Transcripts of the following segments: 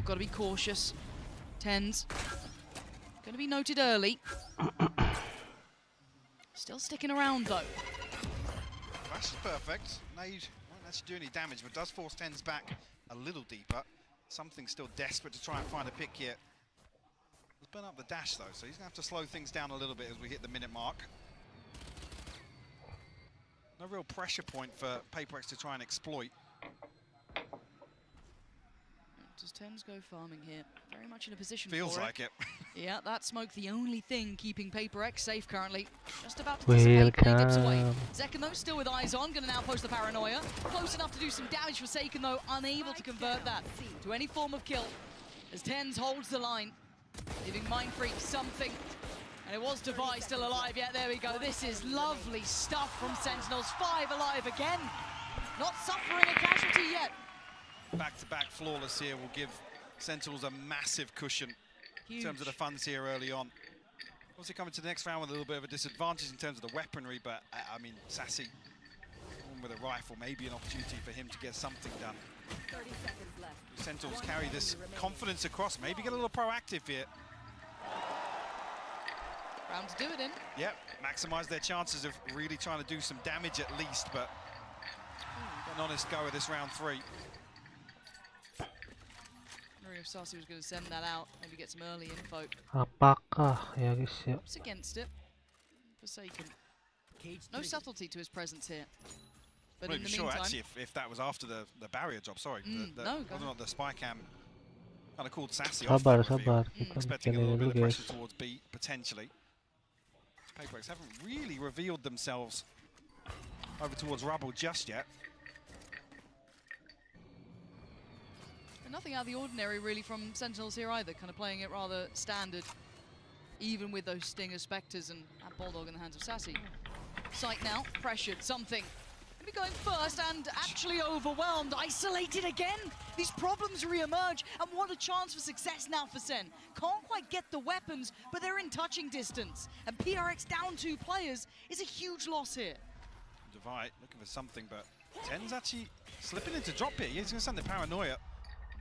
still got to be cautious. Tens. Going to be noted early. Still sticking around, though. Flash is perfect. Nade won't actually do any damage, but does force Tens back a little deeper. Something still desperate to try and find a pick here. Let's burn up the dash, though, so he's going to have to slow things down a little bit as we hit the minute mark. No real pressure point for PRX to try and exploit. Does Tens go farming here? Very much in a position Feels for like it. Yeah, that smoke, the only thing keeping PRX safe currently. Just about to dissipate, and he dips away. Zekken, though, still with eyes on, going to now post the paranoia. Close enough to do some damage for Forsaken, though, unable to convert that to any form of kill. As Tens holds the line, giving Mindfreak something. And it was Device still alive. Yeah, there we go. This is lovely stuff from Sentinels. 5 alive again. Not suffering a casualty yet. Back-to-back flawless here will give Sentinels a massive cushion in terms of the funds here early on. Obviously coming to the next round with a little bit of a disadvantage in terms of the weaponry, but I mean, Sassy with a rifle, maybe an opportunity for him to get something done. 30 seconds left. Sentinels carry this confidence across, maybe get a little proactive here. Round to do it in. Yep, maximize their chances of really trying to do some damage at least, but an honest go at this round 3. If Sassy was going to send that out, maybe get some early info. Apakah ya guys ya? Ups against it. Forsaken. No subtlety to his presence here. But I'm in not the even sure meantime, actually if that was after the barrier job. Sorry, no, whether or not the spy cam kind of called Sassy Sabar, off. sabar. Expecting a little bit of pressure towards B potentially. PRX haven't really revealed themselves over towards Rubble just yet. nothing out of the ordinary really from Sentinels here either, kind of playing it rather standard, even with those Stinger Spectres and that Bulldog in the hands of Sassy. Sight now, pressured, something. Maybe going first and actually overwhelmed, isolated again. These problems re-emerge, and what a chance for success now for Sen. Can't quite get the weapons, but they're in touching distance. And PRX down 2 players is a huge loss here. Divide, looking for something, but Ten's actually slipping into drop here. He's going to send the paranoia.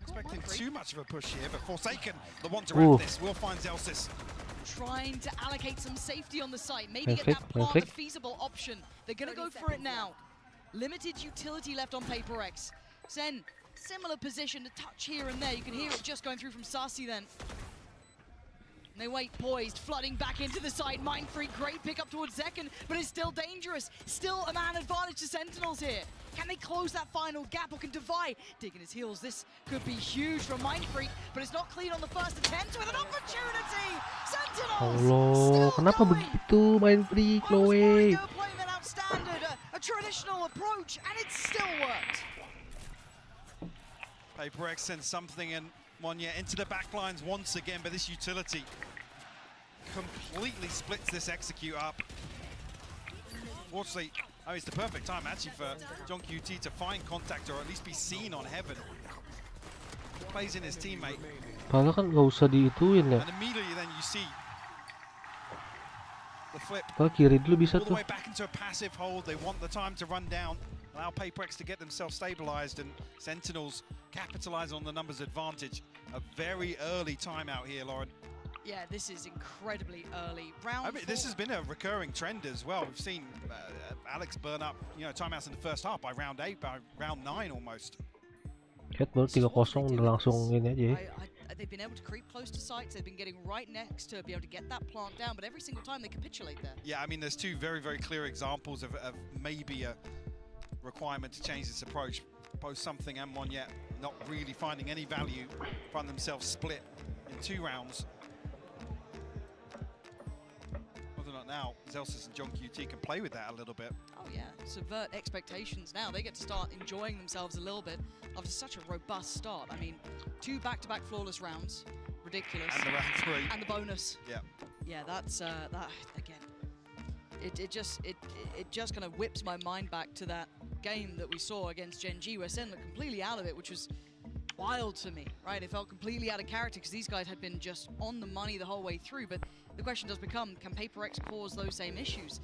Expecting too much of a push here, but Forsaken, the one to wrap this, will find Zelsis. Trying to allocate some safety on the site, maybe get that plant a feasible option. They're going to go for it now. Limited utility left on PRX. Sen, similar position, a touch here and there. You can hear it just going through from Sassy then. And they wait poised, flooding back into the site. Mindfreak, great pick up towards Zekken, but it's still dangerous. Still a man advantage to Sentinels here. Can they close that final gap, or can Divide digging his heels? This could be huge from Mindfreak, but it's not clean on the first attempt with an opportunity. Sentinels Allah, kenapa begitu Mindfreak? No way. A traditional approach, and it still worked. PRX sends something in Monya into the back lines once again, but this utility completely splits this execute up. Fortunately, it's the perfect time actually for John QT to find contact or at least be seen on Heaven. Plays in his teammate. Padahal kan nggak usah diituin ya. And immediately then you see the flip. Kalau kiri dulu bisa all the tuh. way back into a passive hold. They want the time to run down, allow PRX to get themselves stabilized, and Sentinels capitalize on the numbers advantage. A very early timeout here, Lauren. Yeah, this is incredibly early. Round 4. This has been a recurring trend as well. We've seen Alex burn up, timeouts in the first half by round 8, by round 9 almost. Head baru 3-0 udah langsung ini aja ya. They've been able to creep close to sites. They've been getting right next to be able to get that plant down, but every single time they capitulate there. Yeah, I mean, there's 2 very, very clear examples of maybe a requirement to change this approach. Both Something and Monyet not really finding any value, find themselves split in 2 rounds. Whether or not now Zelsis and John QT can play with that a little bit. Oh yeah, subvert expectations now. They get to start enjoying themselves a little bit after such a robust start. I mean, 2 back-to-back flawless rounds, ridiculous. And the round 3. And the bonus. Yeah. Yeah, that's that again. It just kind of whips my mind back to that game that we saw against Gen G, where Sen looked completely out of it, which was wild to me, right? It felt completely out of character because these guys had been just on the money the whole way through. But the question does become, can PRX cause those same issues?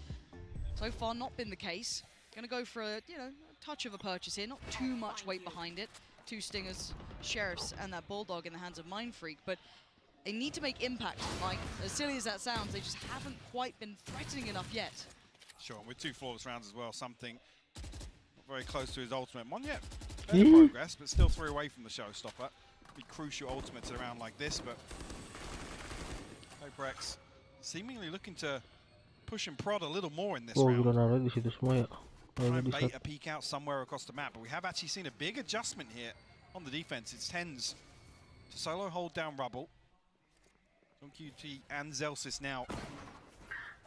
So far, not been the case. Gonna go for a, a touch of a purchase here, not too much weight behind it. 2 Stingers, Sheriffs, and that Bulldog in the hands of Mind Freak, but they need to make impact, Mike. As silly as that sounds, they just haven't quite been threatening enough yet. Sure, and with 2 flawless rounds as well, something very close to his ultimate. Monyet, better progress, but still 3 away from the showstopper. Be crucial ultimates at a round like this, but PRX seemingly looking to push and prod a little more in this round. Try and bait a peek out somewhere across the map, but we have actually seen a big adjustment here on the defense. It's Tens to solo hold down Rubble. QT and Zellsis now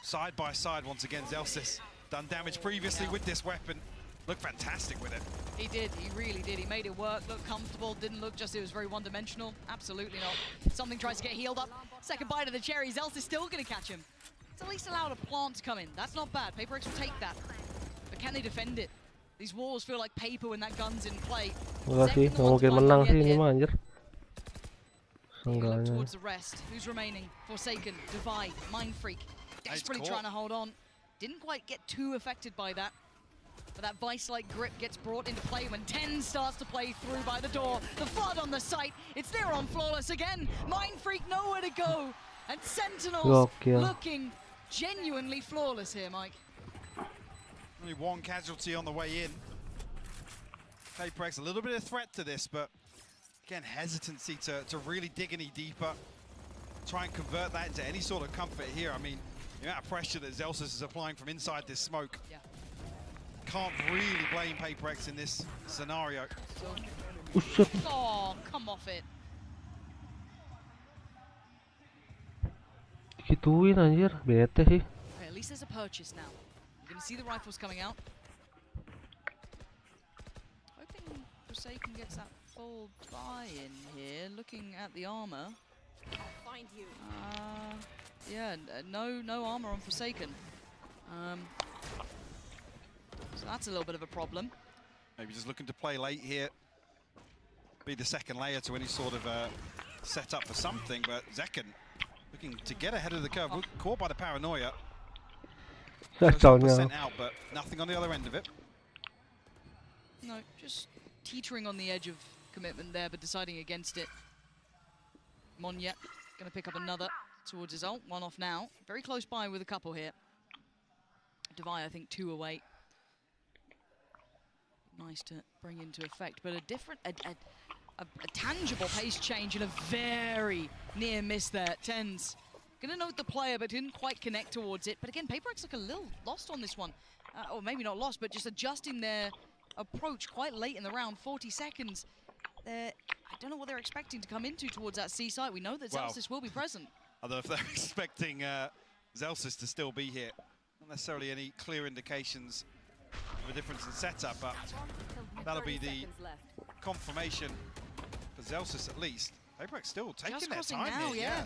side by side once again. Zellsis done damage previously with this weapon. Looked fantastic with it. He did, he really did. He made it work, looked comfortable, didn't look just it was very one-dimensional. Absolutely not. Something tries to get healed up. Second bite of the cherry, Zellsis still gonna catch him. It's at least allowed a plant to come in. That's not bad. PRX will take that. But can they defend it? These walls feel like paper when that gun's in play. Enggak sih, nggak mungkin menang sih ini mah anjir. Look towards the rest. Who's remaining? Forsaken, Divide, Mind Freak. Desperately trying to hold on. Didn't quite get too affected by that. But that vice-like grip gets brought into play when 10 starts to play through by the door. The flood on the site. It's there on Flawless again. Mind Freak nowhere to go. And Sentinels looking genuinely flawless here, Mike. Only 1 casualty on the way in. PRX a little bit of threat to this, but again, hesitancy to really dig any deeper. Try and convert that into any sort of comfort here. I mean, the amount of pressure that Zellsis is applying from inside this smoke. Yeah. Can't really blame PRX in this scenario. Oh, come off it. Gituin anjir, bete sih. Okay, at least there's a purchase now. You're gonna see the rifles coming out. Hoping Forsaken gets that full buy in here. Looking at the armor. I'll find you. Yeah, no armor on Forsaken. So that's a little bit of a problem. Maybe just looking to play late here. Be the second layer to any sort of setup for something, but Zekken looking to get ahead of the curve. Caught by the paranoia. Sent out, but nothing on the other end of it. No, just teetering on the edge of commitment there, but deciding against it. Monyet gonna pick up another towards his ult. 1 off now. Very close by with a couple here. Divide, I think, 2 away. Nice to bring into effect, but a different, a tangible pace change and a very near miss there. Tens gonna note the player, but didn't quite connect towards it. But again, PRX look a little lost on this one, or maybe not lost, but just adjusting their approach quite late in the round. 40 seconds. I don't know what they're expecting to come into towards that C site. We know that Zellsis will be present. I don't know if they're expecting Zellsis to still be here. Not necessarily any clear indications of a difference in setup, but that'll be the confirmation for Zellsis at least. PRX still taking their time now, here. yeah.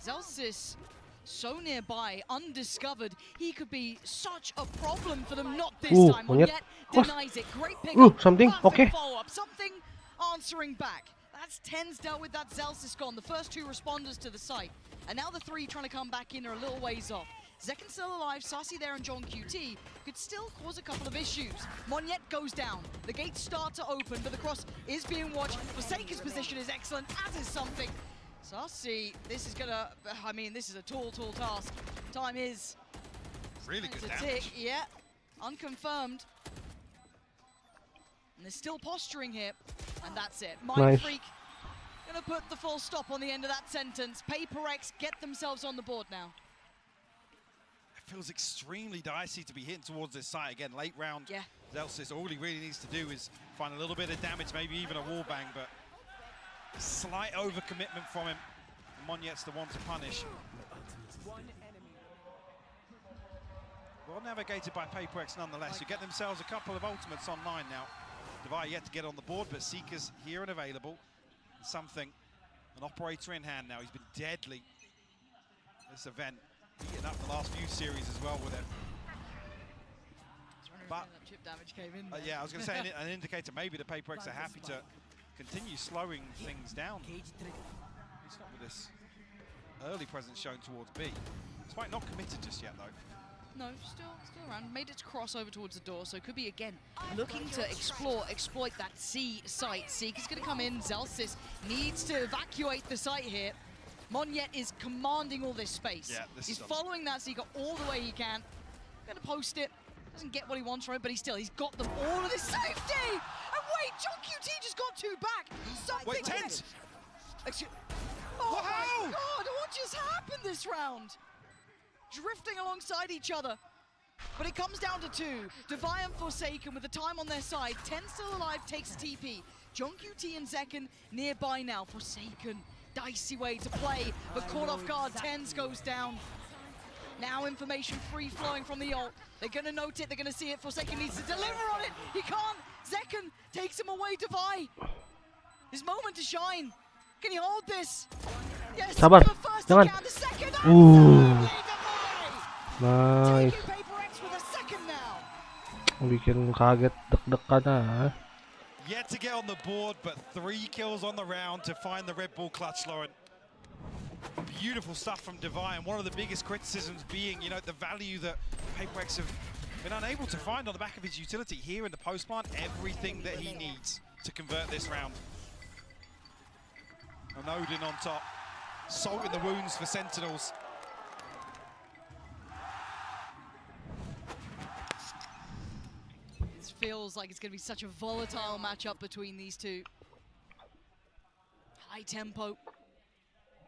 Zellsis so nearby, undiscovered. He could be such a problem for them. Not this time. Yet denies it. Great pick. Something. Okay. Follow-up. Something answering back. That's Tens dealt with that. Zellsis gone. The first 2 responders to the site. And now the 3 trying to come back in are a little ways off. Zekken still alive, Sassy there and John QT could still cause a couple of issues. Monyet goes down, the gates start to open, but the cross is being watched. Forsaken's position is excellent, as is something. Sassy, this is gonna, I mean, this is a tall task. Time is really good damage. Tick. Yeah, unconfirmed. And they're still posturing here, and that's it. Mind Freak gonna put the full stop on the end of that sentence. PRX get themselves on the board now. Feels extremely dicey to be hitting towards this site again. Late round, Zellsis, all he really needs to do is find a little bit of damage, maybe even a wall bang, but slight overcommitment from him. Monyet's the one to punish. Well navigated by PRX nonetheless, who get themselves a couple of ultimates online now. Divide yet to get on the board, but Seeker's here and available. Something, an operator in hand now. He's been deadly this event. Getting up the last few series as well with him. But that chip damage came in yeah, I was going to say an indicator maybe the PRX are happy to continue slowing things down. It's not with this early presence shown towards B. Despite not committed just yet though. No, still around. Made its crossover towards the door, so could be again looking to exploit that C site. Seek is going to come in. Zelsys needs to evacuate the site here. Monyet is commanding all this space. Yeah, He's following that Seeker all the way he can. Going to post it. Doesn't get what he wants from it, but he's got them all of this safety. And wait, John QT just got two back. Something. Wait, Tens. Oh my God! What just happened this round? Drifting alongside each other. But it comes down to two. Divine and Forsaken with the time on their side. 10 still alive, takes a TP. John QT and Zekken nearby now. Forsaken, dicey way to play, but caught off guard. Tens goes down. Now information free flowing from the ult. They're gonna note it, they're gonna see it. Forsaken needs to deliver on it. He can't. Zekken takes him away. Divine. His moment to shine. Can he hold this? Yes, Sabar, the first jangan. the second. Nice. PRX with a second now. Bikin kaget deg-degan ah. Yet to get on the board, but 3 kills on the round to find the Red Bull clutch, Lauren. Beautiful stuff from Divine. One of the biggest criticisms being, you know, the value that PRX have been unable to find on the back of his utility. Here in the post plant, everything that he needs to convert this round. An Odin on top. Salt in the wounds for Sentinels. It feels like it's going to be such a volatile matchup between these two. High tempo.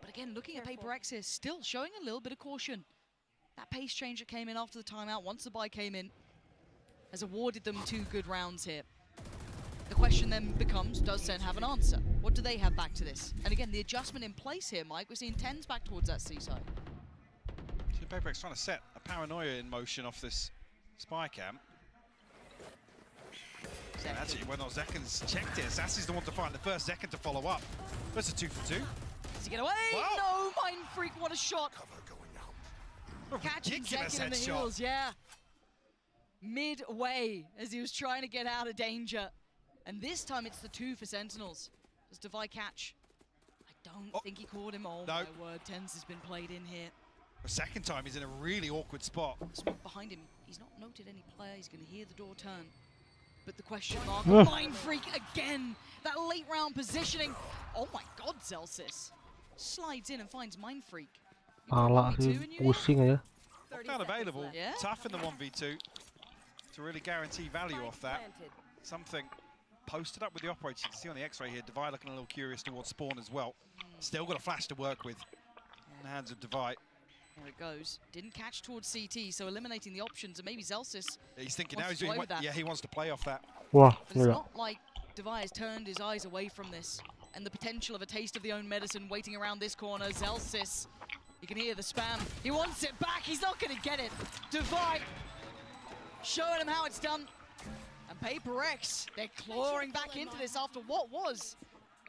But again, looking at PRX here, still showing a little bit of caution. That pace change that came in after the timeout, once the buy came in, has awarded them 2 good rounds here. The question then becomes, does SEN have an answer? What do they have back to this? And again, the adjustment in place here, Mike, we're seeing Tens back towards that seaside. See PRX trying to set a paranoia in motion off this spy cam. And actually, when Zekken's checked it, Sassy's the one to find the first. Zekken to follow up. That's a 2 for 2. Does he get away? Wow. No, Mind Freak, what a shot. Catching Ridiculous Zekken in the headshot. heels, yeah. Midway, as he was trying to get out of danger. And this time it's the 2 for Sentinels. Does Devi catch? I don't think he caught him. Oh no. My word, Tens has been played in here. The second time he's in a really awkward spot. Smoke behind him. He's not noted any player. He's going to hear the door turn. But the question mark, Mind Freak again. That late round positioning. Oh my God, Zelsys. Slides in and finds Mind Freak. Malah sih, pusing aja. Not available. Yeah. Tough in the 1v2 to really guarantee value off that. Something posted up with the operator. You can see on the X-ray here, Devi looking a little curious towards spawn as well. Still got a flash to work with in the hands of Devi. There it goes. Didn't catch towards CT, so eliminating the options, and maybe Zelsys. He's thinking now wants he's to doing play with that. yeah, he wants to play off that. Wah, But it's gila. not like Devi has turned his eyes away from this, and the potential of a taste of the own medicine waiting around this corner. Zelsys, you can hear the spam. He wants it back. He's not going to get it. Devi showing him how it's done. And PRX, they're clawing back into this after what was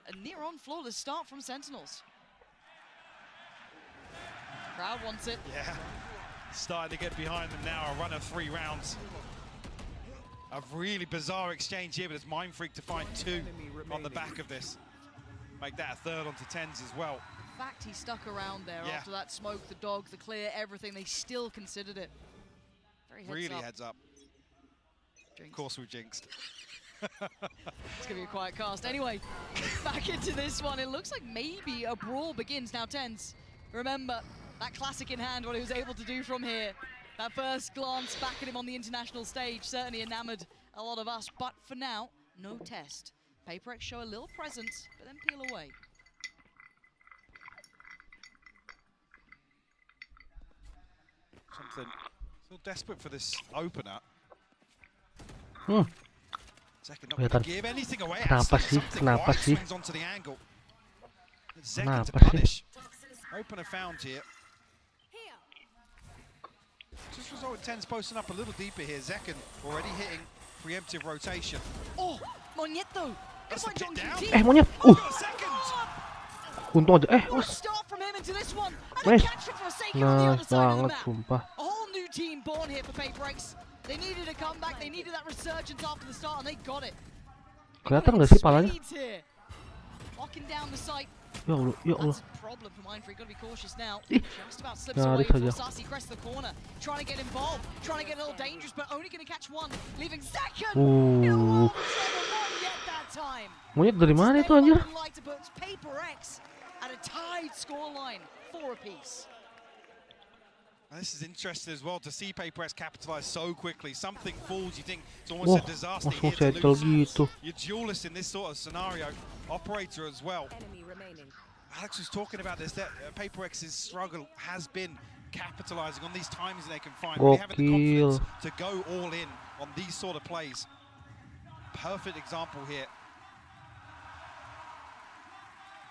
a near-on flawless start from Sentinels. Crowd wants it. Yeah, starting to get behind them now. A run of 3 rounds. A really bizarre exchange here, but it's Mind Freak to find 2 on the back of this. Make that a 3rd onto Tens as well. In fact, he stuck around there Yeah. after that smoke, the dog, the clear, everything. They still considered it. Very heads up. Of course we jinxed. It's going to be a quiet cast. Anyway, back into this one. It looks like maybe a brawl begins now. Tens, remember that classic in hand, what he was able to do from here. That first glance back at him on the international stage certainly enamored a lot of us. But for now, no test. PRX show a little presence, but then peel away. Something still desperate for this opener. Zekken not Kelihatan. gonna give anything away. Kenapa Actually, sih? something Kenapa wide sih? swings onto the angle. Zekken to Kenapa sih? punish. Opener found here. Just result in Tens posting up a little deeper here. Zekken already hitting preemptive rotation. Oh, Monyetto. That's a bit down. Monyet. Second. Untung aja. What a Us. start from him into this one. And Nice. a catch it for Forsaken on the other Nice side of the banget, map. sumpah. A whole new team born here for PRX. They needed a comeback, they needed that resurgence after the start, and they got it. Kelihatan nggak sih palanya? Speeds here. Locking down the site. Ya Allah, ya Allah. That's a problem for Mindfree. Got to be cautious now. Ih, Just about slips nyaris away from aja. Sassy. Crest the corner, trying to get involved, trying to get a little dangerous, but only going to catch one, leaving second. Uh. Not yet that time. Monyet dari mana itu anjir? Puts PRX at a tied scoreline, 4 apiece. This is interesting as well to see PRX capitalize so quickly. Something falls, you think it's almost a disaster langsung here to settle lose. gitu. Your duelist in this sort of scenario, operator as well. Enemy remaining. Alex was talking about this, that PRX's struggle has been capitalizing on these times they can find. Really having the confidence to go all in on these sort of plays. Perfect example here.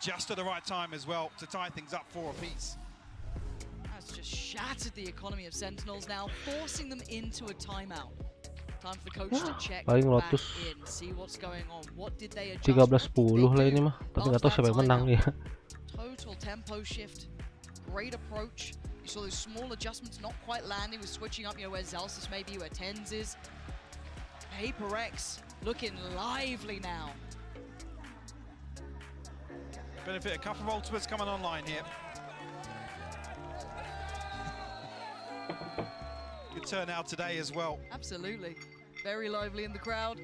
Just at the right time as well to tie things up 4 apiece. That's just shattered the economy of Sentinels now, forcing them into a timeout. Time for the coach to check back in, see what's going on. What did they adjust? 13-10 lah ini mah, tapi nggak tahu siapa yang menang ya. Total tempo shift, great approach. You saw those small adjustments not quite landing with switching up, where Zelsis may be, where Tens is. PRX looking lively now. Benefit a couple of ultimates coming online here. Good turnout today as well. Absolutely. Very lively in the crowd.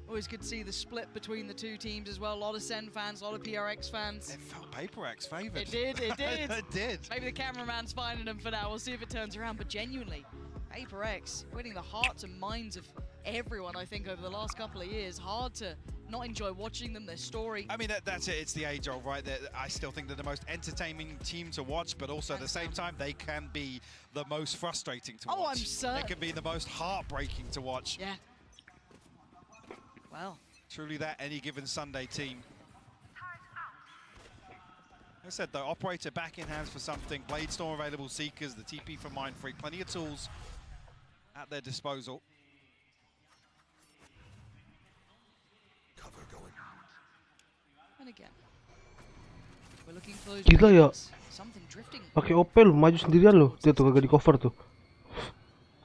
Always good to see the split between the two teams as well. A lot of SEN fans, a lot of PRX fans. It felt PRX favoured. It did, it did. It did. Maybe the cameraman's finding them for now. We'll see if it turns around. But genuinely, PRX winning the hearts and minds of everyone, I think, over the last couple of years. Hard to not enjoy watching them, their story. I mean, that's it. It's the age old, right? I still think they're the most entertaining team to watch, but also at the same time, they can be the most frustrating to watch. Oh, I'm certain. They can be the most heartbreaking to watch. Yeah. Well. Truly that any given Sunday team. Like I said, though, operator back in hands for something. Bladestorm available, Seekers, the TP for Mindfree. Plenty of tools at their disposal. And again, we're looking for those Gila ya. something drifting. Pakai OP lu maju sendirian lu. Dia tuh kagak di cover tuh.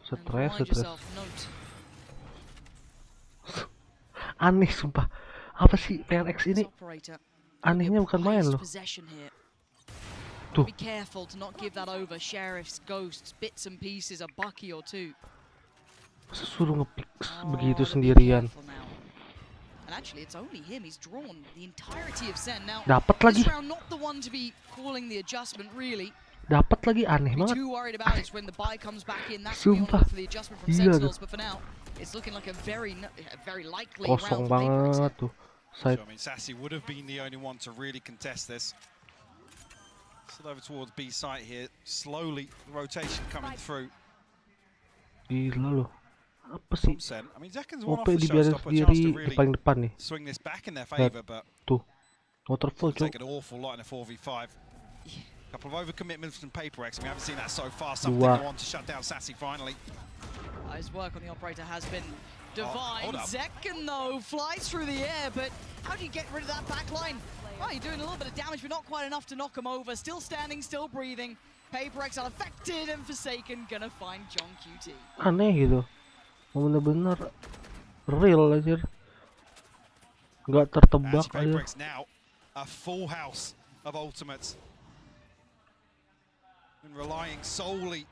Stres. Aneh sumpah. Apa sih PRX ini? Anehnya bukan main loh. Tuh. Be careful to not give that over. Sheriffs, ghosts, bits and pieces, a bucky or two. Masa suruh ngepick begitu sendirian. And actually, it's only him. He's drawn the entirety of SEN. Now, dapat lagi. this round, not the one to be calling the adjustment, really. Dapat lagi, aneh banget. Too worried about is when the buy comes back in. That's for the adjustment from Sentinels. But for now, it's looking like a very likely round for banget tuh. So, I mean, Sassy would have been the only one to really contest this. Still over towards B site here. Slowly, the rotation coming through. Gila loh. Apa sih? I mean, Zekan's one off OP the dibiarin showstopper, chance to sendiri really paling depan nih. swing this back in their favor, but tuh. Waterfall take an awful lot in a 4v5. Couple of overcommitments from PRX. We haven't seen that so far. Something go on to shut down Sassy finally. His work on the operator has been divine. Zekan, though, flies through the air, but how do you get rid of that back line? Well, you're doing a little bit of damage, but not quite enough to knock him over. Still standing, still breathing. PRX unaffected and Forsaken gonna find John QT. Aneh gitu. Bener-bener real aja. Nggak tertebak aja. PRX now a full house of ultimates. And relying solely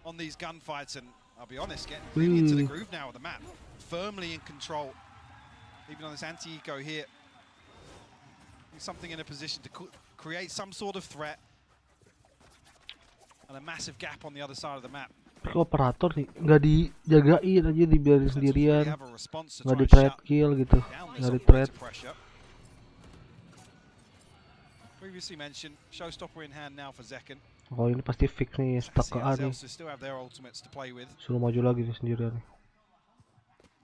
on these gunfights, and I'll be honest, getting really into the groove now of the map. Firmly in control. Even on this anti-eco here. Something in a position to create some sort of threat. And a massive gap on the other side of the map. Operator nih, nggak dijagain aja, dibiarin sendirian. Nggak di trade kill gitu. Nggak di trade. Previously mentioned, showstopper in hand now for Zekan. Oh, ini pasti fix nih, stuck ke A nih. Suruh maju lagi nih sendirian nih.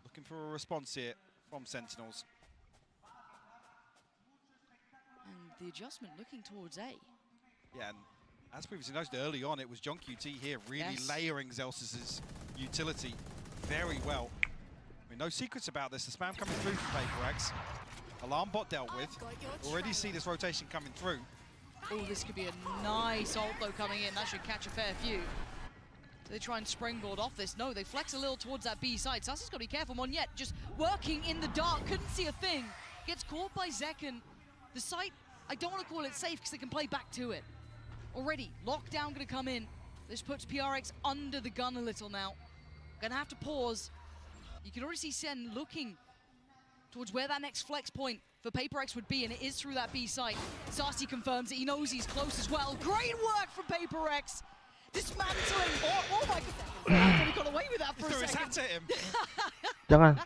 Looking for a response here from Sentinels. And the adjustment looking towards A. Yeah, and as previously noted early on, it was John QT here really layering Zelsis's utility very well. I mean, no secrets about this. The spam coming through from PRX. Alarm bot dealt with. Already see this rotation coming through. Oh, this could be a nice ult though coming in. That should catch a fair few. Do they try and springboard off this? No, they flex a little towards that B side. Sassy's got to be careful. Monyet just working in the dark. Couldn't see a thing. Gets caught by Zekan. The site I don't want to call it safe because they can play back to it. Already, lockdown going to come in. This puts PRX under the gun a little now. Going to have to pause. You can already see SEN looking towards where that next flex point for PRX would be, and it is through that B site. Sarsi confirms it. He knows he's close as well. Great work from PRX. Dismantling. Oh my God. He got away with that for a second. Hat at him. Jangan.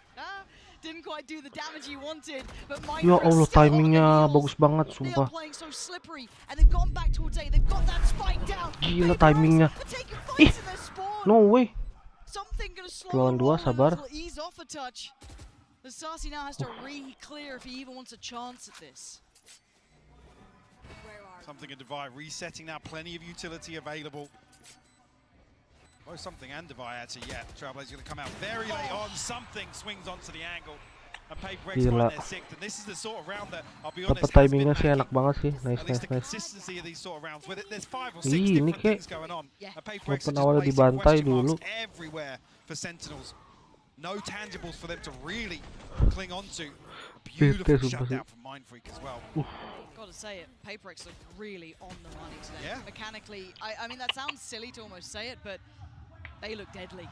Didn't quite do the damage he wanted, but Ya Allah, timingnya bagus banget, They are sumpah. playing so slippery, and they've gone back towards A. They've got that spike down. Gila timingnya. Ih, no way. Something gonna slow Lawan dua, sabar. ease off a touch. The Sarsi now has to re-clear if he even wants a chance at this. Something in Divide resetting now. Plenty of utility available. Oh, something and Divide actually. Yeah, Trailblazer going to come out very late on. Something swings onto the angle. And PRX find their sixth. And this is the sort of round that I'll be honest. Dapat timingnya sih enak banget sih. Nice, At least nice, the nice. consistency of these sort of rounds with it. There's 5 or 6 Ih, ini different kayak things going on. Yeah. And PRX walaupun are awalnya just placing dibantai question dulu. marks everywhere for Sentinels. No tangibles for them to really cling on to. A beautiful shutdown from Mindfreak as well. Gotta say it, PRX look really on the money today. Yeah. Mechanically, I mean, that sounds silly to almost say it, but they look deadly.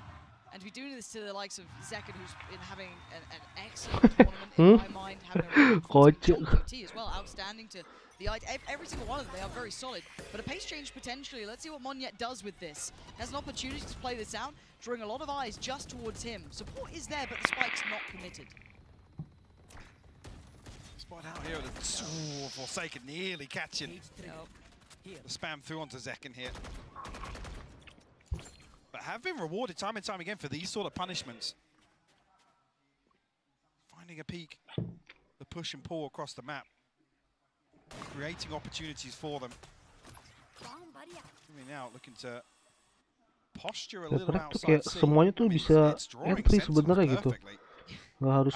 And to be doing this to the likes of Zekken, who's been having an excellent tournament in my mind, having a really good QT as well, outstanding to the every single one of them. They are very solid, but a pace change potentially. Let's see what Monyet does with this. Has an opportunity to play this out, drawing a lot of eyes just towards him. Support is there, but the spike's not committed. Spot out here with the Forsaken nearly catching the spam through onto Zekken here. But have been rewarded time and time again for these sort of punishments. Finding a peak, the push and pull across the map, creating opportunities for them. Now looking to posture a little outside. Semuanya tuh bisa entry sebenarnya gitu. Nggak harus.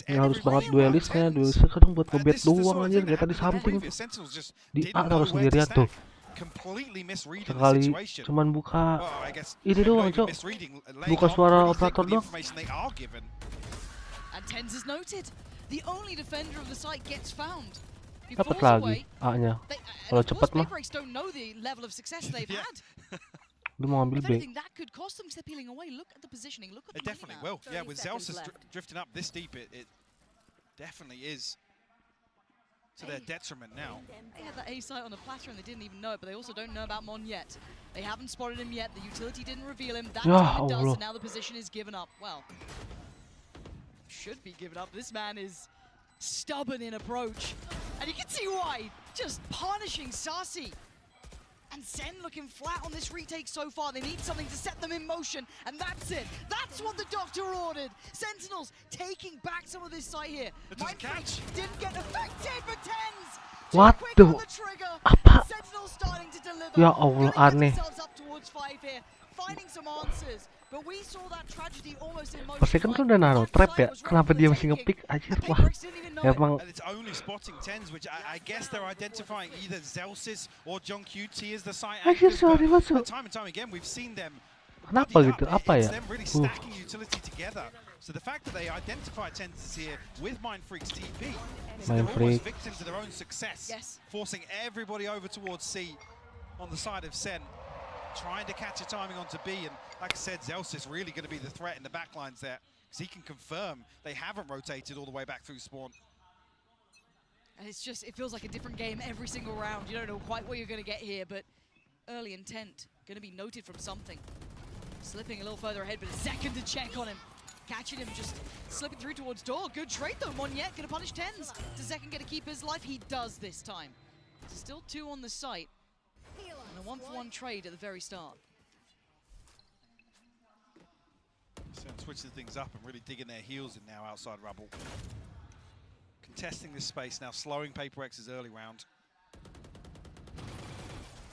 Nggak harus banget duelisnya kadang buat ngebet doang aja. Kayak tadi samping di A harus sendirian tuh. Sekali cuman buka ini doang, Cok. Buka suara operator doang. Dapat lagi A-nya. Kalau cepat mah. Dia mau ambil B. It definitely will. Yeah, with Zelsis drifting up this deep, it definitely is to their detriment now. They had that A site on the platter and they didn't even know it, but they also don't know about Mon yet. They haven't spotted him yet. The utility didn't reveal him. That time it does, and now the position is given up. Well, should be given up. This man is stubborn in approach. And you can see why. Just punishing Sarsi. And SEN looking flat on this retake so far. They need something to set them in motion, and that's it. That's what the doctor ordered. Sentinels taking back some of this site here. Mindfreak didn't get affected, but TenZ What quick the? on the trigger. Apa? Sentinels starting to deliver. Ya Allah, aneh. Up towards 5 here, finding some answers. But we saw that tragedy almost in motion. Forsaken kan udah naruh trap ya? Kenapa dia masih ngepick? Anjir, wah. Emang. And it's only spotting TenZ, which I guess they're identifying either Zelsis or John QT as the site Anjir, actors. sorry, masuk. Time and time again, we've seen them. Kenapa gitu? Apa ya? It's them really stacking utility together. So the fact that they identify TenZ here with Mindfreak's TP, so they're almost victims of their own success, forcing everybody over towards C on the side of SEN, trying to catch a timing onto B. And like I said, Zelsis really going to be the threat in the backlines there, because he can confirm they haven't rotated all the way back through spawn. And it's just, it feels like a different game every single round. You don't know quite what you're going to get here, but early intent going to be noted from something. Slipping a little further ahead, but a second to check on him. Catching him, just slipping through towards door. Good trade though, Monyet going to punish TenZ. Does Zekken get to keep his life? He does this time. Still 2 on the site. And a 1-for-1 trade at the very start. So switching things up and really digging their heels in now outside rubble. Contesting this space now, slowing PRX's early round.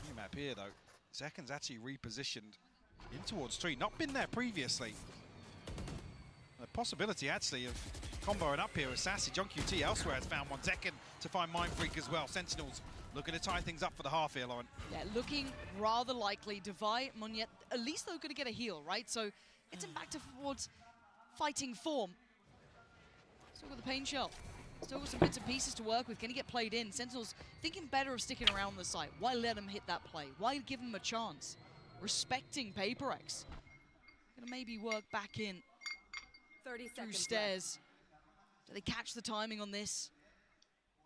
New map here though. Zekken's actually repositioned in towards 3, not been there previously. A possibility actually of comboing up here with Sassy. John QT elsewhere has found one. Zekken to find Mindfreak as well. Sentinels looking to tie things up for the half here, Lauren. Yeah, looking rather likely. Divide, Monyet, at least they're going to get a heal, right? So it's him back towards fighting form. Still got the pain shell. Still got some bits and pieces to work with. Can he get played in? Sentinels thinking better of sticking around the site. Why let him hit that play? Why give him a chance? Respecting PRX. Gonna maybe work back in 30 through seconds stairs. Do they catch the timing on this?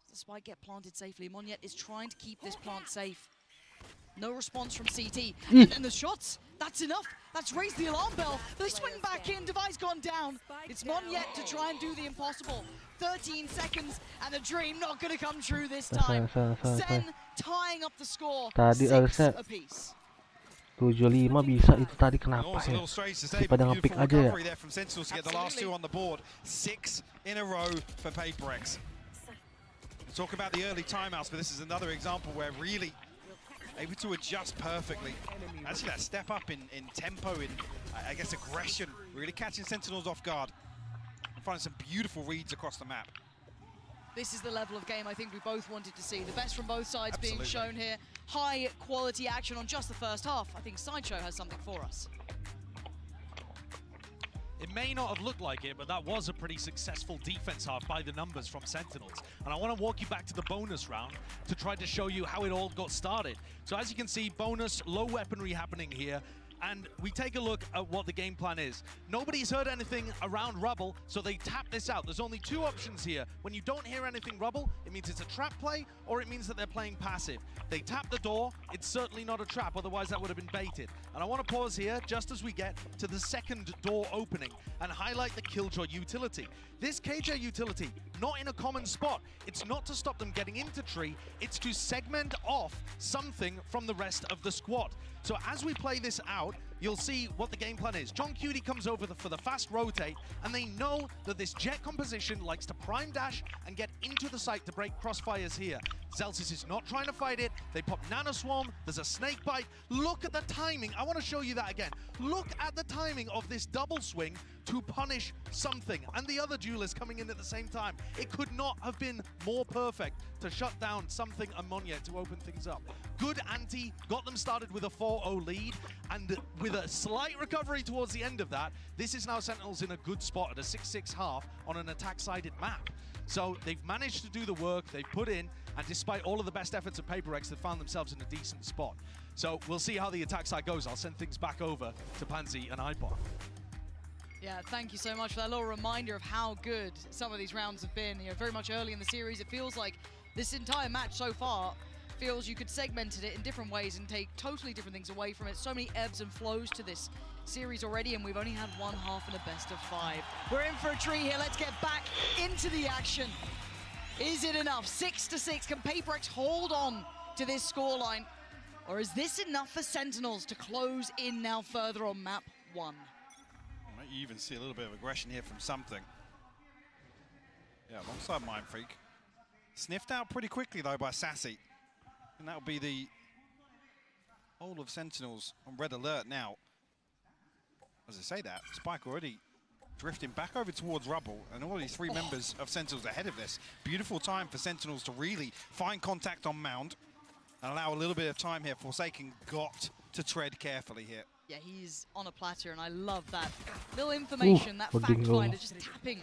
Does the spike get planted safely? Monyet is trying to keep this plant safe. No response from CT. And the shots, that's enough. That's raised the alarm bell. They swing back in, Device gone down. It's Monyet to try and do the impossible. 13 seconds, and the dream not going to come true this time. Sen tying up the score, Tadi 6 apiece. 75 bisa itu tadi kenapa ya? Pada nge-pick aja ya. There from Sentinels to get the last 2 on the board. 6 in a row for PRX. Talk about the early timeouts, but this is another example where really able to adjust perfectly. Actually, that step up in tempo, in I guess aggression, really catching Sentinels off guard. And finding some beautiful reads across the map. This is the level of game I think we both wanted to see. The best from both sides being shown here. High quality action on just the first half. I think Sideshow has something for us. It may not have looked like it, but that was a pretty successful defense half by the numbers from Sentinels. And I want to walk you back to the bonus round to try to show you how it all got started. So as you can see, bonus, low weaponry happening here. And we take a look at what the game plan is. Nobody's heard anything around rubble, so they tap this out. There's only 2 options here. When you don't hear anything rubble, it means it's a trap play, or it means that they're playing passive. They tap the door, it's certainly not a trap, otherwise that would have been baited. And I want to pause here, just as we get to the second door opening, and highlight the Killjoy utility. This KJ utility, not in a common spot. It's not to stop them getting into tree, it's to segment off something from the rest of the squad. So as we play this out, you'll see what the game plan is. John Cutie comes over for the fast rotate, and they know that this jet composition likes to prime dash and get into the site to break crossfires here. Zelsis is not trying to fight it. They pop Nano Swarm. There's a snake bite. Look at the timing. I want to show you that again. Look at the timing of this double swing to punish something. And the other duelist coming in at the same time. It could not have been more perfect to shut down something and Monyet to open things up. Good ante, got them started with a 4-0 lead, and with a slight recovery towards the end of that, this is now Sentinels in a good spot at a 6-6 half on an attack-sided map. So they've managed to do the work, they've put in, and despite all of the best efforts of PRX, they've found themselves in a decent spot. So we'll see how the attack side goes. I'll send things back over to Pansy and iPod. Yeah, thank you so much for that little reminder of how good some of these rounds have been. You know, very much early in the series, it feels like this entire match so far feels you could segment it in different ways and take totally different things away from it. So many ebbs and flows to this series already, and we've only had one half in a best of 5. We're in for a treat here. Let's get back into the action. Is it enough? 6-6. Can PRX hold on to this scoreline? Or is this enough for Sentinels to close in now further on map 1? You even see a little bit of aggression here from something. Yeah, alongside Mind Freak. Sniffed out pretty quickly though by Sassy. And that'll be the whole of Sentinels on red alert now. As I say that, Spike already drifting back over towards rubble, and already 3 members of Sentinels ahead of this. Beautiful time for Sentinels to really find contact on Mound and allow a little bit of time here. Forsaken got to tread carefully here. Yeah, he's on a platter, and I love that little information, that fact finder, just tapping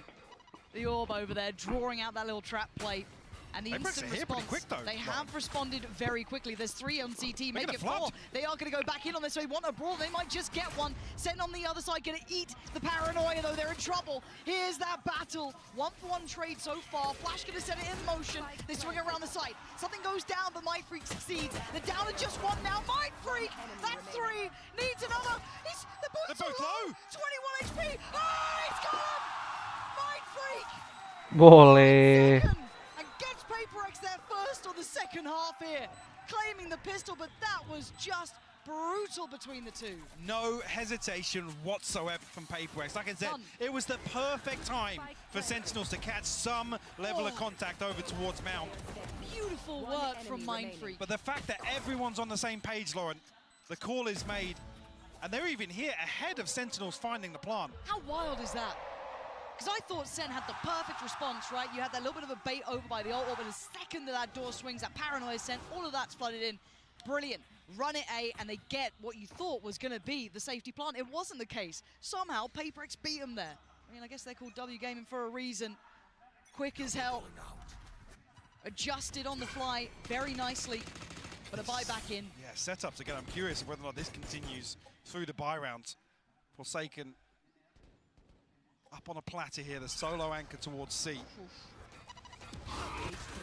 the orb over there, drawing out that little trap play. And the instant response, they have responded very quickly. There's 3 on CT, make it 4. They are going to go back in on this, so they want a brawl. They might just get one. Sen on the other side, going to eat the paranoia, though. They're in trouble. Here's that battle. 1-for-1 trade so far. Flash going to set it in motion. They swing around the site. Something goes down, but Mind Freak succeeds. They're down to just 1 now. Mind Freak, that's 3. Needs another. They're both low. 21 HP. Oh, it's gone. Mind Freak. Boleh. PRX their first or the second half here, claiming the pistol, but that was just brutal between the 2. No hesitation whatsoever from PRX. Like I said, it was the perfect time for Sentinels to catch some level of contact over towards Mount. Beautiful work from Mind Freak. But the fact that everyone's on the same page, Lauren, the call is made, and they're even here ahead of Sentinels finding the plant. How wild is that? Because I thought Sen had the perfect response, right? You had that little bit of a bait over by the ult, but the second that door swings, that paranoia Sen, all of that's flooded in. Brilliant. Run it A, and they get what you thought was going to be the safety plant. It wasn't the case. Somehow, PRX beat them there. I mean, I guess they're called W Gaming for a reason. quick as hell. Adjusted on the fly very nicely, but a buy back in. Yeah, setups again. I'm curious whether or not this continues through the buy round. Forsaken up on a platter here, the solo anchor towards C.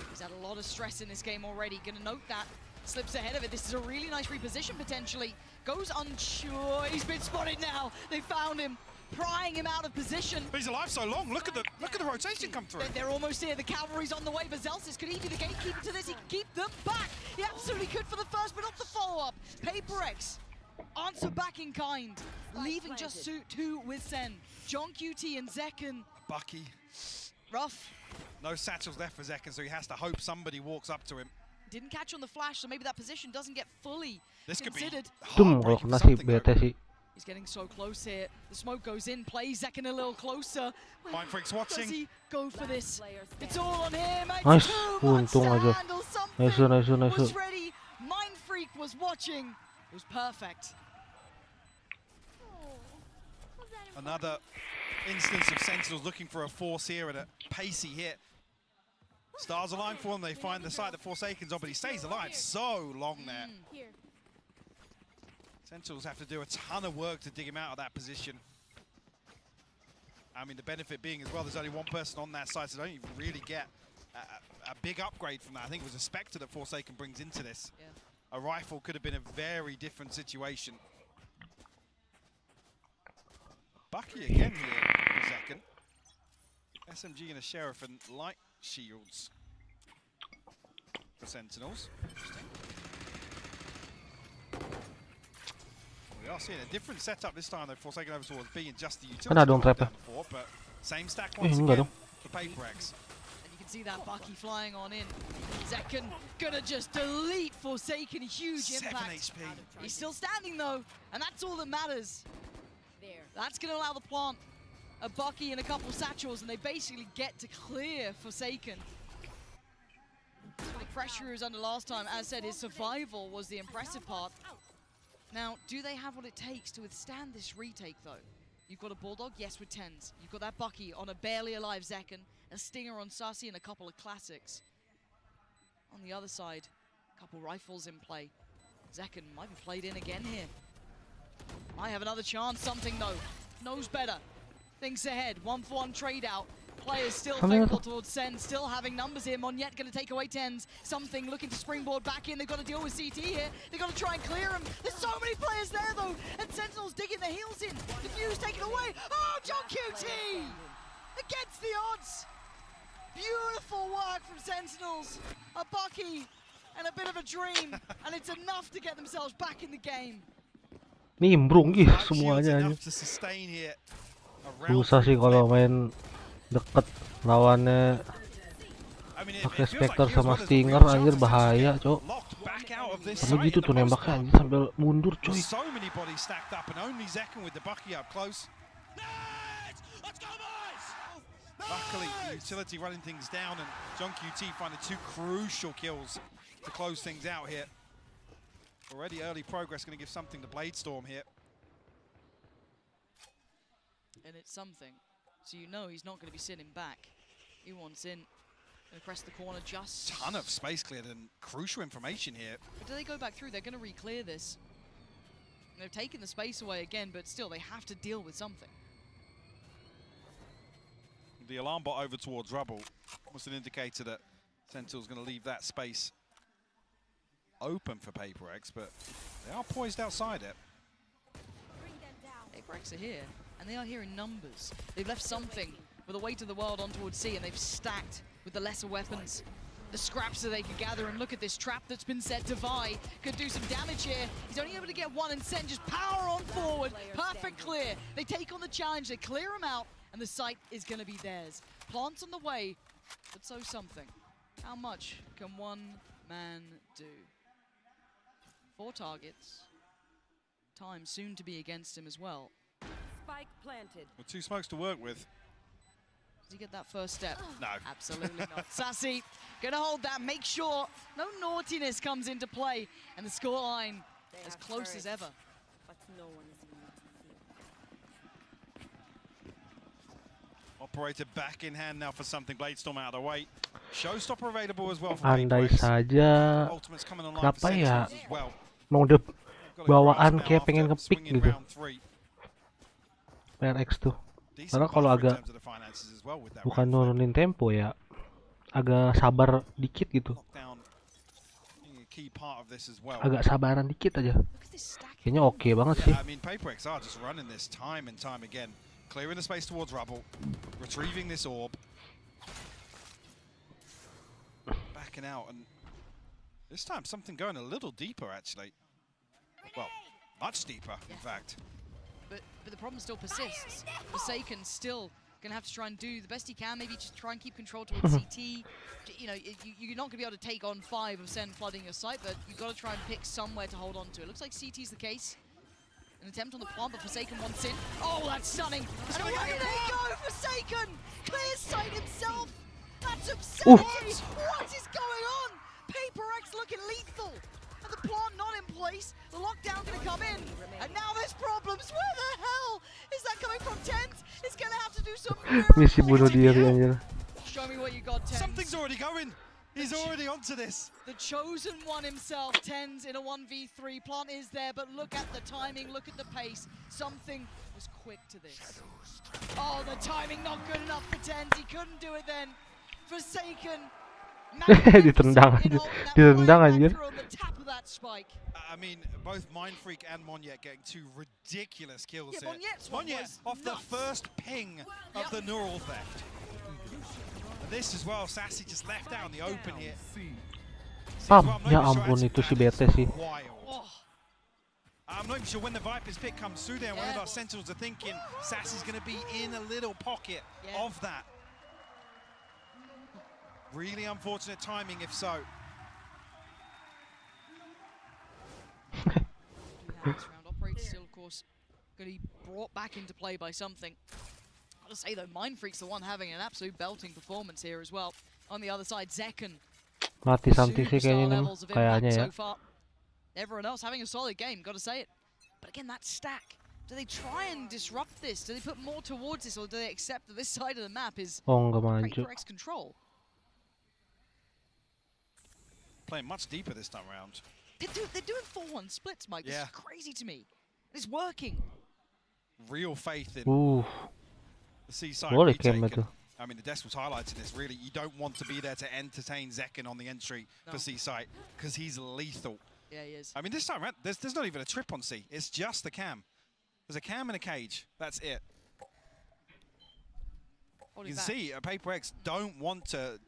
He's had a lot of stress in this game already. Gonna note that. Slips ahead of it. This is a really nice reposition potentially. Goes unsure. He's been spotted now. They found him, prying him out of position. But he's alive so long. Look at the rotation come through. They're almost here. The cavalry's on the way. Vazelsis, could he be the gatekeeper to this? He can keep them back. He absolutely could for the first, but not the follow-up. PRX answer back in kind, leaving just two with Sen. John QT and Zekken. Bucky. Rough. No satchels left for Zekken, so he has to hope somebody walks up to him. Didn't catch on the flash, so maybe that position doesn't get fully considered. Kalau kena sih bete sih. He's getting so close here. The smoke goes in, plays Zekken a little closer. Mindfreak's watching. Does he go for this? It's all on him. Nice. Too much Untung to aja. handle. Nice, Something nice, nice. was ready. Mindfreak was watching. It was perfect. Another instance of Sentinels looking for a force here at a pacey hit. Stars align for him, they find the site that Forsaken's on, but he stays alive so long there. Sentinels have to do a ton of work to dig him out of that position. I mean, the benefit being as well, there's only one person on that side, so they don't even really get a big upgrade from that. I think it was a Spectre that Forsaken brings into this. Yeah. A rifle could have been a very different situation. Bucky again here for Zekken. SMG and a Sheriff and light shields for Sentinels. We are seeing a different setup this time though. Forsaken over towards B and just the utility. Ada dong trapnya. But same stack once Enggak again dong. for PRX. And you can see that Bucky flying on in. Zekken gonna just delete Forsaken. Huge 7 impact. HP. He's still standing though, and that's all that matters. That's gonna allow the plant a Bucky and a couple satchels, and they basically get to clear Forsaken. The pressure he was under last time, as said, his survival was the impressive part. Now, do they have what it takes to withstand this retake, though? You've got a Bulldog, yes, with 10s. You've got that Bucky on a barely alive Zekken, a Stinger on Sussy, and a couple of classics. On the other side, a couple rifles in play. Zekken might be played in again here. Might have another chance, something though. Knows better. Thinks ahead, 1-for-1 trade out. Players still faithful towards Sen, still having numbers here. Monyet gonna take away 10s. Something looking to springboard back in. They've got to deal with CT here. They've got to try and clear him. There's so many players there though. And Sentinels digging their heels in. The fuse taken away. Oh, John QT! Against the odds. Beautiful work from Sentinels. A Bucky and a bit of a dream. And it's enough to get themselves back in the game. Nimbrung ih semuanya aja. Susah sih kalau main deket lawannya pakai Spectre sama Stinger, anjir bahaya, cok. Sama gitu tuh nembaknya anjir sambil mundur, coy. Luckily, utility running things down, and John QT finding 2 crucial kills to close things out here. Already early progress going to give something to Bladestorm here. And it's something. So you know he's not going to be sitting back. He wants in. Going to press the corner just... Ton of space cleared and crucial information here. But do they go back through? They're going to re-clear this. And they've taken the space away again, but still they have to deal with something. The alarm bot over towards Rubble was an indicator that Sentinel's going to leave that space open for PRX, but they are poised outside it. PRX are here, and they are here in numbers. They've left something for the weight of the world on towards C, and they've stacked with the lesser weapons, the scraps that they could gather. And look at this trap that's been set. Devi could do some damage here. He's only able to get one, and Sen just power on forward. Perfect clear. They take on the challenge, they clear him out, and the site is going to be theirs. Plants on the way, but so something. How much can one man do? 4 targets. Time soon to be against him as well. Spike planted. With 2 smokes to work with. Does he get that first step? No. Absolutely not. Sassy, gonna hold that, make sure no naughtiness comes into play. And the scoreline as close as ever. But no one is immune to operator back in hand now for something. Bladestorm out of the way. Showstopper available as well for Andai PRX. saja, Ultimate's coming online kenapa for ya? Sentinels as well. Mau udah Got a bawaan grasp now kayak pengen after ngepick swinging gitu. round 3. PRX tuh. Decent Karena kalau buffer in agak terms of the finances as well with that bukan round flip. nurunin tempo ya, agak sabar dikit gitu. Lockdown being a key part of this as well. Agak sabaran dikit aja. Look at this stack. Kayaknya oke banget sih. Yeah, I mean, PRX are just running this time and time again. Clearing the space towards rubble, retrieving this orb. Backing out, and this time something going a little deeper actually. Well, much deeper in fact. But the problem still persists. Forsaken still gonna have to try and do the best he can. Maybe just try and keep control towards CT. You know, you're not gonna be able to take on 5 of SEN flooding your site, but you've got to try and pick somewhere to hold on to. It looks like CT's the case. An attempt on the plant, but Forsaken wants in. Oh, that's stunning! And away they go, Forsaken! Clears sight himself! That's absurdity! What is going on? PRX looking lethal! And the plant not in place, the lockdown gonna come in, and now there's problems. Where the hell is that coming from? Tent is gonna have to do some Misi bunuh diri anjir. Show me what you got, Tens. Something's already going. He's already onto this. The chosen one himself, Tens in a 1v3. Plant is there, but look at the timing, look at the pace. Something was quick to this. Oh, the timing not good enough for Tens. He couldn't do it then. Forsaken. Ditendang aja, ditendang anjir. I mean, both Mind Freak and Monyet getting 2 ridiculous kills here. Monyet off the first ping of the neural theft. And this as well, Sassy just left out in the open here. Pam, ya ampun itu si BT sih. I'm not even sure when the Viper's pick comes through there. One of our Sentinels are thinking Sassy's going to be in a little pocket of that. Really unfortunate timing, if so. This round operator still, of course, going to be brought back into play by something. I'll just say though, Mind Freak's the one having an absolute belting performance here as well. On the other side, Zekken. Mati something sih kayaknya ini, kayaknya ya. So far. Everyone else having a solid game, got to say it. But again, that stack. Do they try and disrupt this? Do they put more towards this, or do they accept that this side of the map is nggak maju. PRX control? Playing much deeper this time around. They're doing 4-1 splits, Mike. This is crazy to me. It's working. Real faith in The the seaside retake. I mean, the desk was highlighting this. Really, you don't want to be there to entertain Zekken on the entry for Seaside because he's lethal. Yeah, he is. I mean, this time around, there's not even a trip on C. It's just the cam. There's a cam and a cage. That's it. You can see PRX don't want to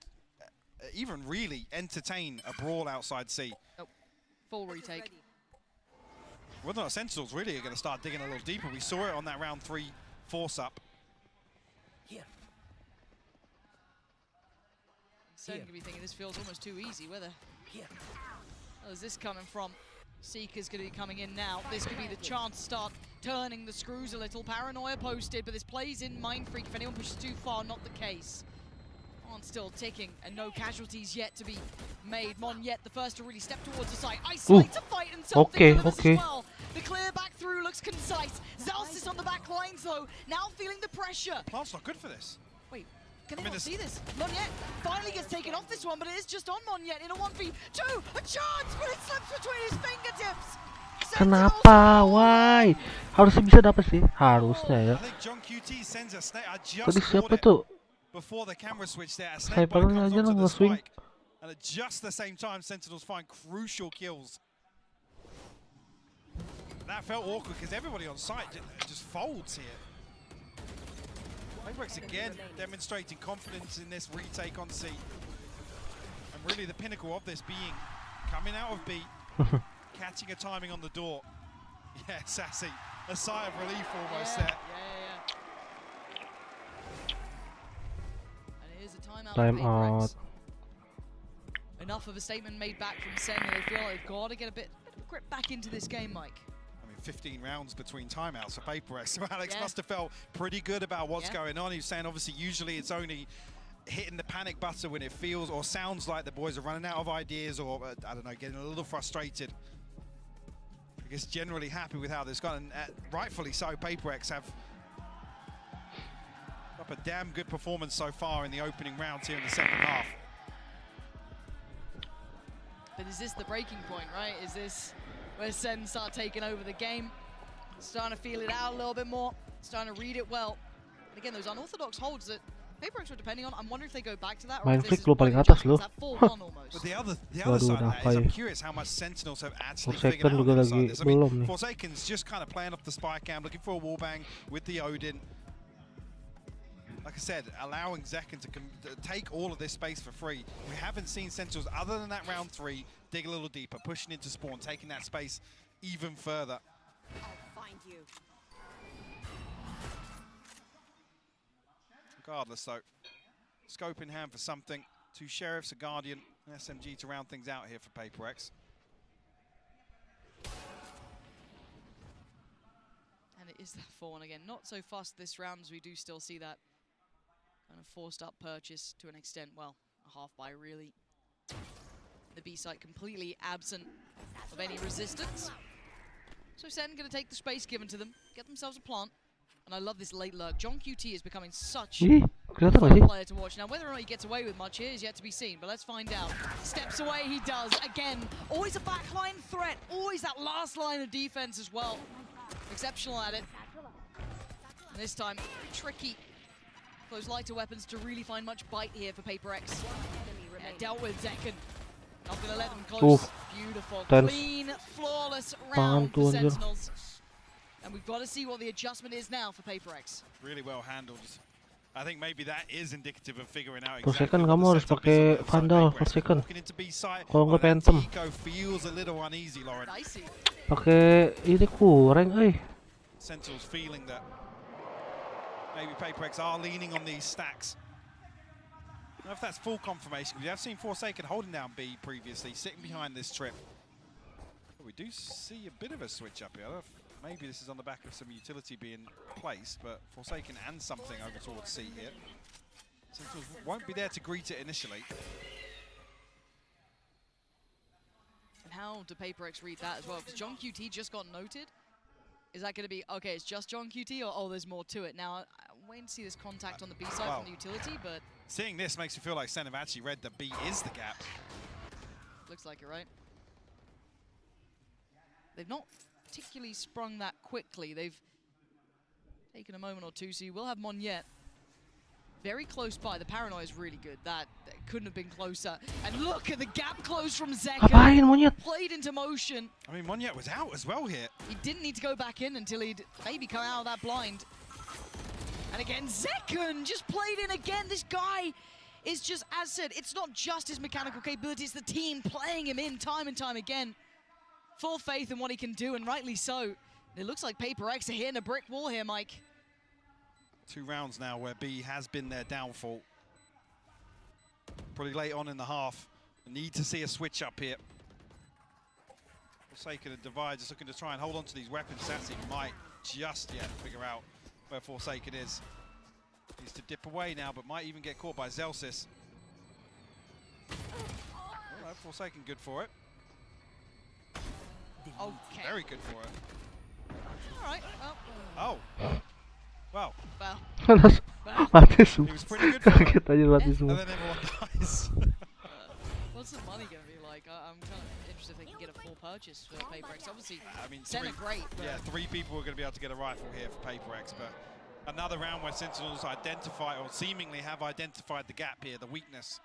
even really entertain a brawl outside C. Nope. Full retake. Whether or not Sentinels really are going to start digging a little deeper. We saw it on that round 3 force-up. Sen could be thinking this feels almost too easy. Where the hell is this coming from? Seeker's going to be coming in now. This could be the chance to start turning the screws a little. Paranoia posted, but this plays in Mind Freak. If anyone pushes too far, not the case. On still ticking, and no casualties yet to be made. Monyet, the first to really step towards the site. Isolate to fight, and something as well. The clear back through looks concise. Zalsis on the back lines, though, now feeling the pressure. Plant's not good for this. Wait. Can they not see this? Monyet finally gets taken off this one, but it is just on Monyet in a 1v2. A chance, but it slips between his fingertips. Kenapa? Why? Harusnya bisa dapat sih. Harusnya ya. Tadi siapa tuh? Before the camera switch there, Snipernya aja lah nge-swing. And at just the same time, Sentinels find crucial kills. And that felt awkward because everybody on site just folds here. PRX again demonstrating confidence in this retake on C. And really the pinnacle of this being coming out of B, catching a timing on the door. Yeah, Sassy, a sigh of relief almost there. And it is a timeout. Time out. Enough of a statement made back from Sen, and they feel like they've got to get a bit of grip back into this game, Mike. 15 rounds between timeouts for PRX, so Alex must have felt pretty good about what's going on. He was saying obviously usually it's only hitting the panic button when it feels or sounds like the boys are running out of ideas or, I don't know, getting a little frustrated. I guess generally happy with how this gone, and rightfully so, PRX have Up a damn good performance so far in the opening rounds here in the second half. But is this the breaking point, right? Is this where SEN start taking over the game? Starting to feel it out a little bit more, starting to read it well. And again, those unorthodox holds that PRX were depending on, I'm wondering if they go back to that, or Main if flick this is lo paling one atas lo. that 4-1 almost. But the other side of that is I'm curious how much Sentinels have actually figured out juga inside lagi this. I mean, belum nih. Forsaken's just kind of playing off the spy cam, looking for a wallbang with the Odin. Like I said, allowing Zekken to take all of this space for free. We haven't seen Sentinels, other than that round 3, dig a little deeper, pushing into spawn, taking that space even further. I'll find you. Regardless though, scope in hand for something. 2 Sheriffs, a Guardian, an SMG to round things out here for PRX. And it is that 4-1 again. Not so fast this round, as we do still see that kind of forced up purchase to an extent. Well, a half buy really. The B site completely absent of any resistance. So SEN going to take the space given to them, get themselves a plant. And I love this late lurk. John QT is becoming such a fun player to watch. Now, whether or not he gets away with much here is yet to be seen, but let's find out. Steps away, he does. Again, always a backline threat. Always that last line of defense as well. Exceptional at it. And this time, tricky. Those lighter weapons to really find much bite here for PRX. Yeah, dealt with Zekken. Not going to let them close. Beautiful. Clean, flawless round for Sentinels. And we've got to see what the adjustment is now for PRX. Really well handled. I think maybe that is indicative of figuring out Forsaken kamu harus pakai Vandal Forsaken. Kalau nggak Phantom. Feels a little uneasy, Lauren. Pakai ini kurang, Sentinels feeling that maybe PRX are leaning on these stacks. I don't know if that's full confirmation. We have seen Forsaken holding down B previously, sitting behind this trip. But we do see a bit of a switch up here. Maybe this is on the back of some utility being placed, but Forsaken and something over towards C here. Sentinels won't be there to greet it initially. And how do PRX read that as well? Because John QT just got noted. Is that going to be, okay, it's just John QT, or oh, there's more to it? Now, I'm waiting to see this contact on the B side from the utility, but... Seeing this makes me feel like SEN have actually read that B is the gap. Looks like it, right? They've not particularly sprung that quickly. They've taken a moment or two, so you will have Monyet very close by. The paranoia is really good. That couldn't have been closer. And look at the gap close from Zekken. Apain, Monyet? Played into motion. I mean, Monyet was out as well here. He didn't need to go back in until he'd maybe come out of that blind. And again, Zekken just played in again. This guy is just, as said, it's not just his mechanical capability, it's the team playing him in time and time again. Full faith in what he can do, and rightly so. It looks like PRX are hitting a brick wall here, Mike. 2 rounds now where B has been their downfall. Probably late on in the half. Need to see a switch up here. Forsaken and Divide just looking to try and hold on to these weapons. Sassy might just yet figure out where Forsaken is. Needs to dip away now, but might even get caught by Zelsis. All right, Forsaken good for it. Okay. Very good for it. All right. Oh. Well. Mati He semua. was pretty good for it. Kaget aja mati And semua. then everyone dies. What's the money going to be like? I'm kind of interested if they can get a full purchase for PRX. Obviously, I mean, SEN are great. Yeah, 3 people are going to be able to get a rifle here for PRX, but another round where Sentinels identify, or seemingly have identified the gap here, the weakness.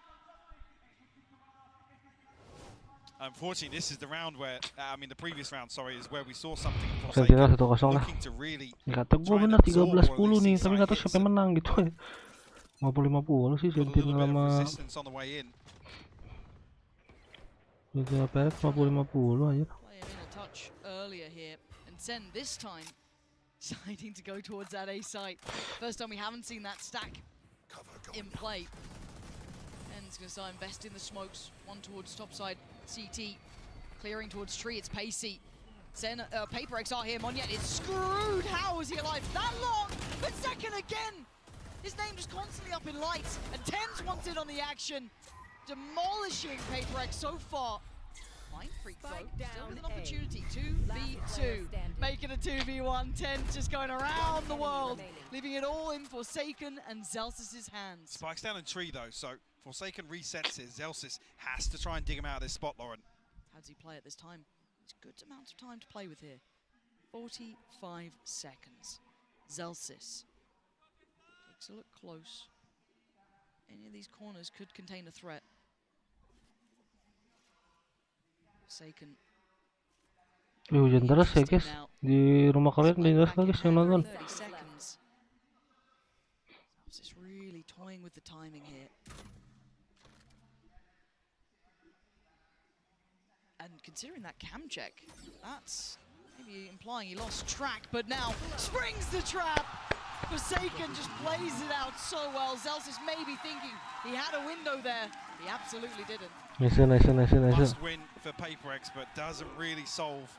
Unfortunately, this is the round where, I mean, the previous round, sorry, is where we saw something Sentinel 1-0 lah. looking to really Kata gue bener 13-10 nih, tapi nggak tahu siapa yang menang gitu. 50-50 sih Sentinel sama juga PRX 50-50 aja. Playing in a touch earlier here, and SEN this time deciding to go towards that A site. First time we haven't seen that stack in play. And it's going to start investing the smokes. One towards top side CT, clearing towards tree. It's Pacey. SEN, PRX are here. Monyet is screwed. How is he alive that long? But second again. His name just constantly up in lights. And Tens wants in on the action, demolishing PRX so far. Mind Freak though, Spike still with an down A. opportunity. Last 2v2, player standing. making a 2v1. 10's just going around the enemy world, remaining. leaving it all in Forsaken and Zelsis' hands. Spike's down in tree though, so Forsaken resets it. Zelsis has to try and dig him out of this spot, Lauren. How does he play at this time? It's a good amount of time to play with here. 45 seconds. Zelsis takes a look close. Any of these corners could contain a threat. Forsaken. Hujan deras ya guys. Di rumah kalian hujan deras nggak guys yang nonton? 30 seconds. Zelsis really toying with the timing here. And considering that cam check, that's maybe implying he lost track, but now springs the trap. Forsaken just plays it out so well. Zelsis may be thinking he had a window there. He absolutely didn't. Nice. Must win for PRX, but doesn't really solve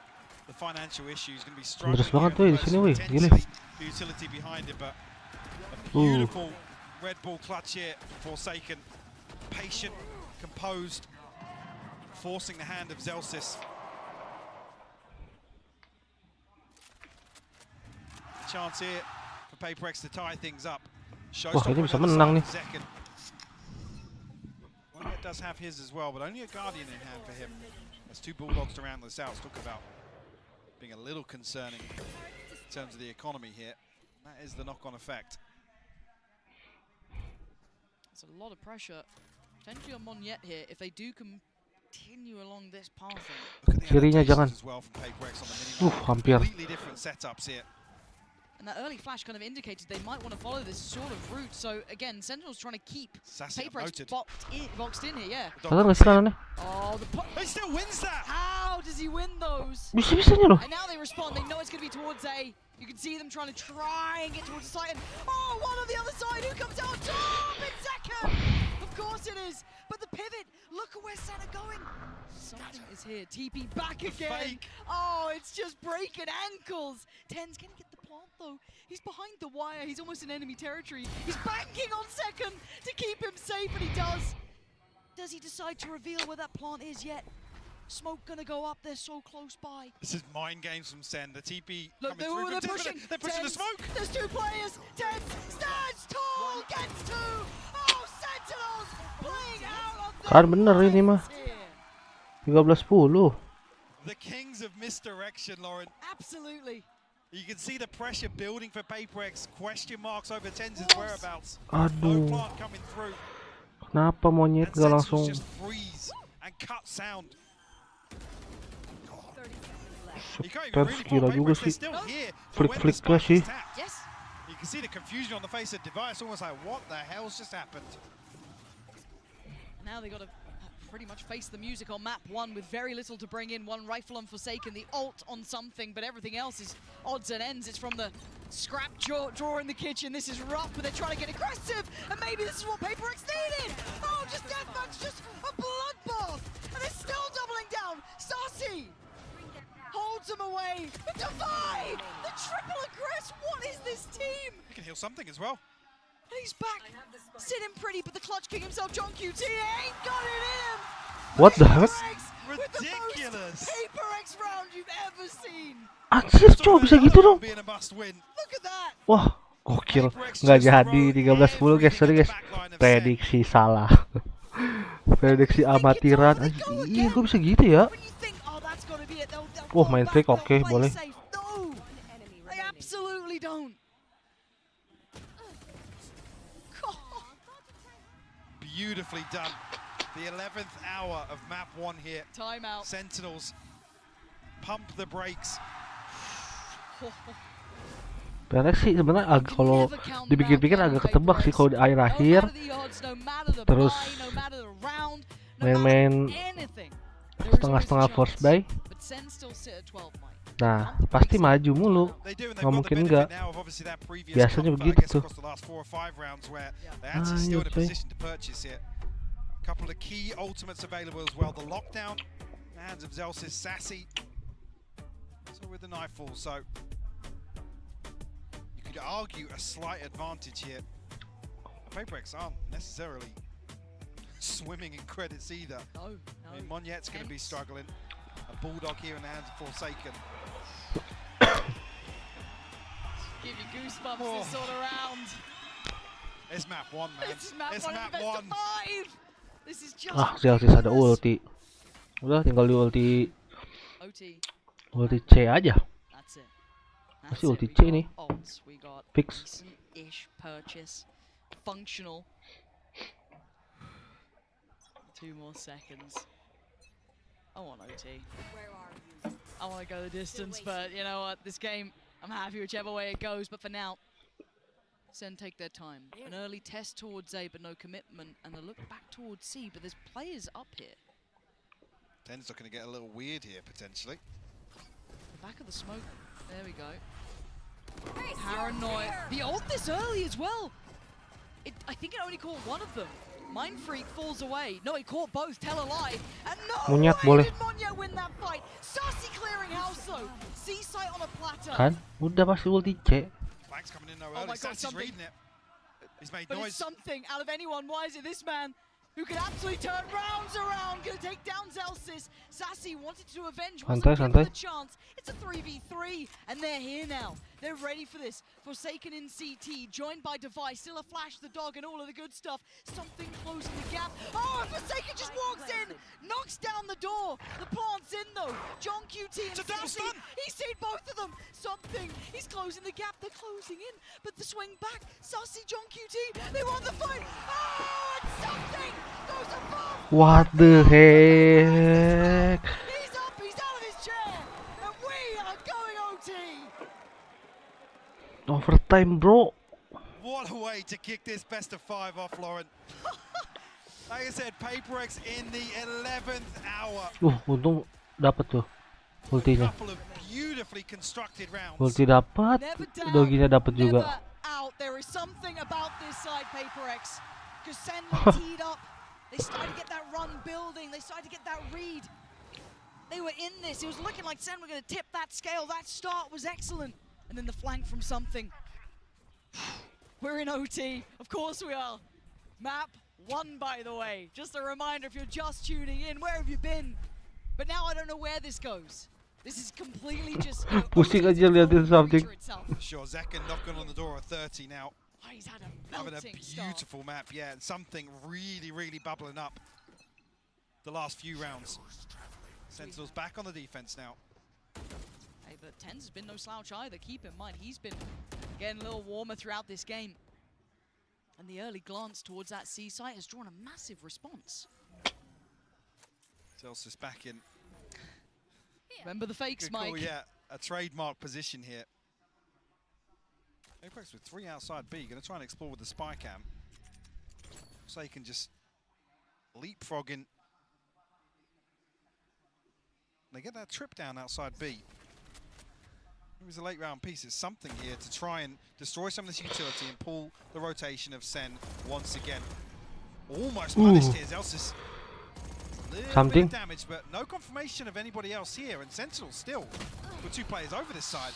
the financial issues. Going to be struggling. Terus banget tuh di sini wih, gile. Utility behind it, but a beautiful red ball clutch here. Forsaken, patient, composed, forcing the hand of Zelsis. Chance here for PRX to tie things up. Wah, ini bisa menang nih. It does have his as well, but only a Guardian in hand for him. There's 2 Bulldogs to round this out. Talk about being a little concerning in terms of the economy here. That is the knock-on effect. It's a lot of pressure, potentially on Monyet here, if they do continue along this path. Look at the Kirinya jangan. adaptations as well from PRX on the minimap. Hampir. Completely different setups here. And that early flash kind of indicated they might want to follow this sort of route. So again, Sentinel's trying to keep Sassy PRX upvoted. boxed in here, yeah. Kalian nggak sih kanannya? Oh, He still wins that! how does he win those? Bisa-bisanya loh. And now they respond. They know it's going to be towards A. You can see them trying to get towards the site. And oh, one on the other side. Who comes out top in second? Of course it is. But the pivot. Look at where Sen are going. Something is here. TP back again. Fake. Oh, it's just breaking ankles. 10's going to get the plant though. He's behind the wire. He's almost in enemy territory. He's banking on second to keep him safe, and he does. Does he decide to reveal where that plant is yet? Smoke gonna go up. They're so close by. This is mind games from Sen. The TP Look, coming through. they're pushing. They're pushing the Tens, smoke. There's 2 players. 10 stands tall. Gets 2. Oh, Sentinels playing out of Kan bener ini mah. here. 13-10. The kings of misdirection, Lauren. Absolutely. You can see the pressure building for PRX. Question marks over Tens' whereabouts. No Aduh. plant coming through. Kenapa monyet And gak Sentinels langsung just freeze and cut sound. You can't even super really gila fault juga PRX. They're sih. still here for when the Flick-flicknya spike sih. is tapped. Yes. You can see the confusion on the face of Device, almost like, what the hell's just happened? Now they got to pretty much face the music on map 1 with very little to bring in. 1 rifle on Forsaken, the ult on something, but everything else is odds and ends. It's from the scrap drawer in the kitchen. This is rough, but they're trying to get aggressive, and maybe this is what PRX needed. Oh, just deathmatch, just a bloodbath, and they're still doubling down. Starcy holds them away. Defy the triple aggress. What is this team? You can heal something as well. And he's back, sitting pretty, but the Clutch King himself, John QT, ain't got it in him. What the heck? With the Ridiculous. most PRX round you've ever seen. Anjir cow, bisa gitu dong. Being a must win. Look at that. Wah, gokil. Nggak jadi 13-10 guys, sorry guys. Prediksi salah. Prediksi amatiran. Anjir, iya kok bisa gitu ya? When you think, oh, that's gotta be it, they'll Wah, fall main back, fake they'll oke, play boleh. safe. No, they absolutely don't. Beautifully done. The 11th hour of map 1 here. Timeout. Sentinels pump the brakes. PRX sih sebenarnya agak, kalau dipikir-pikir agak ketebak sih kalau di akhir-akhir terus main-main setengah-setengah force buy. Nah, pasti maju mulu. Nggak mungkin enggak. Biasanya begitu tuh. Ayo coy. Couple of key ultimates available as well. The lockdown, the hands of Zelsis, Sassy. So with the nightfall, so you could argue a slight advantage here. PRX aren't necessarily swimming in credits either. No. I mean, Monet's going to be struggling. A Bulldog here in the hands of Forsaken. Give you goosebumps this sort of round. It's map 1, man. It's map 1. This is just Celsius ada ulti. Udah tinggal di ulti C aja. That's it. Masih ulti C nih. We got Fix. decent-ish purchase. Functional. 2 more seconds. I want OT. I want to go the distance, but you know what? This game, I'm happy whichever way it goes. But for now, SEN take their time. An early test towards A, but no commitment, and a look back towards C. But there's players up here. Ten's looking to get a little weird here potentially. Back of the smoke. There we go. Paranoid. The ult this early as well. I think it only caught one of them. Mind Freak falls away. No, he caught both. Tell a lie. And no Monyet way boleh. did Monyet win that fight. Sassy clearing house though. C-site on a platter. Kan? Udah pasti ulti C. Flank's coming in though Oh early. my God, Sassy's something. reading it. He's made But noise. it's something out of anyone. Why is it this man who can absolutely turn rounds around? Gonna take down Zelsis. Sassy wanted to avenge. Wasn't given the chance. It's a 3v3, and they're here now. They're ready for this. Forsaken in CT, joined by Device. Still a Flash, the dog, and all of the good stuff. Something closing the gap. Oh, and Forsaken just walks in, knocks down the door. The plant's in though. John QT and Sassy. He's seen both of them. Something. He's closing the gap. They're closing in, but the swing back. Sassy, John QT. They won the fight. Oh, and something goes above. What the heck? He's up. He's out of his chair, and we are going OT. Overtime, bro. What a way to kick this best of 5 off, Lauren. Like I said, PRX in the 11th hour. Untung dapat tuh ultinya. Couple of beautifully constructed rounds. Ulti dapat, doginya dapat juga. Never out. There is something about this side, PRX. Because SEN were teed up. They started to get that run building. They started to get that read. They were in this. It was looking like SEN were going to tip that scale. That start was excellent. And then the flank from something. We're in OT. Of course we are. Map 1, by the way. Just a reminder, if you're just tuning in, where have you been? But now I don't know where this goes. This is completely just... Pusing aja liatin something. Sure, Zekken knocking on the door at 30 now. Oh, he's had a Having a melting beautiful map, yeah, and something really bubbling up the last few rounds. Sentinel's back on the defense now. Hey, but Tens has been no slouch either. Keep in mind, he's been getting a little warmer throughout this game. And the early glance towards that C site has drawn a massive response. Celsius back in. Remember the fakes, Good Mike? call, yeah, a trademark position here. Apex with 3 outside B, going to try and explore with the spy cam. So he can just leapfrogging. They get that trip down outside B. It was a late round piece. It's something here to try and destroy some of this utility and pull the rotation of SEN once again. Almost punished here. Zelsis. Something damage, but no confirmation of anybody else here. And Sentinel still with 2 players over this side.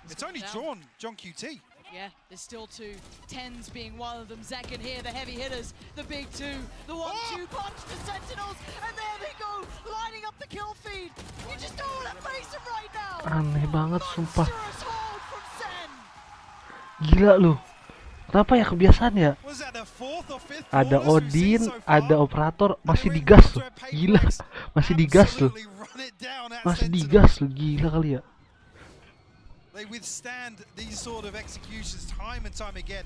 It's only drawn John QT. Yeah, there's still 2. Tens being one of them. Zekken here, the heavy hitters, the big 2, the 1-2 punch for Sentinels, and there they go, lining up the kill feed. You just don't want to face him right now. Aneh banget, sumpah. Monstrous hold from SEN. Gila lu. Kenapa ya kebiasaan ya? Ada Odin, ada operator, masih digas loh. Gila, masih digas loh. Masih digas loh, gila kali ya. They withstand these sort of executions time and time again.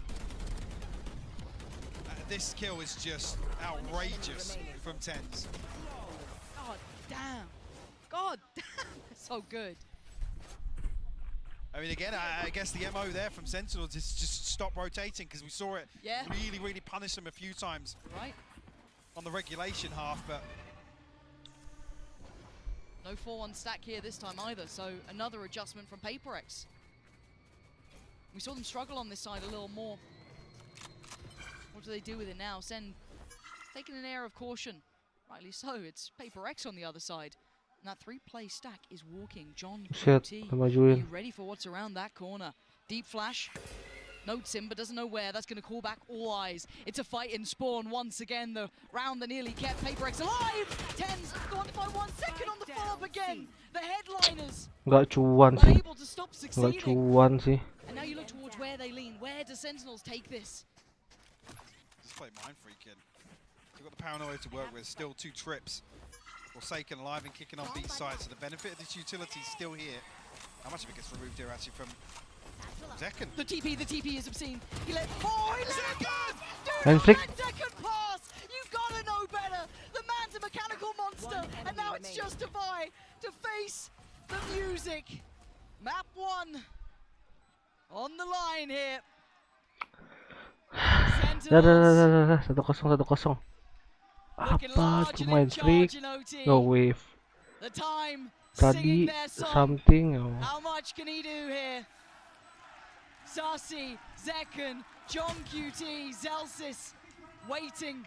This kill is just outrageous from Tens. God damn. God damn. So good. I mean, again, I guess the MO there from Sentinels is just stop rotating, because we saw it really punish them a few times on the regulation half, but no 4-1 stack here this time either, so another adjustment from PRX. We saw them struggle on this side a little more. What do they do with it now? SEN taking an air of caution. Rightly so, it's PRX on the other side. And that 3-play stack is walking. John QT, are you ready for what's around that corner? Deep flash. Notes him, but doesn't know where. That's going to call back all eyes. It's a fight in spawn once again. The round that nearly kept PRX alive. Tens go on to find 1 second on the follow-up again. The headliners Nggak cuan sih. unable to stop Nggak succeeding. cuan sih. And now you look towards where they lean. Where do Sentinels take this? Just play Mind Freaking. They've got the paranoia to work with. Still 2 trips. Forsaken alive and kicking on B side. So the benefit of this utility is still here. How much of it gets removed here actually from Zekken? The TP is obscene. He let Zekken! And flick. Second pass! You've got to know better. The man's a mechanical monster, and now it's just to face the music. Map 1 on the line here. Dah. 1-0. Apa tuh main freak? No wave. The time Tadi singing their song. something. How much can he do here? Sasi, Zekken, John QT, Zelsis waiting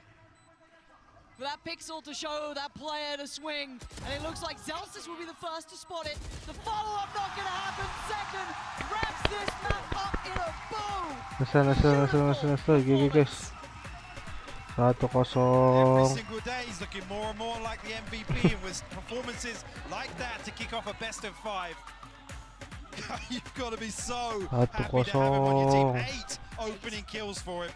for that pixel to show that player to swing. And it looks like Zelsis will be the first to spot it. The follow-up not going to happen. Zekken wraps this map up in a bow. Nasa. Gigi guys. 1-0. Every single day he's looking more and more like the MVP, and with performances like that to kick off a best of 5. You've got to be so happy to have him on your team. 8 opening kills for him.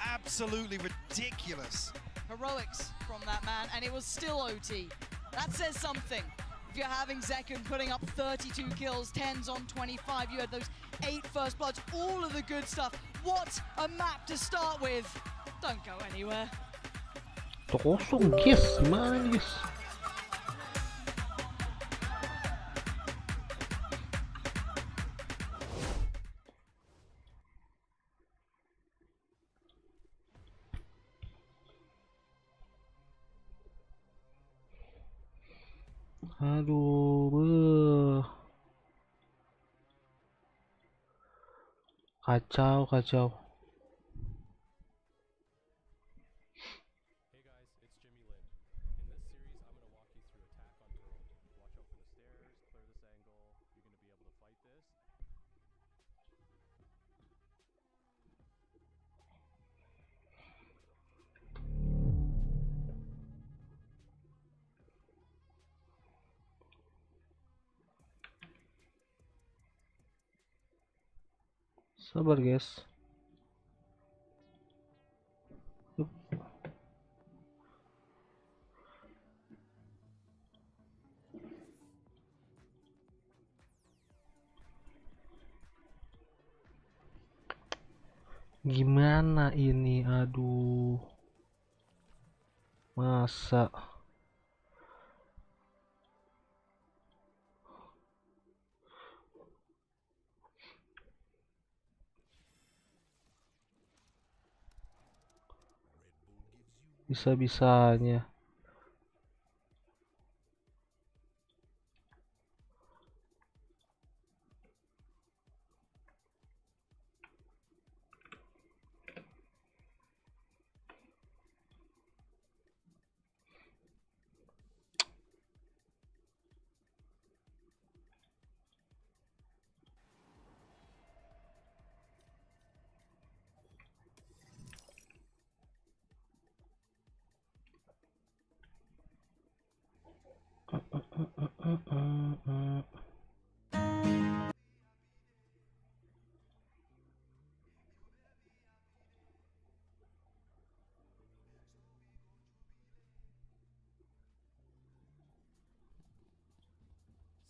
Absolutely ridiculous. Heroics from that man, and it was still OT. That says something. If you're having Zekken putting up 32 kills, 10s on 25, you had those 8 first bloods, all of the good stuff. What a map to start with. Don't go anywhere. 1-0 guys, gimana nih guys? Aduh, beuh. Kacau. Hey guys, it's Jimmy Lin. In this series, I'm going to walk you through attack on turret. Watch out for the stairs, clear this angle. You're going to be able to fight this. Sabar guys. Gimana ini? Aduh. Masa bisa-bisanya.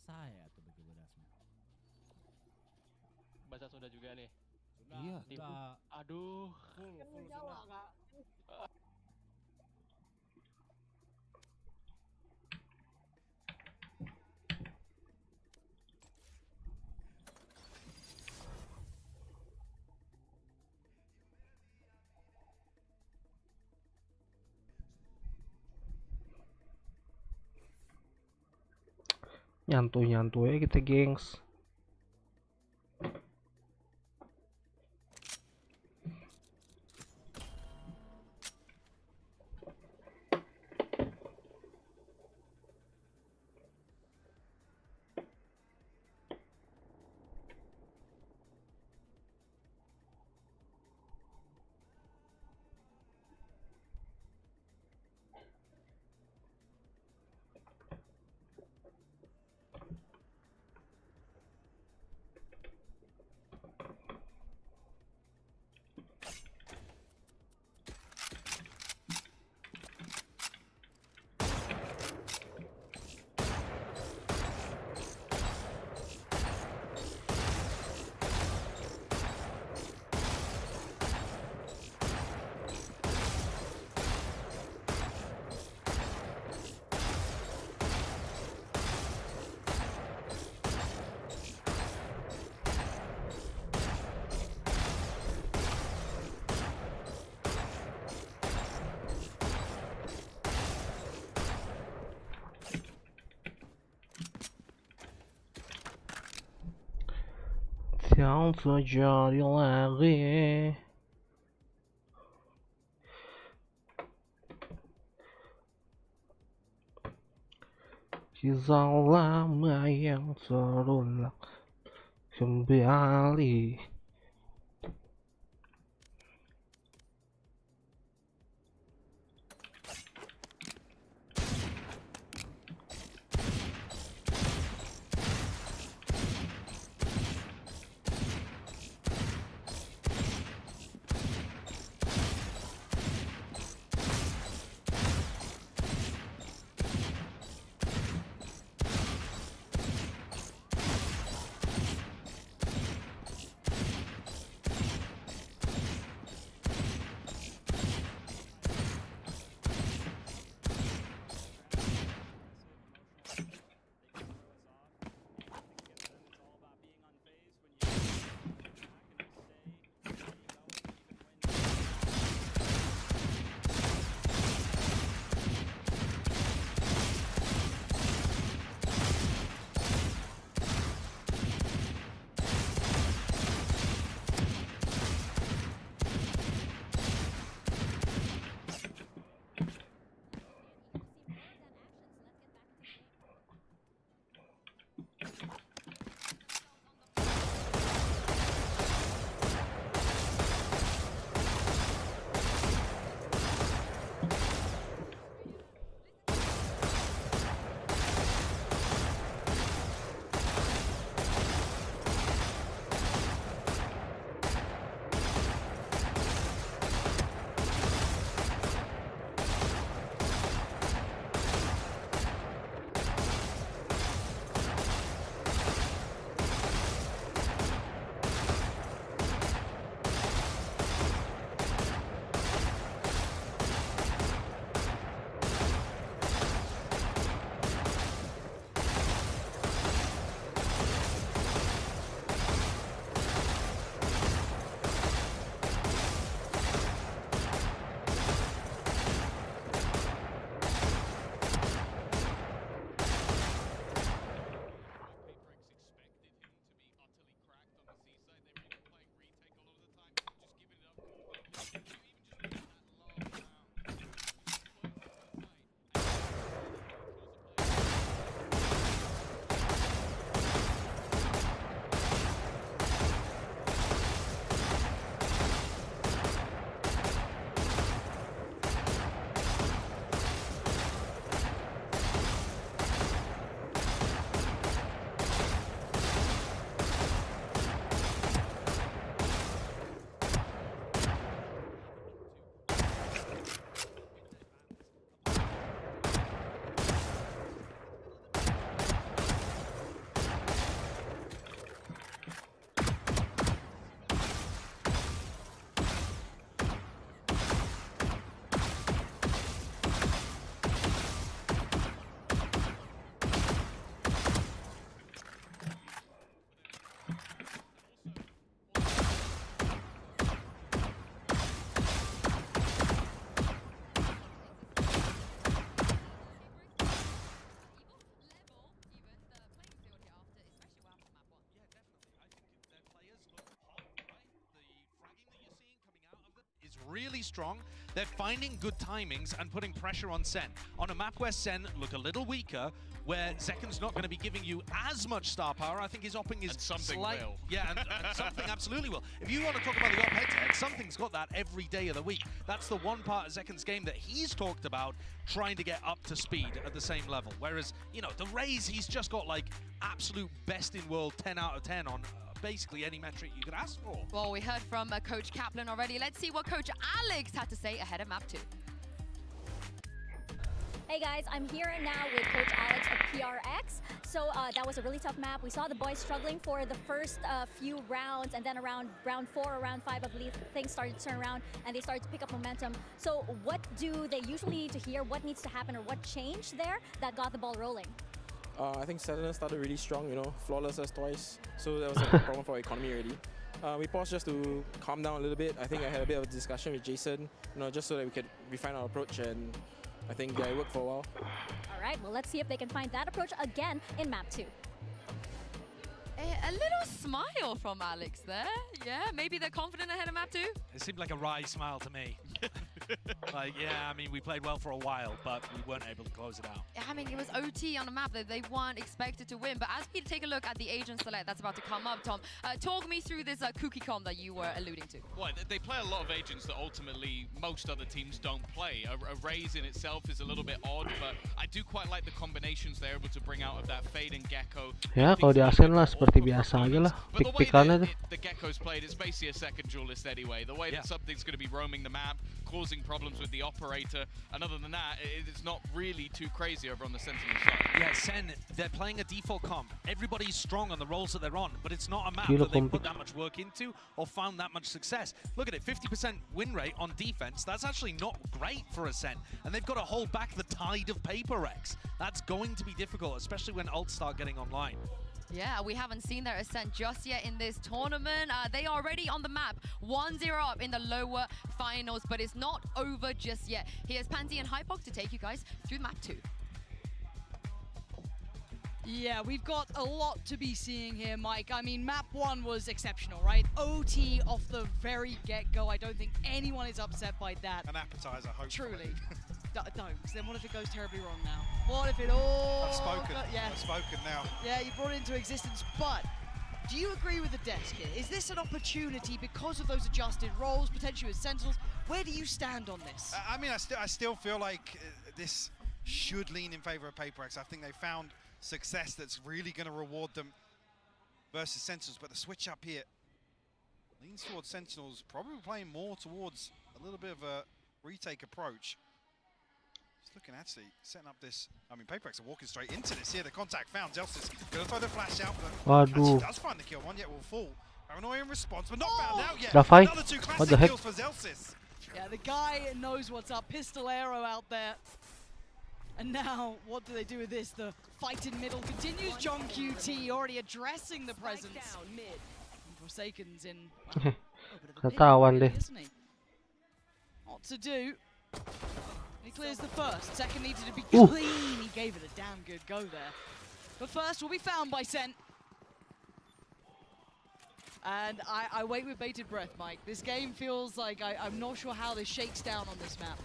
Saya tuh begitu dasmu. Baca sudah juga nih. Iya, Sudah. Aduh. Full sudah. Nyantuy-nyantuy ya kita, gengs. yang terjadi lagi. Kisah lama yang terulang kembali. Really strong. They're finding good timings and putting pressure on SEN. On a map where SEN look a little weaker, where Zeken's not going to be giving you as much star power, I think his opping is something will. Yeah, and something absolutely will. If you want to talk about the op head-to-head, something's got that every day of the week. That's the one part of Zeken's game that he's talked about trying to get up to speed at the same level. Whereas, you know, the Rays, he's just got like absolute best in world 10 out of 10 on basically any metric you could ask for. Well, we heard from Coach Kaplan already. Let's see what Coach Alex had to say ahead of Map 2. Hey guys, I'm here now with Coach Alex of PRX. So that was a really tough map. We saw the boys struggling for the first few rounds, and then around round 4 or round 5, I believe, things started to turn around and they started to pick up momentum. So what do they usually need to hear? What needs to happen, or what changed there that got the ball rolling? I think Saturn started really strong, you know, flawless as twice. So that was a problem for our economy already. We paused just to calm down a little bit. I think I had a bit of a discussion with Jason, you know, just so that we could refine our approach, and I think it worked for a while. All right, well, let's see if they can find that approach again in map 2. A little smile from Alex there. Yeah, maybe they're confident ahead of map 2. It seemed like a wry smile to me. Like, yeah, I mean, we played well for a while, but we weren't able to close it out. I mean, it was OT on the map that they weren't expected to win. But as we take a look at the agent select that's about to come up, Tom, talk me through this cookie comp that you were alluding to. Well, they play a lot of agents that ultimately most other teams don't play. A Raze in itself is a little bit odd, but I do quite like the combinations they're able to bring out of that Fade and Gecko. Ya, kalau di ASEN lah seperti biasa aja lah, pick-pickannya tuh. The Gecko's played, it's basically a second duelist anyway. The way that something's going to be roaming the map, causing problems with the operator, and other than that, it's not really too crazy over on the Sentinel side. Yeah, SEN, they're playing a default comp. Everybody's strong on the roles that they're on, but it's not a map that they put that much work into or found that much success. Look at it, 50% win rate on defense. That's actually not great for a SEN, and they've got to hold back the tide of PRX. That's going to be difficult, especially when ults start getting online. Yeah, we haven't seen their ascent just yet in this tournament. They are already on the map, 1-0 up in the lower finals, but it's not over just yet. Here's Pansy and Hypok to take you guys through map 2. Yeah, we've got a lot to be seeing here, Mike. I mean, map 1 was exceptional, right? OT off the very get-go. I don't think anyone is upset by that. An appetizer, hopefully. Truly. Don't, because then what if it goes terribly wrong now? What if it all... I've spoken. Yeah. I've spoken now. Yeah, you brought it into existence, but do you agree with the desk here? Is this an opportunity because of those adjusted roles, potentially with Sentinels? Where do you stand on this? I mean, I still feel like this should lean in favor of PRX. I think they found success that's really going to reward them versus Sentinels, but the switch up here leans towards Sentinels, probably playing more towards a little bit of a retake approach. Just looking actually setting up this. I mean, PRX are walking straight into this here. The contact found. Zelsis going to throw the flash out, but actually does find the kill. One yet will fall. Paranoia in response, but not found out yet. Another 2 classic kills for Zelsis. Yeah, the guy knows what's up. Pistol arrow out there. And now, what do they do with this? The fight in middle continues. John QT already addressing the presence. Forsaken's in a bit of a Katawan deh. isn't he? What to do? He clears the first. Second needed to be clean. He gave it a damn good go there. But first will be found by Sen. And I wait with bated breath, Mike. This game feels like I'm not sure how this shakes down on this map.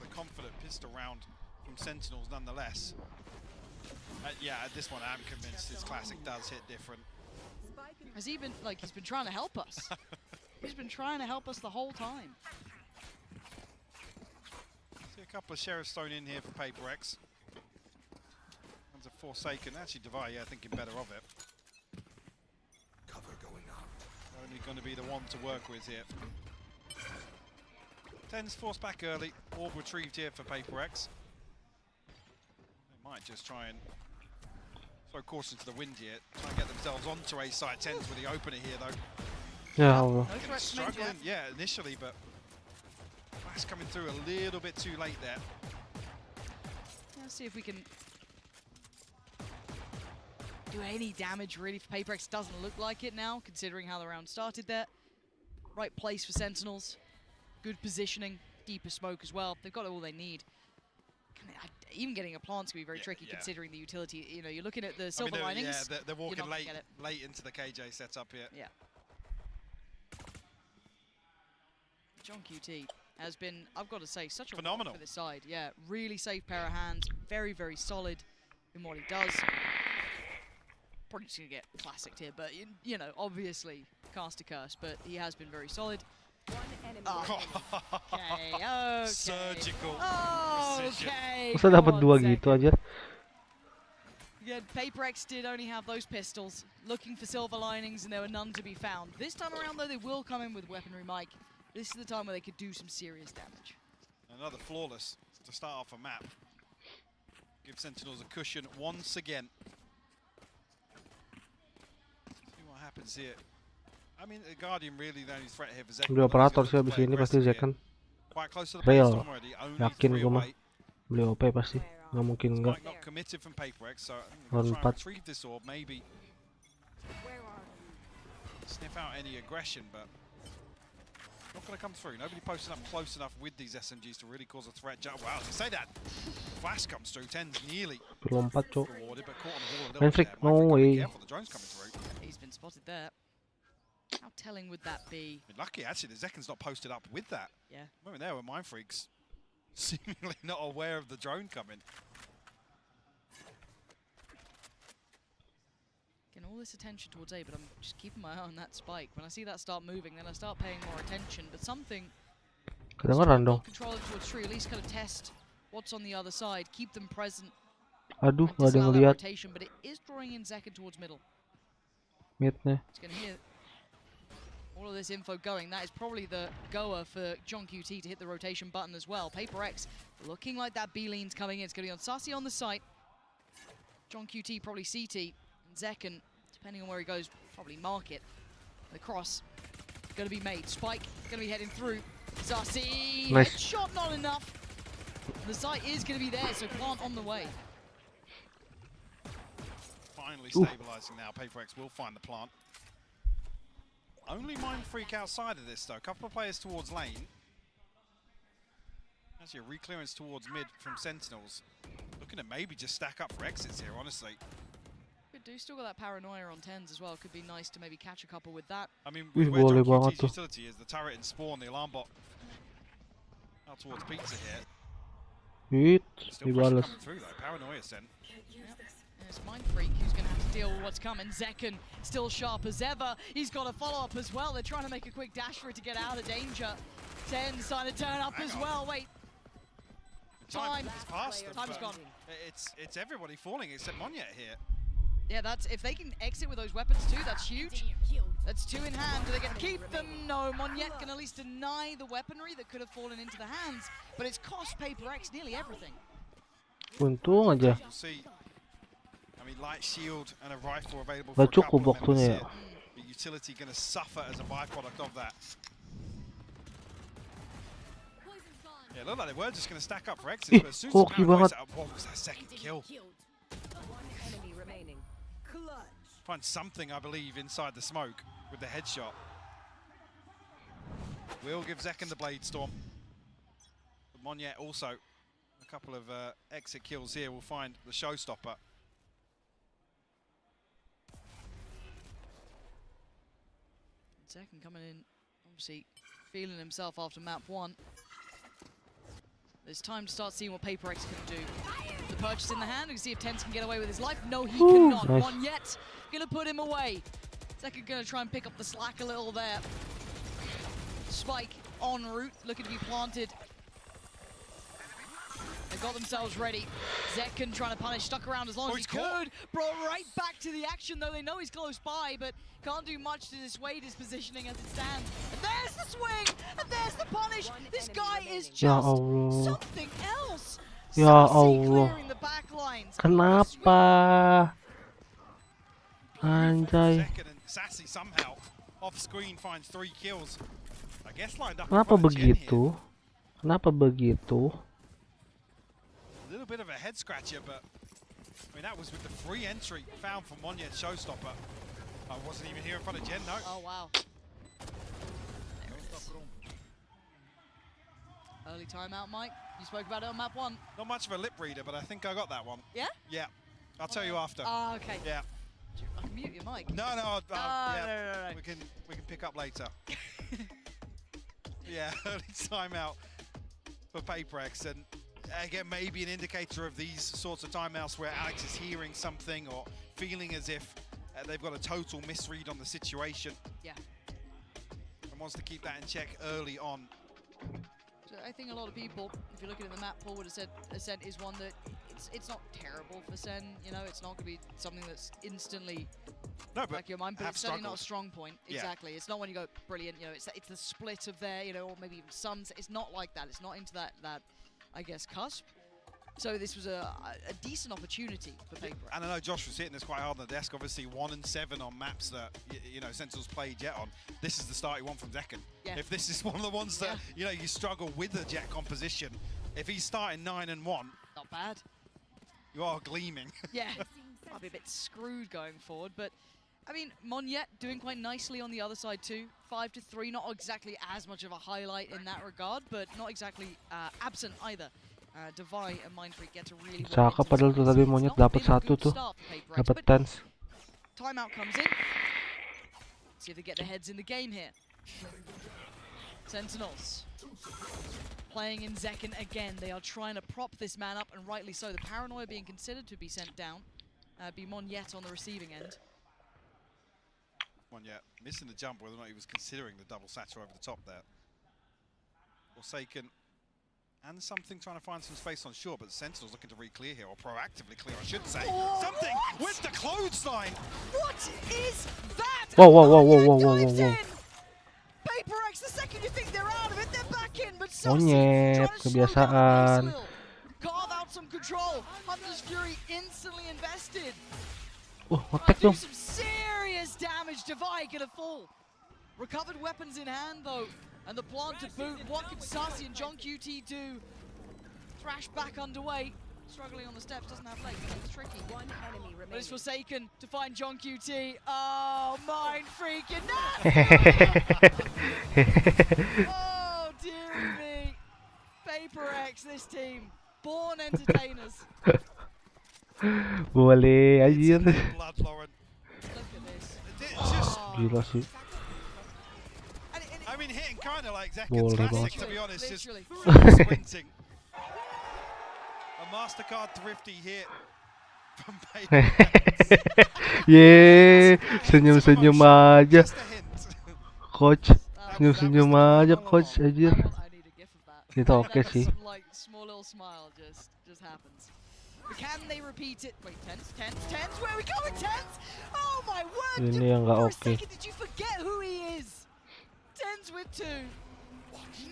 The confident pistol round from Sentinels nonetheless. Yeah, at this one I'm convinced this classic does hit different. Has he been, like, he's been trying to help us. He's been trying to help us the whole time. See a couple of sheriffs thrown in here for PRX. One's a Forsaken. Actually, Devi, yeah, thinking better of it. Cover going up. Only going to be the one to work with here. 10's forced back early. Orb retrieved here for PRX. They might just try and throw caution to the wind here. Try and get themselves onto A side. 10's with the opener here, though. Yeah, struggling, yeah, initially, but Flash coming through a little bit too late there. Let's see if we can do any damage really for PRX. Doesn't look like it now, considering how the round started there. Right place for Sentinels. Good positioning, deeper smoke as well. They've got all they need. Even getting a plant's gonna be very tricky considering the utility. You know, you're looking at the silver linings. Yeah, they're walking late into the KJ setup here. Yeah. John QT has been, I've got to say, such a phenomenal for this side. Yeah, really safe pair of hands. Very, very solid in what he does. Probably just gonna get classicked here, but you know, obviously cast a curse, but he has been very solid. Okay. Surgical. Okay. Masa dapat 2 gitu aja? Again, PRX did only have those pistols, looking for silver linings, and there were none to be found. This time around, though, they will come in with weaponry, Mike. This is the time where they could do some serious damage. Another flawless to start off a map. Give Sentinels a cushion once again. See what happens here. I mean, the Guardian really the only threat here for Zek. Beli operator sih abis ini pasti Zekan. Real, yakin gue mah. Beli OP pasti, nggak mungkin enggak. Round 4. Sniff out any aggression, but Not going to come through. Nobody posted up close enough with these SMGs to really cause a threat. Wow, to say that. Flash comes through. 10's nearly Berlompat, cok. rewarded, but caught on the wall a little Main bit freak, there. no Mindfreak, gotta be way. careful, the drone's coming through. He's been spotted there. How telling would that be? I mean, lucky, actually, the Zekan's not posted up with that. Yeah. Moment there where Mindfreak's seemingly not aware of the drone coming. Getting all this attention towards A, but I'm just keeping my eye on that spike. When I see that start moving, then I start paying more attention. But something... Kedengeran dong. Control it towards tree, at least kind of test what's on the other side. Keep them present. Aduh, and nggak ada disallow that ngeliat rotation, but it is drawing in Zekan towards middle. midnya. It's going to hear all of this info going. That is probably the goer for John QT to hit the rotation button as well. PRX looking like that B lean's coming in. It's going to be on Sassy on the site. John QT probably CT. And Zekan, depending on where he goes, probably market. The cross going to be made. Spike going to be heading through. Sassy, nice. Headshot not enough. The site is going to be there, so plant on the way. Finally stabilizing now. PRX will find the plant. Only Mindfreak outside of this, though. A couple of players towards lane. Actually, a re-clearance towards mid from Sentinels. Looking to maybe just stack up for exits here, honestly. Could do. Still got that paranoia on 10s as well. Could be nice to maybe catch a couple with that. I mean, Wih, where boleh John banget QT's tuh. utility is the turret and spawn, the alarm bot out towards Pizza here. Hit, Still pressure dibalas. coming through, though. Paranoia Sen. It's Mindfreak who's going to have to deal with what's coming. Zekan still sharp as ever. He's got a follow-up as well. They're trying to make a quick dash for it to get out of danger. 10's starting to turn up as well. Wait. Time. It's past them, Time's but gone. It's everybody falling except Monyet here. Yeah, that's if they can exit with those weapons too, that's huge. That's 2 in hand. Do they get to keep them? No. Monyet can at least deny the weaponry that could have fallen into the hands, but it's cost PRX nearly everything. Untung aja. You'll see. I mean, light shield and a rifle available Gak for a couple cukup of members waktunya here. ya. The utility going to suffer as a byproduct of that. Yeah, it looked like they were just going to stack up for exits, but as soon as the hoki Paranoia's banget. out, what was that second kill? Enemy remaining. Clutch. Find something, I believe, inside the smoke with the headshot. Will give Zekan the Blade Storm. But Monyet also a couple of exit kills here. We'll find the showstopper. Zekan coming in, obviously feeling himself after map 1. There's time to start seeing what PRX can do. The purchase in the hand, we can see if 10s can get away with his life. No, he cannot. Nice. One yet. Gonna put him away. Zekan gonna try and pick up the slack a little there. Spike en route, looking to be planted. They got themselves ready. Zekan trying to punish, stuck around as long as he could. Brought right back to the action, though they know he's close by, but can't do much to dissuade his positioning as it stands. And there's the swing, and there's the punish. This guy is just Ya Allah. something else. Ya Sassy Allah. clearing the back lines. Kenapa? Anjay. Zekan and Sassy somehow off screen finds 3 kills. I guess lined up. in Kenapa front of Jen here. begitu? Kenapa begitu? A little bit of a head scratcher, but I mean that was with the free entry found from Monyet showstopper. I wasn't even here in front of Jen, no. Oh, wow. There it is. Early timeout, Mike. You spoke about it on map 1. Not much of a lip reader, but I think I got that one. Yeah? Yeah. I'll tell you after. Ah, okay. Yeah. I can mute your mic. No, yeah. no. We can pick up later. Yeah, early timeout for PRX, and again maybe an indicator of these sorts of timeouts where Alex is hearing something or feeling as if they've got a total misread on the situation. Yeah. And wants to keep that in check early on. So I think a lot of people, if you're looking at the map pool, would have said SEN is one that it's not terrible for SEN. You know, it's not going to be something that's instantly like your mind, but it's certainly not a strong point. Yeah. Exactly. It's not when you go brilliant. You know, it's the split of there. You know, or maybe even Suns. It's not like that. It's not into that I guess cusp. So this was a decent opportunity for PRX. And I know Josh was hitting this quite hard on the desk. Obviously 1 and 7 on maps that you know Sentinels played Jet on. This is the start you want from Zekan. Yeah. If this is one of the ones that you know you struggle with the Jet composition, if he's starting 9 and 1, Not bad. you are gleaming. Yeah. Might be a bit screwed going forward, but I mean, Monyet doing quite nicely on the other side too. 5-3, not exactly as much of a highlight in that regard, but not exactly absent either. Divine and Mindfreak get to really work Saka padahal tuh tadi Monyet dapat satu tuh. Dapat tens. Timeout comes in. See if they get their heads in the game here. Sentinels playing in Zekken again. They are trying to prop this man up, and rightly so. The paranoia being considered to be sent down. Be Monyet on the receiving end. Monyet missing the jump, whether or not he was considering the double satchel over the top there. Forsaken and something trying to find some space on shore, but the Sentinels looking to re-clear here, or proactively clear, I should say. Something with the clothesline! What is that? Whoa. PRX, the second you think they're out of it, they're back in, but Monyet, kebiasaan. Carve out some control. Hunter's Fury instantly invested. Ngetek dong. Some serious damage. Divine gonna fall. Recovered weapons in hand though, and the plant to boot. What can Sassy and John QT do? Thrash back underway. Struggling on the steps, doesn't have legs. It's tricky. One enemy remaining. But it's Forsaken to find John QT. Oh, mind freaking Oh, dear me. PRX, this team. Born entertainers. Boleh anjir. Blood, Lauren. Look at this. Gila sih. I mean, hitting kind of like Zekken's classic, to be honest, just sprinting. A MasterCard thrifty hit from Yeay, senyum-senyum aja. Coach, senyum-senyum aja coach anjir. Itu oke sih. Small little smile just happens. But can they repeat it? Wait, tens? Where are we going, tens? Oh my word! Ini yang nggak oke. Did you forget who he is? Tens with 2.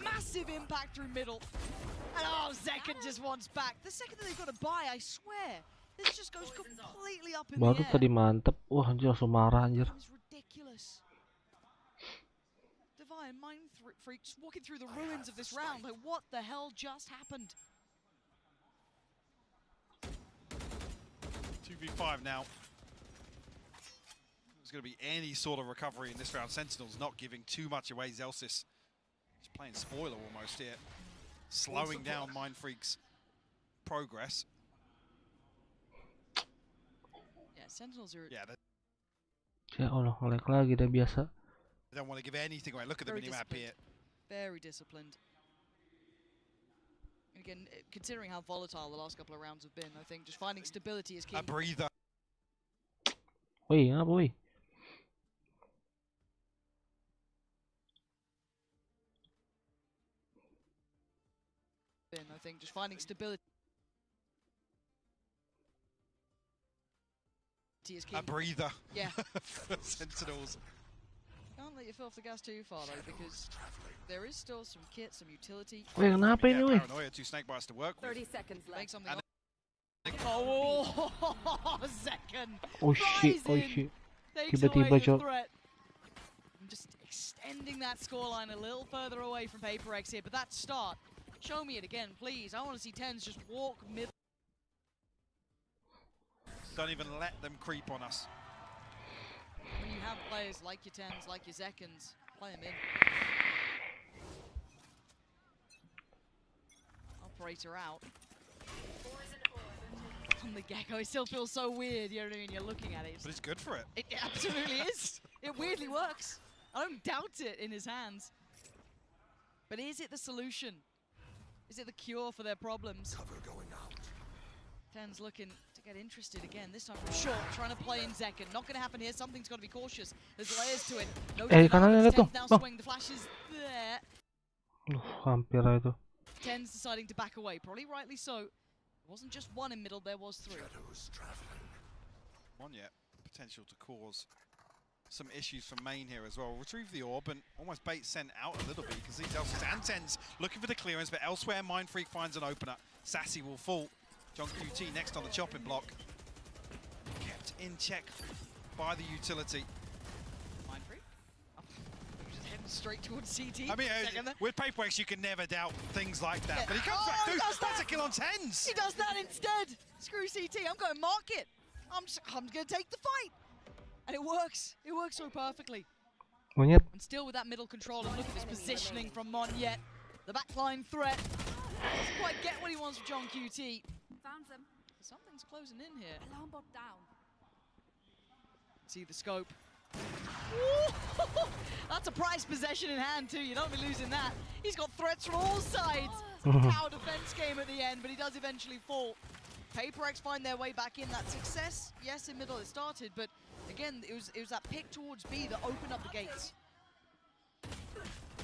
Massive impact through middle. And oh, Zekken just wants back. The second that they've got to buy, I swear, this just goes completely up in the Baru air. tadi mantep. Wah anjir langsung marah anjir. It's ridiculous. Divine Mind Freak just walking through the ruins of this round. Like, what the hell just happened? 2v5 now. There's going to be any sort of recovery in this round. Sentinels not giving too much away. Zelsis just playing spoiler almost here. Slowing down Mind Freak's progress. Yeah, Sentinels are... Yeah, Ya Allah, nge-lag lagi dah biasa. they don't want to give anything away. Look at the minimap here. Very disciplined. And again, considering how volatile the last couple of rounds have been, I think just finding stability is key. A breather. Woi, apa woi? I think just finding stability is key. A breather. Yeah. For Sentinels. Can't let you fill off the gas too far though, because there is still some kit, some utility. Woi, kenapa ini woi? Paranoia, 2 snake bites to work with. 30 seconds left. Make something oh, Zekken. Oh shit. Takes Tiba-tiba away the Cok. threat. I'm just extending that scoreline a little further away from PRX here, but that start. Show me it again, please. I want to see tens just walk middle. Don't even let them creep on us. When you have players like your tens, like your Zekkens, play them in. Operator out. On the gecko, it still feels so weird, you know what I mean? You're looking at it. But it's good for it. It absolutely is. It weirdly works. I don't doubt it in his hands. But is it the solution? Is it the cure for their problems? Cover going out. Ten's looking to get interested again, this time from short, trying to play in Zekken. Not going to happen here, something's got to be cautious. There's layers to it. No kanannya lihat tuh. now Bang. swing, the flash is there. Hampir lah itu. Ten's deciding to back away, probably rightly so. It wasn't just one in middle, there was 3. Shadows traveling. One yet. Potential to cause some issues from main here as well. Retrieve the orb and almost bait sent out a little bit because these Elses and Tens looking for the clearance, but elsewhere Mind Freak finds an opener. Sassy will fall. John QT next on the chopping block. Kept in check by the utility. Mind Freak? Oh, just heading straight towards CT. I mean, with PRX you can never doubt things like that, but he comes back through. That's a kill on Tens. He does that instead. Screw CT, I'm going market. I'm going to take the fight. And it works so perfectly. Monyet. And still with that middle control, and look at this positioning from Monyet. The backline threat. Doesn't quite get what he wants from John QT. Found them. Something's closing in here. Alarm bot down. See the scope. Ooh, that's a prize possession in hand too. You don't be losing that. He's got threats from all sides. Tower defense game at the end, but he does eventually fall. PRX find their way back in. That success, yes, in middle it started, but again, it was that pick towards B that opened up the gates.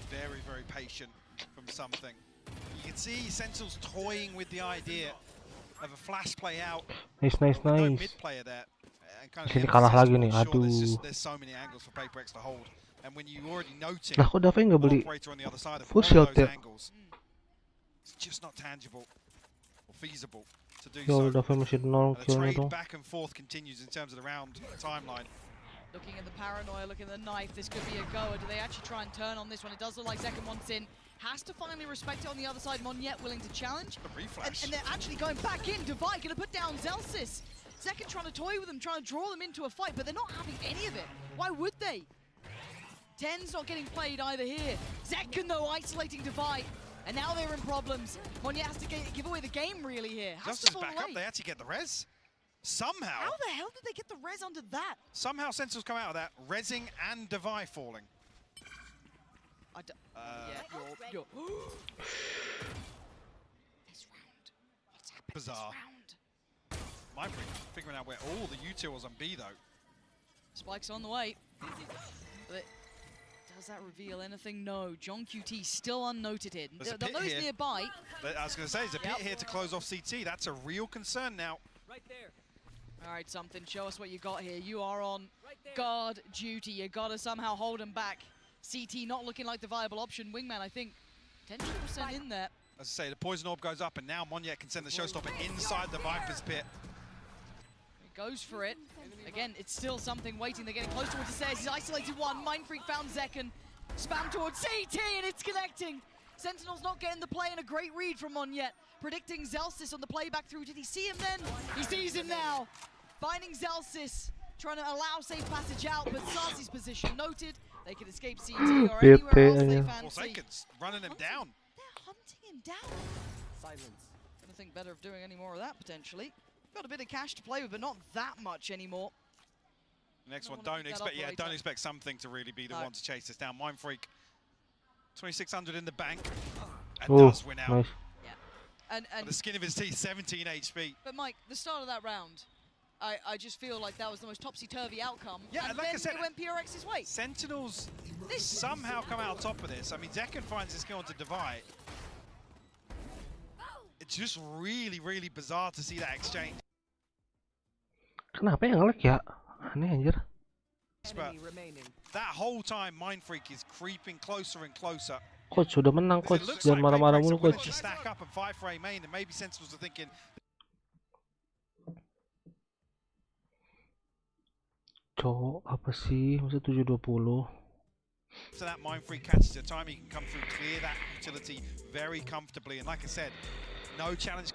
Very, very patient from something. You can see Sentinel's toying with the idea of a flash play out. Nice. No mid player there. And kind of Sini kalah lagi nih. there's so many angles for PRX to hold. And when you already noting Lah kok Dave nggak beli operator on the other side of full all shield those ya? angles, it's just not tangible or feasible to do Yo, so. Dave masih 0 And the killnya trade dong. back and forth continues in terms of the round timeline. Looking at the paranoia, looking at the knife, this could be a goer. Do they actually try and turn on this one? It does look like Zekken wants in. Has to finally respect it on the other side. Monyet willing to challenge. And they're actually going back in. Divide gonna put down Zelsis. Zekken trying to toy with them, trying to draw them into a fight, but they're not having any of it. Why would they? 10's not getting played either here. Zekken though isolating Divide. And now they're in problems. Monyet has to give away the game really here. Has to Justice fall back away. up, they actually get the res. Somehow. How the hell did they get the res under that? Somehow Sentinels come out of that, resing and Devi falling. You're this round. What's happening Bizarre. this round? My figuring out where all the utils on B though. Spike's on the way. But does that reveal anything? No. John QT still unnoted here. Those here. nearby. But I was going to say, there's a pit here to close off CT. That's a real concern now. Right there. All right, something. Show us what you got here. You are on guard duty. You got to somehow hold him back. CT not looking like the viable option. Wingman, I think, 10% in there. As I say, the poison orb goes up, and now Monyet can send the showstopper inside the Viper's pit. He goes for it. Again, it's still something waiting. They're getting close towards the stairs. He's isolated one. Mind Freak found Zekken. Spam towards CT, and it's connecting. Sentinel's not getting the play, and a great read from Monyet. Predicting Zelsis on the playback through. Did he see him then? He sees him now. Finding Zelsis, trying to allow safe passage out, but Sarsi's position noted. They can escape CT or anywhere else they fancy. Running him down. They're hunting him down. Silence. Gonna think better of doing any more of that potentially. Got a bit of cash to play with, but not that much anymore. Next one, don't expect something to really be the one to chase this down. Mind Freak, 2,600 in the bank, and does win out. Nice. Yeah. And the skin of his teeth, 17 HP. But Mike, the start of that round, I just feel like that was the most topsy-turvy outcome. Yeah, and like then I said, it went PRX's way. Sentinels somehow come out on top of this. I mean, Zekken finds his skill onto Divide. It's just really, really bizarre to see that exchange. Kenapa yang nge-lag ya? Aneh anjir. But that whole time, Mind Freak is creeping closer and closer. Coach sudah menang, coach. Jangan marah-marah mulu, coach. To stack up and fight for A main, and maybe Sentinels are thinking. Cowok apa sih? Masa 720? So that Mind Freak catches the time, he can come through, clear that utility very comfortably. And like I said, no challenge.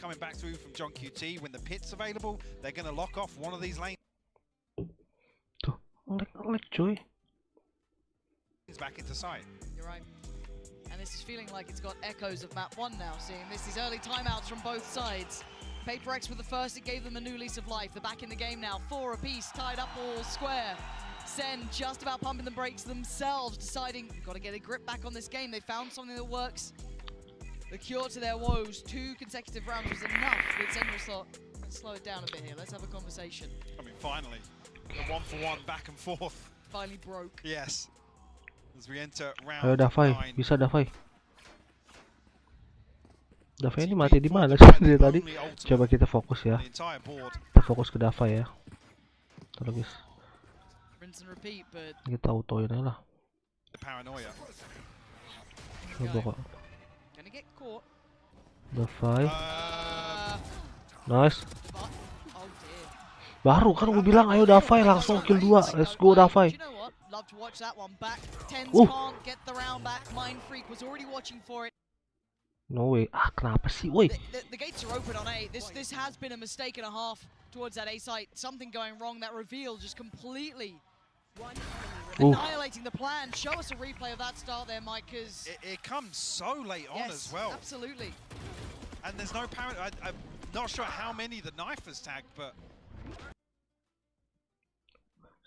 Coming back through from John QT. When the pit's available, they're going to lock off one of these lanes. Tuh, nge-lag cuy. Back into sight. You're right. And this is feeling like it's got echoes of map 1 now, seeing this is early timeouts from both sides. PRX with the first, it gave them a new lease of life. They're back in the game now, 4 apiece, tied up all square. SEN just about pumping the brakes themselves, deciding, got to get a grip back on this game. They found something that works. The cure to their woes, 2 consecutive rounds was enough. With Sentinel thought, let's slow it down a bit here, let's have a conversation. I mean, finally, the 1-for-1 back and forth. Finally broke. Yes. As we enter round Ayo Davai, 9. bisa Davai. Davai ini mati di mana sih dari tadi? Coba kita fokus ya. Kita fokus ke Davai ya. Terus kita autoin aja lah. Coba kok. Davai. Nice. Baru kan gue bilang ayo Davai langsung kill 2. Let's go Davai. Love to watch that one back. Tens can't get the round back. Mind Freak was already watching for it. No way. Ah, kenapa sih? Woi. The gates are open on A. This has been a mistake and a half towards that A site. Something going wrong. That reveal just completely annihilating the plan. Show us a replay of that start there, Mike, because it comes so late on as well. Absolutely. And there's no parent. I'm not sure how many the knife has tagged, but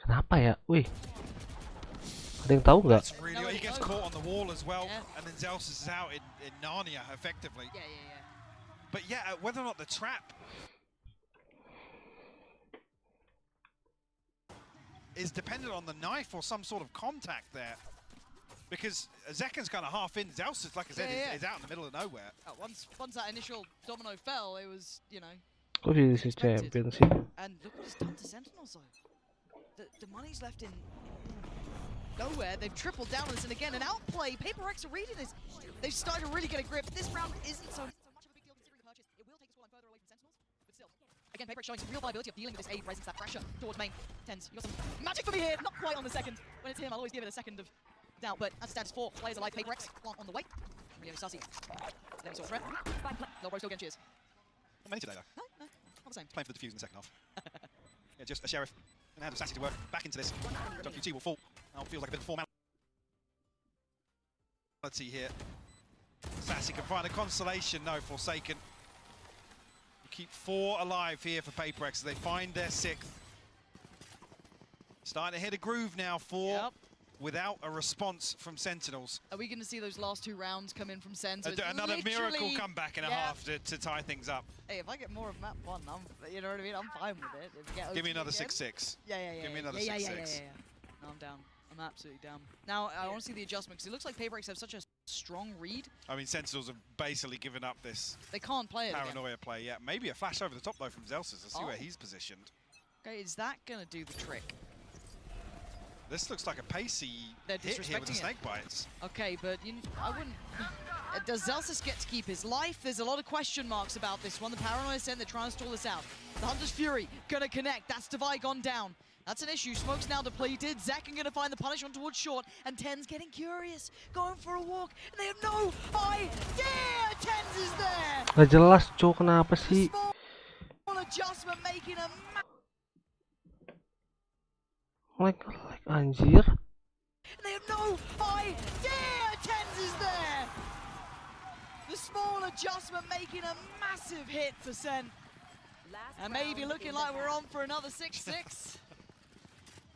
Kenapa ya? Wih. Ada yang tahu nggak? really, he gets caught on the wall as well, and then Zelsis is out in Narnia effectively. Yeah. But yeah, whether or not the trap is dependent on the knife or some sort of contact there. Because Zekan's kind of half in, Zelsis, like I said, is out in the middle of nowhere. Once that initial domino fell, it was, you know. Kok jadi si champion sih? And look what it's done to Sentinels though. The money's left in nowhere. They've tripled down on this, and again, an outplay. PRX are reading this. They've started to really get a grip. This round isn't so much of a big deal considering the purchase. It will take a scoreline further away from Sentinels, but still. Again, PRX showing some real viability of dealing with this A, raising that pressure towards main. Tens, you got some magic for me here. Not quite on the second. When it's him, I'll always give it a second of doubt, but as it stands, 4 players alive. PRX on the way. Really Sussy. Then we saw threat. Lowbro still getting cheers. Not many today though. No, not the same. Playing for the defuse in the second half. Yeah, just a sheriff. And how does Sassy to work back into this? QT will fall. Now it feels like a bit of formality here. Sassy can find a consolation. No, Forsaken. You keep 4 alive here for PRX as they find their 6th. Starting to hit a groove now, 4. Without a response from Sentinels. Are we going to see those last 2 rounds come in from Sen? So another miracle comeback and a half to tie things up. Hey, if I get more of map 1, you know what I mean? I'm fine with it. If we get Give me another again, 6-6. Yeah. Give me another 6-6. Yeah. No, I'm down. I'm absolutely down. Now, I want to see the adjustment, because it looks like PRX have such a strong read. I mean, Sentinels have basically given up this They can't play it paranoia again. play. Yeah, maybe a flash over the top, though, from Zelsis. Let's see where he's positioned. Okay, is that going to do the trick? This looks like a pacey hit here with the snake bites. Okay, but I wouldn't... Does Zelsis get to keep his life? There's a lot of question marks about this one. The Paranoia Sen, they're trying to stall this out. The Hunter's Fury gonna connect. That's Divide gone down. That's an issue. Smoke's now depleted. Zekan gonna find the punish on towards short, and Ten's getting curious, going for a walk, and they have no idea Ten's is there. Gak jelas, cok, kenapa sih? Small adjustment making a Like anjir. and they have no idea Tens is there. The small adjustment making a massive hit for Sen. And maybe looking like we're on for another 6-6.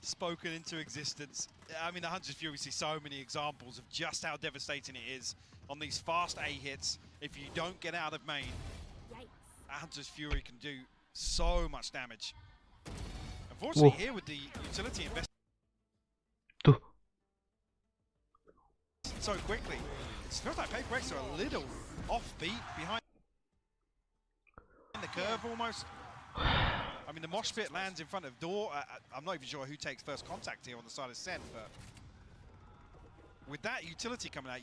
Spoken into existence. I mean, the Hunter's Fury, we see so many examples of just how devastating it is on these fast A hits. If you don't get out of main, Hunter's Fury can do so much damage. Unfortunately, here with the utility investment so quickly, it feels like PRX are a little offbeat behind the curve almost. I mean, the mosh pit lands in front of door. I'm not even sure who takes first contact here on the side of Sen, but with that utility coming out,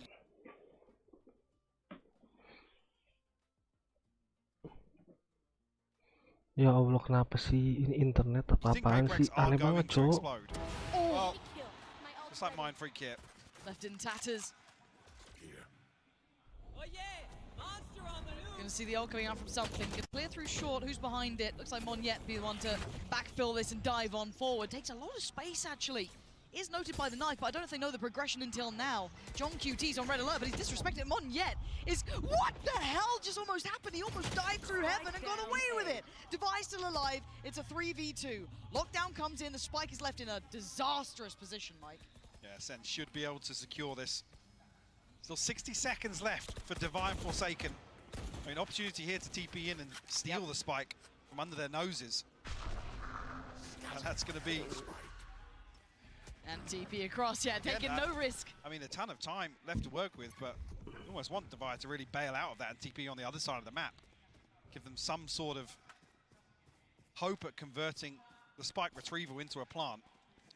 Ya Allah, kenapa sih ini internet apa-apaan sih? Aneh banget, cok. Well, just like Mind Freak here. Left in tatters. Gonna see the ult coming out from something. Gets clear through short. Who's behind it? Looks like Monyet be the one to backfill this and dive on forward. Takes a lot of space, actually. Is noted by the knife, but I don't know if they know the progression until now. John QT's on red alert, but he's disrespected. Monyet is... What the hell just almost happened? He almost dived through heaven and got away with it. Device still alive. It's a 3v2. Lockdown comes in. The spike is left in a disastrous position, Mike. Yeah, Sen should be able to secure this. Still 60 seconds left for Divine Forsaken. I mean, opportunity here to TP in and steal the spike from under their noses. And that's going to be... And TP across, taking no risk. I mean, a ton of time left to work with, but you almost want Divide to really bail out of that and TP on the other side of the map. Give them some sort of hope at converting the spike retrieval into a plant.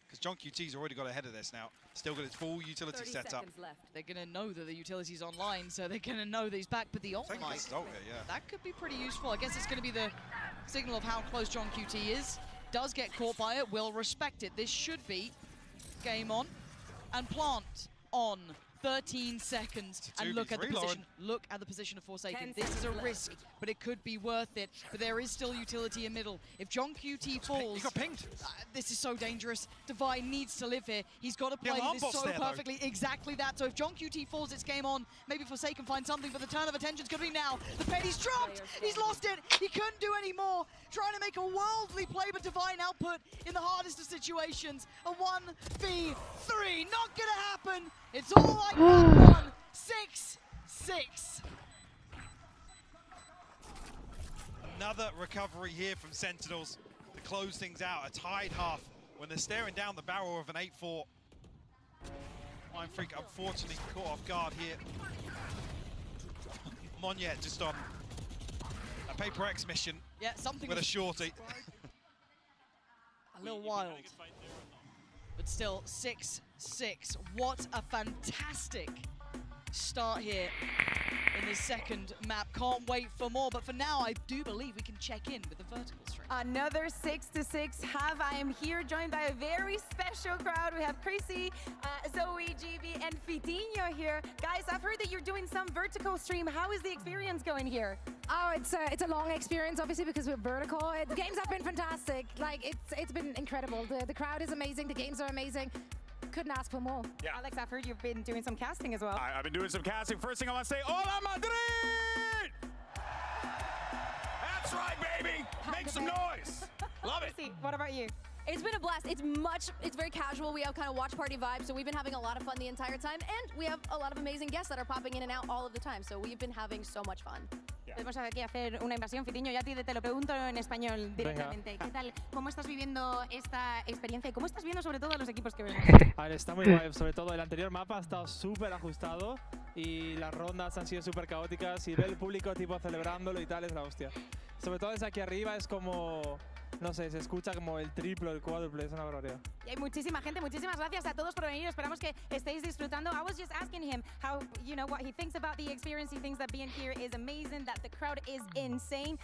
Because John QT's already got ahead of this now. Still got his full utility set up. They're going to know that the utility's online, so they're going to know that he's back. But the ult, Mike, that could be pretty useful. I guess it's going to be the signal of how close John QT is. Does get caught by it, will respect it. This should be game on and plant on 13 seconds, and look at the position. Look at the position of Forsaken. This is a risk, but it could be worth it. But there is still utility in middle. If John QT falls, he got pinged. This is so dangerous. Divine needs to live here. He's got to play this so perfectly. Exactly that. So if John QT falls, it's game on. Maybe Forsaken finds something, but the turn of attention is going to be now. The penny's dropped. He's lost it. He couldn't do any more. Trying to make a worldly play, but Divine output in the hardest of situations. A 1v3. Not going to happen. It's all like that one. 6-6. Another recovery here from Sentinels to close things out. A tied half when they're staring down the barrel of an 8-4. Mind Freak unfortunately caught off guard here. Monyet just on a PRX mission. Yeah, something with a shorty. A little wild. But still, 6-6. What a fantastic start here in the second map. Can't wait for more, but for now, I do believe we can check in with the vertical stream. Another 6-6 half. I am here joined by a very special crowd. We have Chrissy, Zoe, GB, and Fitinho here. Guys, I've heard that you're doing some vertical stream. How is the experience going here? Oh, it's a long experience, obviously, because we're vertical. The games have been fantastic. Like, it's been incredible. The crowd is amazing. The games are amazing. Couldn't ask for more. Yeah. Alex, I've heard you've been doing some casting as well. I've been doing some casting. First thing I want to say, hola Madrid! That's right, baby! Make some noise! Love it! Chrissy, what about you? It's been a blast. It's very casual. We have kind of watch party vibes, so we've been having a lot of fun the entire time, and we have a lot of amazing guests that are popping in and out all of the time, so we've been having so much fun. Tenemos aquí a hacer una invasión, Fitinho, ya a ti te lo pregunto en español directamente. ¿Qué tal? ¿Cómo estás viviendo esta experiencia y cómo estás viendo sobre todo a los equipos que vemos? A ver, está muy guay, sobre todo el anterior mapa ha estado súper ajustado y las rondas han sido súper caóticas y ver el público tipo celebrándolo y tal es la hostia. Sobre todo desde aquí arriba es como, no sé, se escucha como el triplo, el cuádruple, es una barbaridad. Y hay muchísima gente, muchísimas gracias a todos por venir. Esperamos que estéis disfrutando. I was just asking him how, you know, what he thinks about the experience. He thinks that being here is amazing, that the crowd is insane.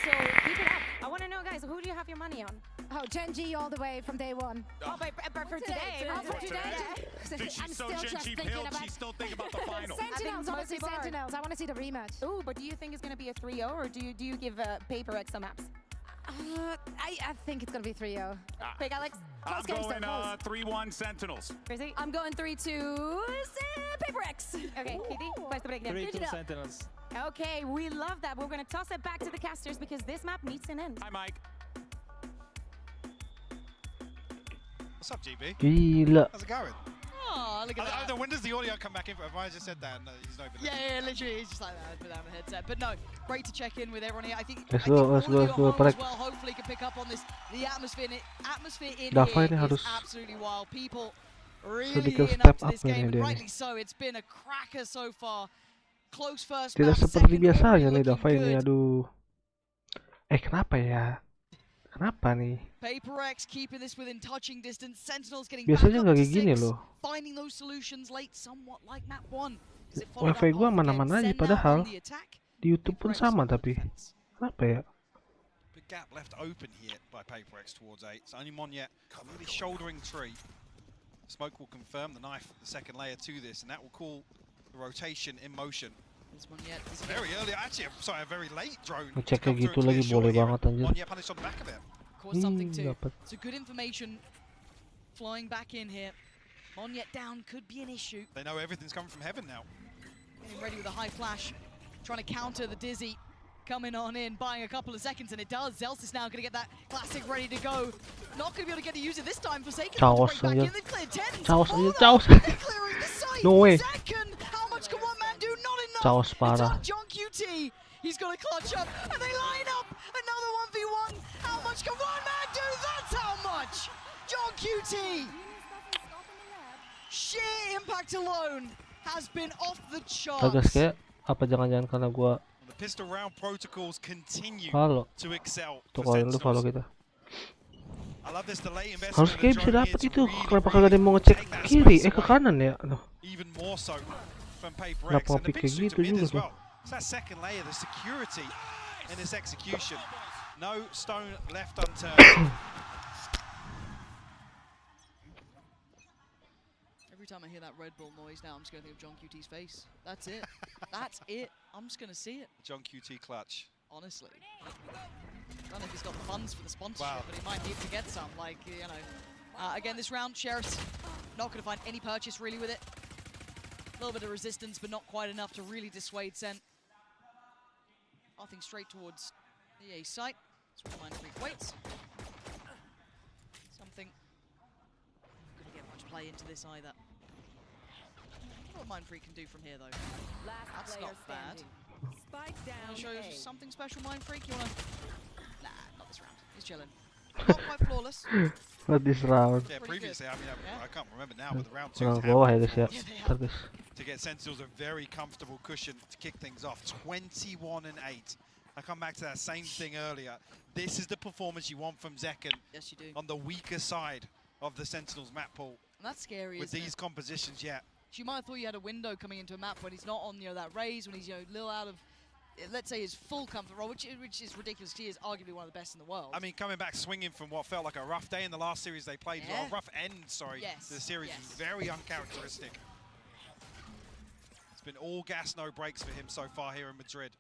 So keep it up. I want to know, guys, who do you have your money on? Oh, Gen G all the way from day one. Oh, but for today. Oh, for today? She's so Gen G pilled, she's still thinking about the final. Sentinels, obviously Sentinels. I want to see the rematch. Ooh, but do you think it's going to be a 3-0 or do you give PRX some maps? I think it's going to be 3-0. Quick, Alex. I'm going 3-1 Sentinels. Chrissy? I'm going 3-2 PRX. Okay, Kitty, what's the breakdown? 3-2 Sentinels. Okay, we love that. We're going to toss it back to the casters because this map needs an end. Hi, Mike. What's up, GB? Gila. How's it going? Oh, look at that. When does the audio come back in? I just said that and he's not even Yeah, literally, he's just like that without a headset. But no, great to check in with everyone here. I think Let's all go, of you at home PRX. as well hopefully can pick up on this. The atmosphere in Dava here ini is harus absolutely wild. People really sedikit in step up to this up ini game, and dia nih. rightly so. It's been a cracker so far. Close first Tidak map, seperti second biasanya already nih Dava looking ini, good. aduh. Kenapa ya? Kenapa nih? PRX keeping this within touching distance. Sentinels getting Biasanya back up nggak to kayak gini 6, loh. finding those solutions late, somewhat like map 1. Wifi gua mana-mana aja padahal di YouTube pun sama tapi kenapa ya? Big gap left open here by PRX towards 8. It's only Monyet really shouldering 3. Smoke will confirm the knife, the second layer to this, and that will call the rotation in motion. It's very early, actually, sorry, a very late drone. Ngecek kayak gitu lagi boleh banget anjir. Monyet punished on the back of it. Caught something too. Dapat. So good information flying back in here. Monyet down could be an issue. They know everything's coming from heaven now. Getting ready with a high flash, trying to counter the Dizzy. Coming on in, buying a couple of seconds, and it does. Zels is now going to get that classic ready to go. Not going to be able to get to use it this time. Forsaken to break back in. They've cleared 10s. Chaos. They're clearing the site. No way. Second. How much can one man do? Not enough. Chaos parah. It's on John QT. He's got to clutch up, and they line up. Another 1v1. How much can one man do? That's how much. John QT. Sheer impact alone has been off the charts. Bagas kayak apa jangan-jangan karena gua The pistol round protocols continue follow. to excel. Tuh kalau lu follow kita. I love this delay investment. Harus kayak bisa dapat itu. Kenapa kagak ada yang mau ngecek kiri? Ke kanan ya? Aduh. Even more so from PRX. Kenapa And the ngepick big kayak swing gitu to mid juga as tuh? well. It's that second layer, the security in this execution. No stone left unturned. Every time I hear that Red Bull noise now, I'm just going to think of John QT's face. That's it. That's it. I'm just going to see it. John QT clutch. Honestly. I don't know if he's got the funds for the sponsorship, Wow. but he might need to get some. Like, you know. Again, this round, Sheriff's not going to find any purchase really with it. A little bit of resistance, but not quite enough to really dissuade SEN. Nothing straight towards the A site. That's where Mindfreak waits. Something. Not going to get much play into this either. What Mindfreak can do from here, though. That's not bad. Spike down. Want to show you something special, Mindfreak? You want to? Nah, not this round. He's chilling. Not quite flawless. Not this round. Yeah, previously, I mean, I can't remember now, but the round Round 2's bawah ya guys ya. Ntar guys. to get Sentinels a very comfortable cushion to kick things off. 21-8. I come back to that same thing earlier. This is the performance you want from Zekken. Yes, you do. On the weaker side of the Sentinels map pool. And that's scary, with isn't these it? compositions, yeah. You might have thought you had a window coming into a map when he's not on, you know, that raise, when he's, you know, a little out of, let's say, his full comfort role, which is ridiculous. He is arguably one of the best in the world. I mean, coming back swinging from what felt like a rough day in the last series they played, Yeah. well, rough end, sorry, Yes, to the series, yes. is very uncharacteristic. It's been all gas, no brakes for him so far here in Madrid.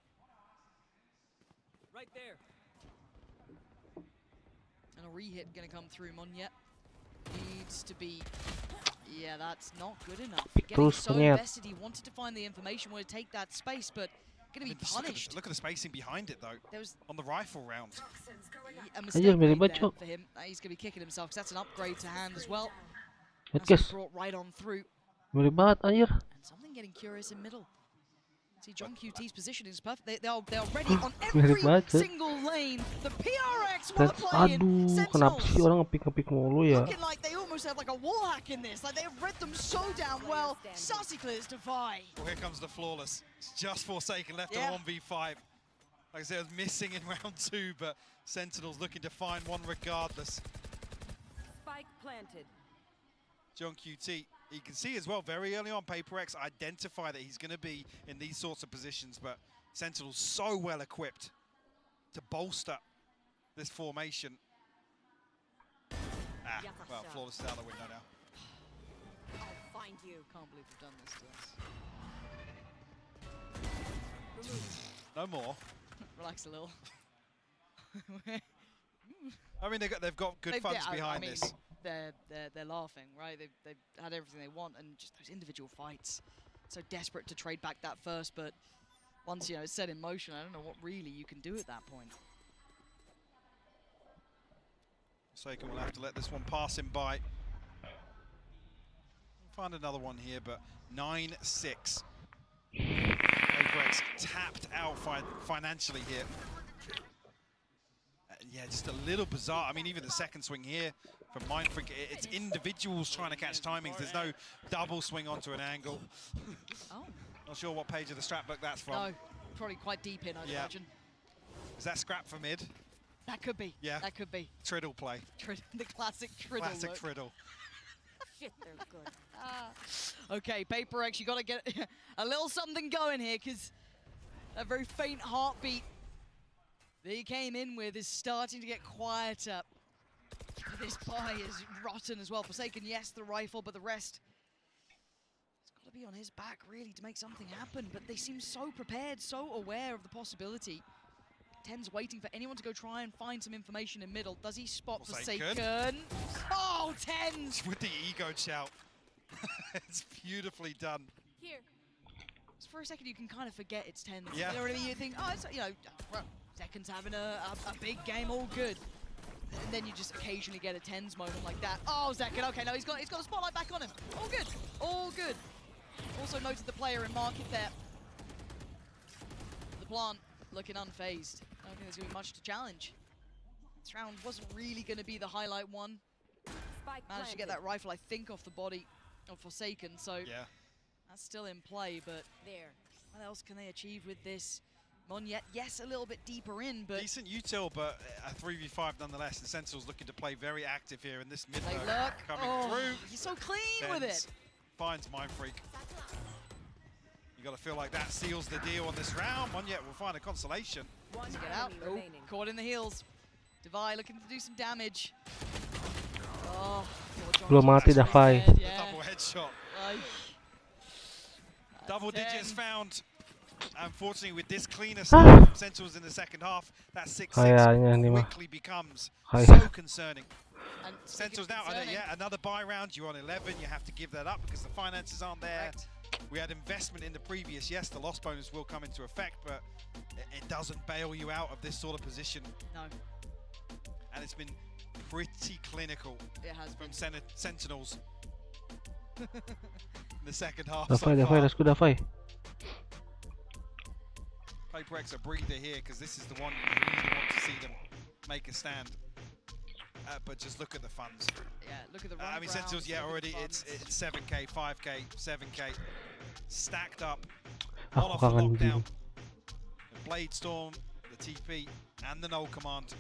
Right there. And a re-hit going to come through. Monyet needs to be... Yeah, that's not good enough. Getting Terus so Monyet. invested, he wanted to find the information, wanted to take that space, but going to be Just punished. Look at the spacing behind it, though, There was on the rifle round. a mistake Anjir, made mirip there banget, for him. He's going to be kicking himself, because that's an upgrade to hand as well. Lihat That's guys. brought right on through. Mirip banget anjir. And something getting curious in middle. See, John QT's position is perfect. They are ready on Mirip every banget, sih. single lane. The PRX want to That's, play in. aduh, kenapa sih Sentinels orang ngepick mulu ya? looking like they almost have like a wall hack in this. Like they've read them so damn well. Sassy clears Defy. Well, here comes the flawless. It's just Forsaken left Yeah. on 1v5. Like I said, it was missing in round 2, but Sentinels looking to find one regardless. Spike planted. John QT, you can see as well very early on, PRX identify that he's going to be in these sorts of positions, but Sentinel's so well equipped to bolster this formation. Well, flawless is out the window now. I'll find you. Can't believe we've done this to us. No more. Relax a little. I mean, they've got good funds behind I mean, this. They're laughing, right? They've had everything they want, and just those individual fights. So desperate to trade back that first, but once it's set in motion, I don't know what really you can do at that point. Forsaken will have to let this one pass him by. We'll find another one here, but 9-6. PRX tapped out financially here. Yeah, just a little bizarre. I mean, even the second swing here from Mindfreak, it's individuals trying to catch timings. There's no double swing onto an angle. Oh. Not sure what page of the strap book that's from. No, probably quite deep in, I'd imagine. Is that scrap for mid? That could be. Yeah. That could be. Triddle play. The classic Triddle Classic look. Triddle. Shit, they're good. Okay, PRX, you got to get a little something going here, because that very faint heartbeat that he came in with is starting to get quieter. This buy is rotten as well. Forsaken, yes, the rifle, but the rest, it's got to be on his back, really, to make something happen. But they seem so prepared, so aware of the possibility. Ten's waiting for anyone to go try and find some information in middle. Does he spot Forsaken? Oh, Tens! With the ego shout. It's beautifully done. Here. So for a second, you can kind of forget it's Tens. Yeah. You know what I mean? You think, oh, it's, well, Zekken's having a big game, all good. And then you just occasionally get a Tens moment like that. Oh, Zekken, okay, no, he's got the spotlight back on him. All good, all good. Also noted the player in market there. The plant looking unfazed. I don't think there's going to be much to challenge. This round wasn't really going to be the highlight one. Managed to get that rifle, I think, off the body of Forsaken, so yeah, that's still in play, but what else can they achieve with this? Monyet, yes, a little bit deeper in, but... Decent util, but a 3v5 nonetheless. And Sentinel's looking to play very active here in this mid look. coming through. He's so clean with it. Finds Mindfreak. You got to feel like that seals the deal on this round. Monyet will find a consolation. Does he get out? Oh, caught in the heels. Defy looking to do some damage. Oh, Belum mati Defy. The double headshot. Double digits found. Unfortunately, with this cleaner Ah. start from Sentinels in the second half, that 6-6 quickly becomes so concerning. And Sentinels now, another buy round. You're on 11. You have to give that up because the finances aren't there. We had investment in the previous. Yes, the loss bonus will come into effect, but it doesn't bail you out of this sort of position. No. And it's been pretty clinical from Sentinels in the second half. Let's go Dafai. PRX a breather here because this is the one you really want to see them make a stand. But just look at the funds. Yeah, look at the run. I mean, Sentinels, already it's 7K, 5K, 7K, stacked up, on off the lockdown. The Blade Storm, the TP, and the null command.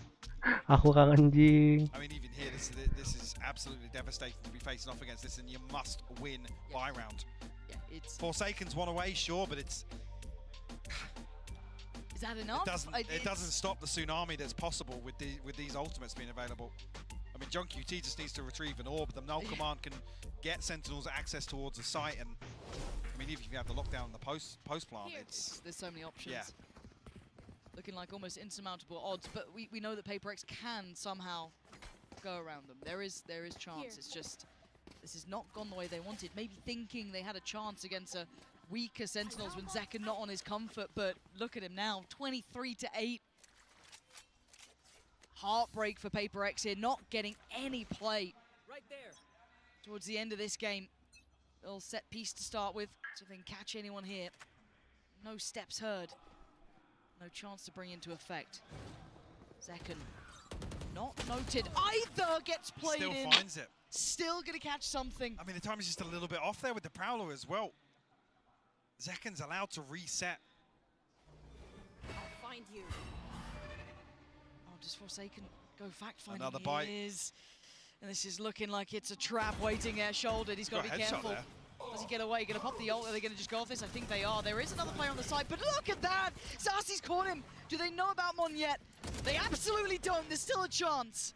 Aku kang anjing. I mean, even here, this is absolutely devastating to be facing off against this, and you must win by round. Yeah, it's Forsaken's one away, sure, but it's. Is that enough? It doesn't stop the tsunami that's possible with these ultimates being available. I mean, John QT just needs to retrieve an orb. The null command can get Sentinels access towards the site, and I mean, even if you have the lockdown and the post plant, there's so many options. Yeah. Looking like almost insurmountable odds, but we know that PRX can somehow go around them. There is chance. It's just this has not gone the way they wanted. Maybe thinking they had a chance against a weaker Sentinels when Zekken not on his comfort, but look at him now, 23-8. Heartbreak for PRX here, not getting any play. Right there. Towards the end of this game. Little set piece to start with, so if they can catch anyone here. No steps heard. No chance to bring into effect. Zekken, not noted either, gets played in. Still finds it. Still gonna catch something. I mean, the time is just a little bit off there with the Prowler as well. Zekken's allowed to reset. I'll find you. Oh, does Forsaken go fact finding? Another bite. And this is looking like it's a trap waiting there, shouldered. He's got to be careful. There. Does he get away? Gonna pop the ult? Are they gonna just go off this? I think they are. There is another player on the side, but look at that! Zarsi's caught him. Do they know about Mon yet? They absolutely don't. There's still a chance.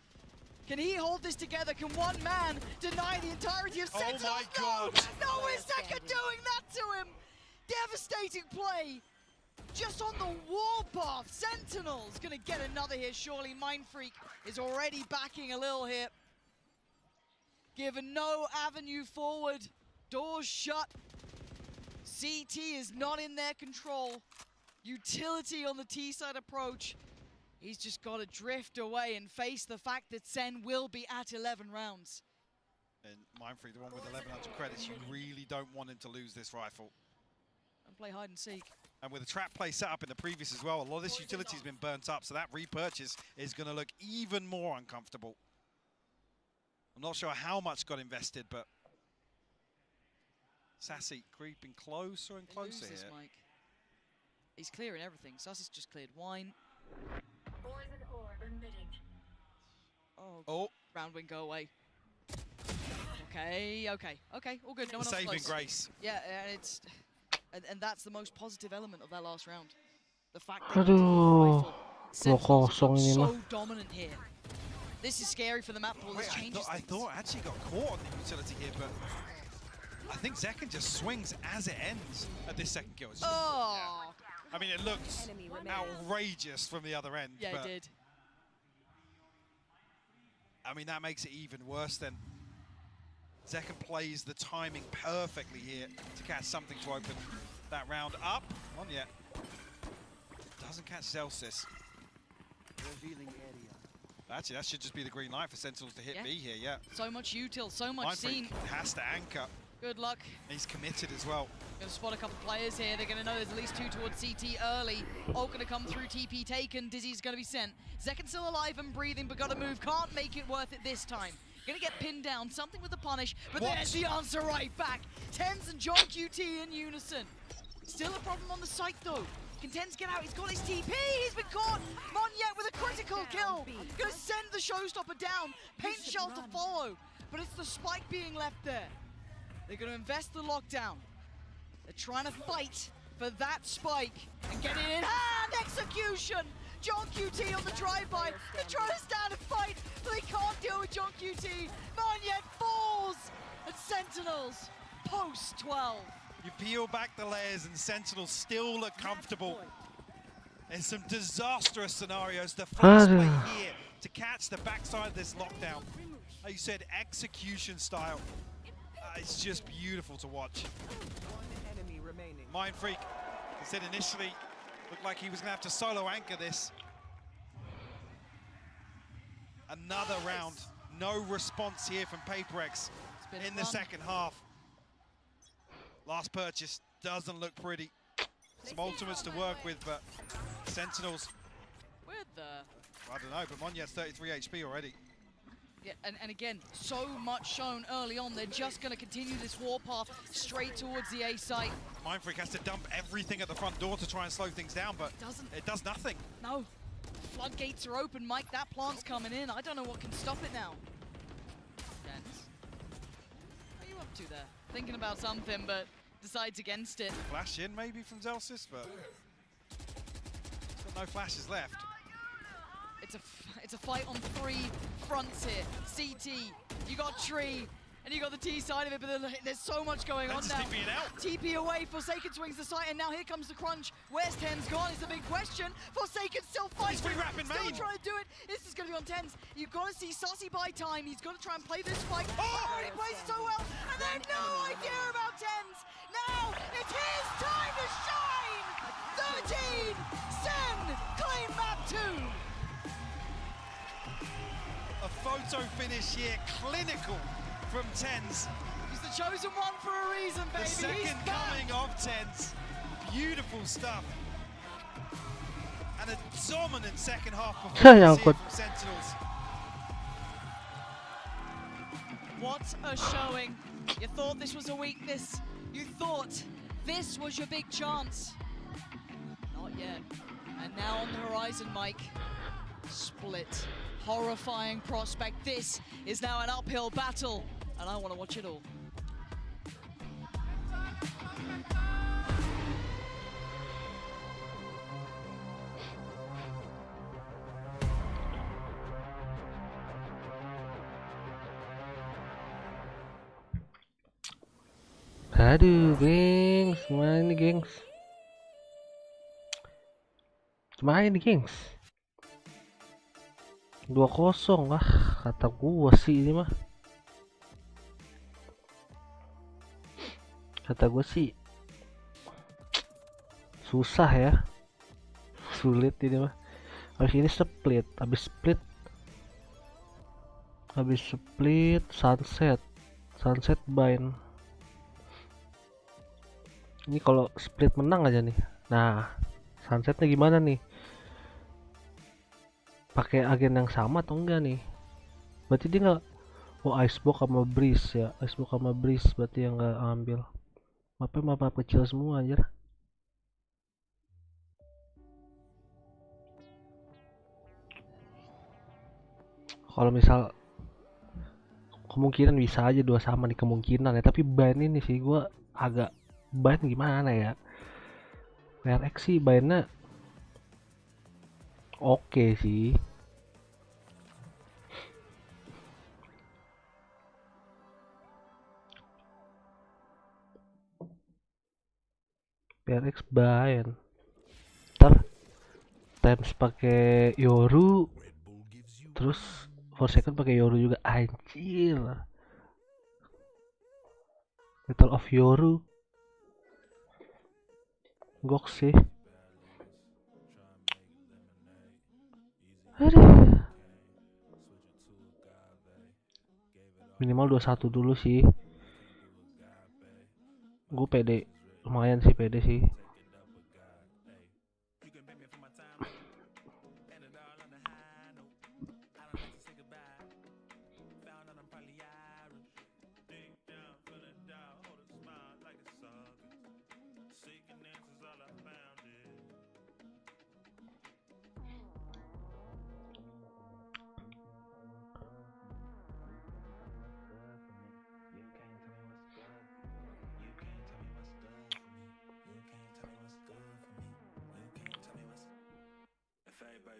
Can he hold this together? Can one man deny the entirety of Sentinels? Oh my God! No, is Zekken doing that to him? Devastating play. Just on the warpath. Sentinels gonna get another here, surely. Mindfreak is already backing a little here. Given no avenue forward. Doors shut. CT is not in their control. Utility on the T-side approach. He's just got to drift away and face the fact that SEN will be at 11 rounds. And Mindfreak, the one with 1,100 credits, you really don't want him to lose this rifle. And play hide and seek. And with the trap play set up in the previous as well, a lot of this utility has been burnt up, so that repurchase is going to look even more uncomfortable. I'm not sure how much got invested, but Sassy creeping closer and closer here. Mike. He's clearing everything. Sassy's just cleared wine. Oh. Round wing, go away. Okay. All good. No one else Saving close. grace. Yeah, and that's the most positive element of that last round. The fact that Aduh, kosong ini mah. so dominant here. This is scary for the map pool. This changes I thought I actually got caught on the utility here, but I think Zekken just swings as it ends at this second kill. Just, I mean, it looks outrageous from the other end. Yeah, but it did. I mean, that makes it even worse then. Zekken plays the timing perfectly here to catch something to open that round up. On yet. Doesn't catch Celsius. Revealing area. Actually, that should just be the green light for Sentinels to hit B here, yeah. So much util, so much seen. Has to anchor. Good luck. He's committed as well. Gonna spot a couple players here. They're gonna know there's at least two towards CT early. Ult gonna come through, TP taken. Dizzy's gonna be sent. Zekken's still alive and breathing, but gotta move. Can't make it worth it this time. Gonna get pinned down, something with the punish, but there's the answer right back. Tens and John QT in unison. Still a problem on the site though. Can Tens get out? He's got his TP. He's been caught. Monyet with a critical kill. Gonna send the showstopper down. Paint shell to follow, but it's the spike being left there. They're gonna invest the lockdown. They're trying to fight for that spike and get it in hand. Execution. John QT on the drive-by. They're trying to stand and fight, but they can't deal with John QT. Monyet falls. And Sentinels post 12. You peel back the layers and Sentinels still look comfortable. In some disastrous scenarios, the first play here to catch the backside of this lockdown. Like you said, execution style. It's just beautiful to watch. Mind Freak, he said initially, looked like he was gonna have to solo anchor this. Another round, no response here from PRX in the second half. Last purchase doesn't look pretty. Some ultimates to work with, but Sentinels. With I don't know, but Monya has 33 HP already. Yeah, and again, so much shown early on. They're just going to continue this warpath straight towards the A site. Mindfreak has to dump everything at the front door to try and slow things down, but it does nothing. No. Floodgates are open, Mike. That plant's coming in. I don't know what can stop it now. Dens. What are you up to there? Thinking about something, but decides against it. Flash in maybe from Zelsis, but he's got no flashes left. It's a fight on 3 fronts here. CT, you got Tree, and you got the T side of it, but there's so much going on now. TP away, Forsaken swings the site, and now here comes the crunch. Where's Tens gone is the big question. Forsaken still fighting, still trying to do it. This is going to be on Tens. You've got to see Sussy buy time. He's got to try and play this fight. Oh, he plays so well, and they have no idea about Tens. Now, it's his time to shine! 13, SEN, claim map 2. A photo finish here, clinical from Tens. He's the chosen one for a reason, baby. The second coming of Tens. Beautiful stuff. And a dominant second half performance here from Sentinels. What a showing. You thought this was a weakness. You thought this was your big chance. Not yet. And now on the horizon, Mike. Split. Horrifying prospect. This is now an uphill battle, and I want to watch it all. Aduh, gengs, gimana ini, gengs? Gimana ini, gengs? 2-0 lah, kata gua sih ini mah. Kata gua sih susah ya, sulit ini mah. Habis ini split, habis split sunset bind. Ini kalau split menang aja nih. Nah, sunsetnya gimana nih? Pakai agen yang sama atau enggak nih? Berarti dia nggak. Oh, icebox sama breeze ya. Icebox sama breeze berarti yang nggak ambil. Map kecil semua anjir. Kalau misal kemungkinan bisa aja 2 sama nih kemungkinan ya, tapi ban ini sih gua agak ban gimana ya. PRX sih bannya oke sih. PRX ban. Ntar times pakai Yoru, terus Forsaken pakai Yoru juga, anjir. Battle of Yoru. Gok sih. Aduh. Minimal 21 dulu sih. Gue pede, lumayan sih pede sih.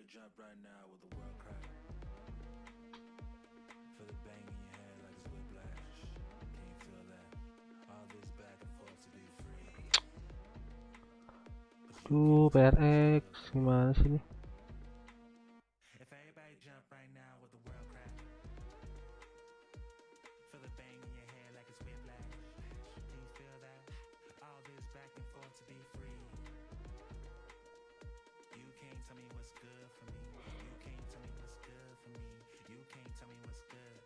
Jump right now with the world crack. Feel the bang in your head like it's whiplash. Can you feel that? All this Tuh PRX gimana sih nih? If everybody jump right now with the world crash. Feel the bang in your head like it's whiplash. Please feel that. All this back and forth to be free. You can't tell me what's good for me. You can't tell me what's good for me. You can't tell me what's good.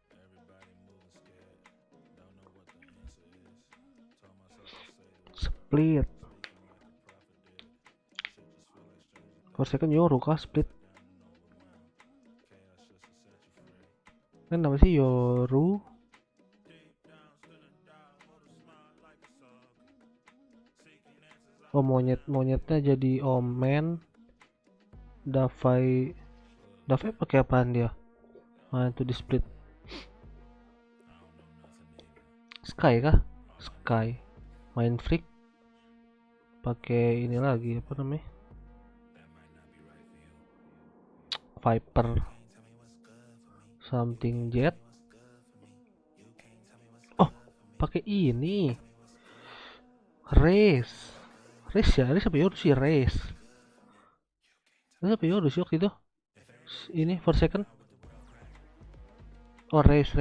Everybody moving scared. Don't know what the answer is. Told myself to say the Split. For second Yoru kah split? Kan apa sih Yoru? Oh monyetnya jadi Omen. Davai pakai apaan dia? Mana tuh di split? Sky kah? Sky. Main freak. Pakai ini lagi apa namanya? Viper. Something jet. Oh, pakai ini. Race ya, ini sampai Yoru sih race. Ini sampai Yoru sih waktu itu. Ini for second. Oh race.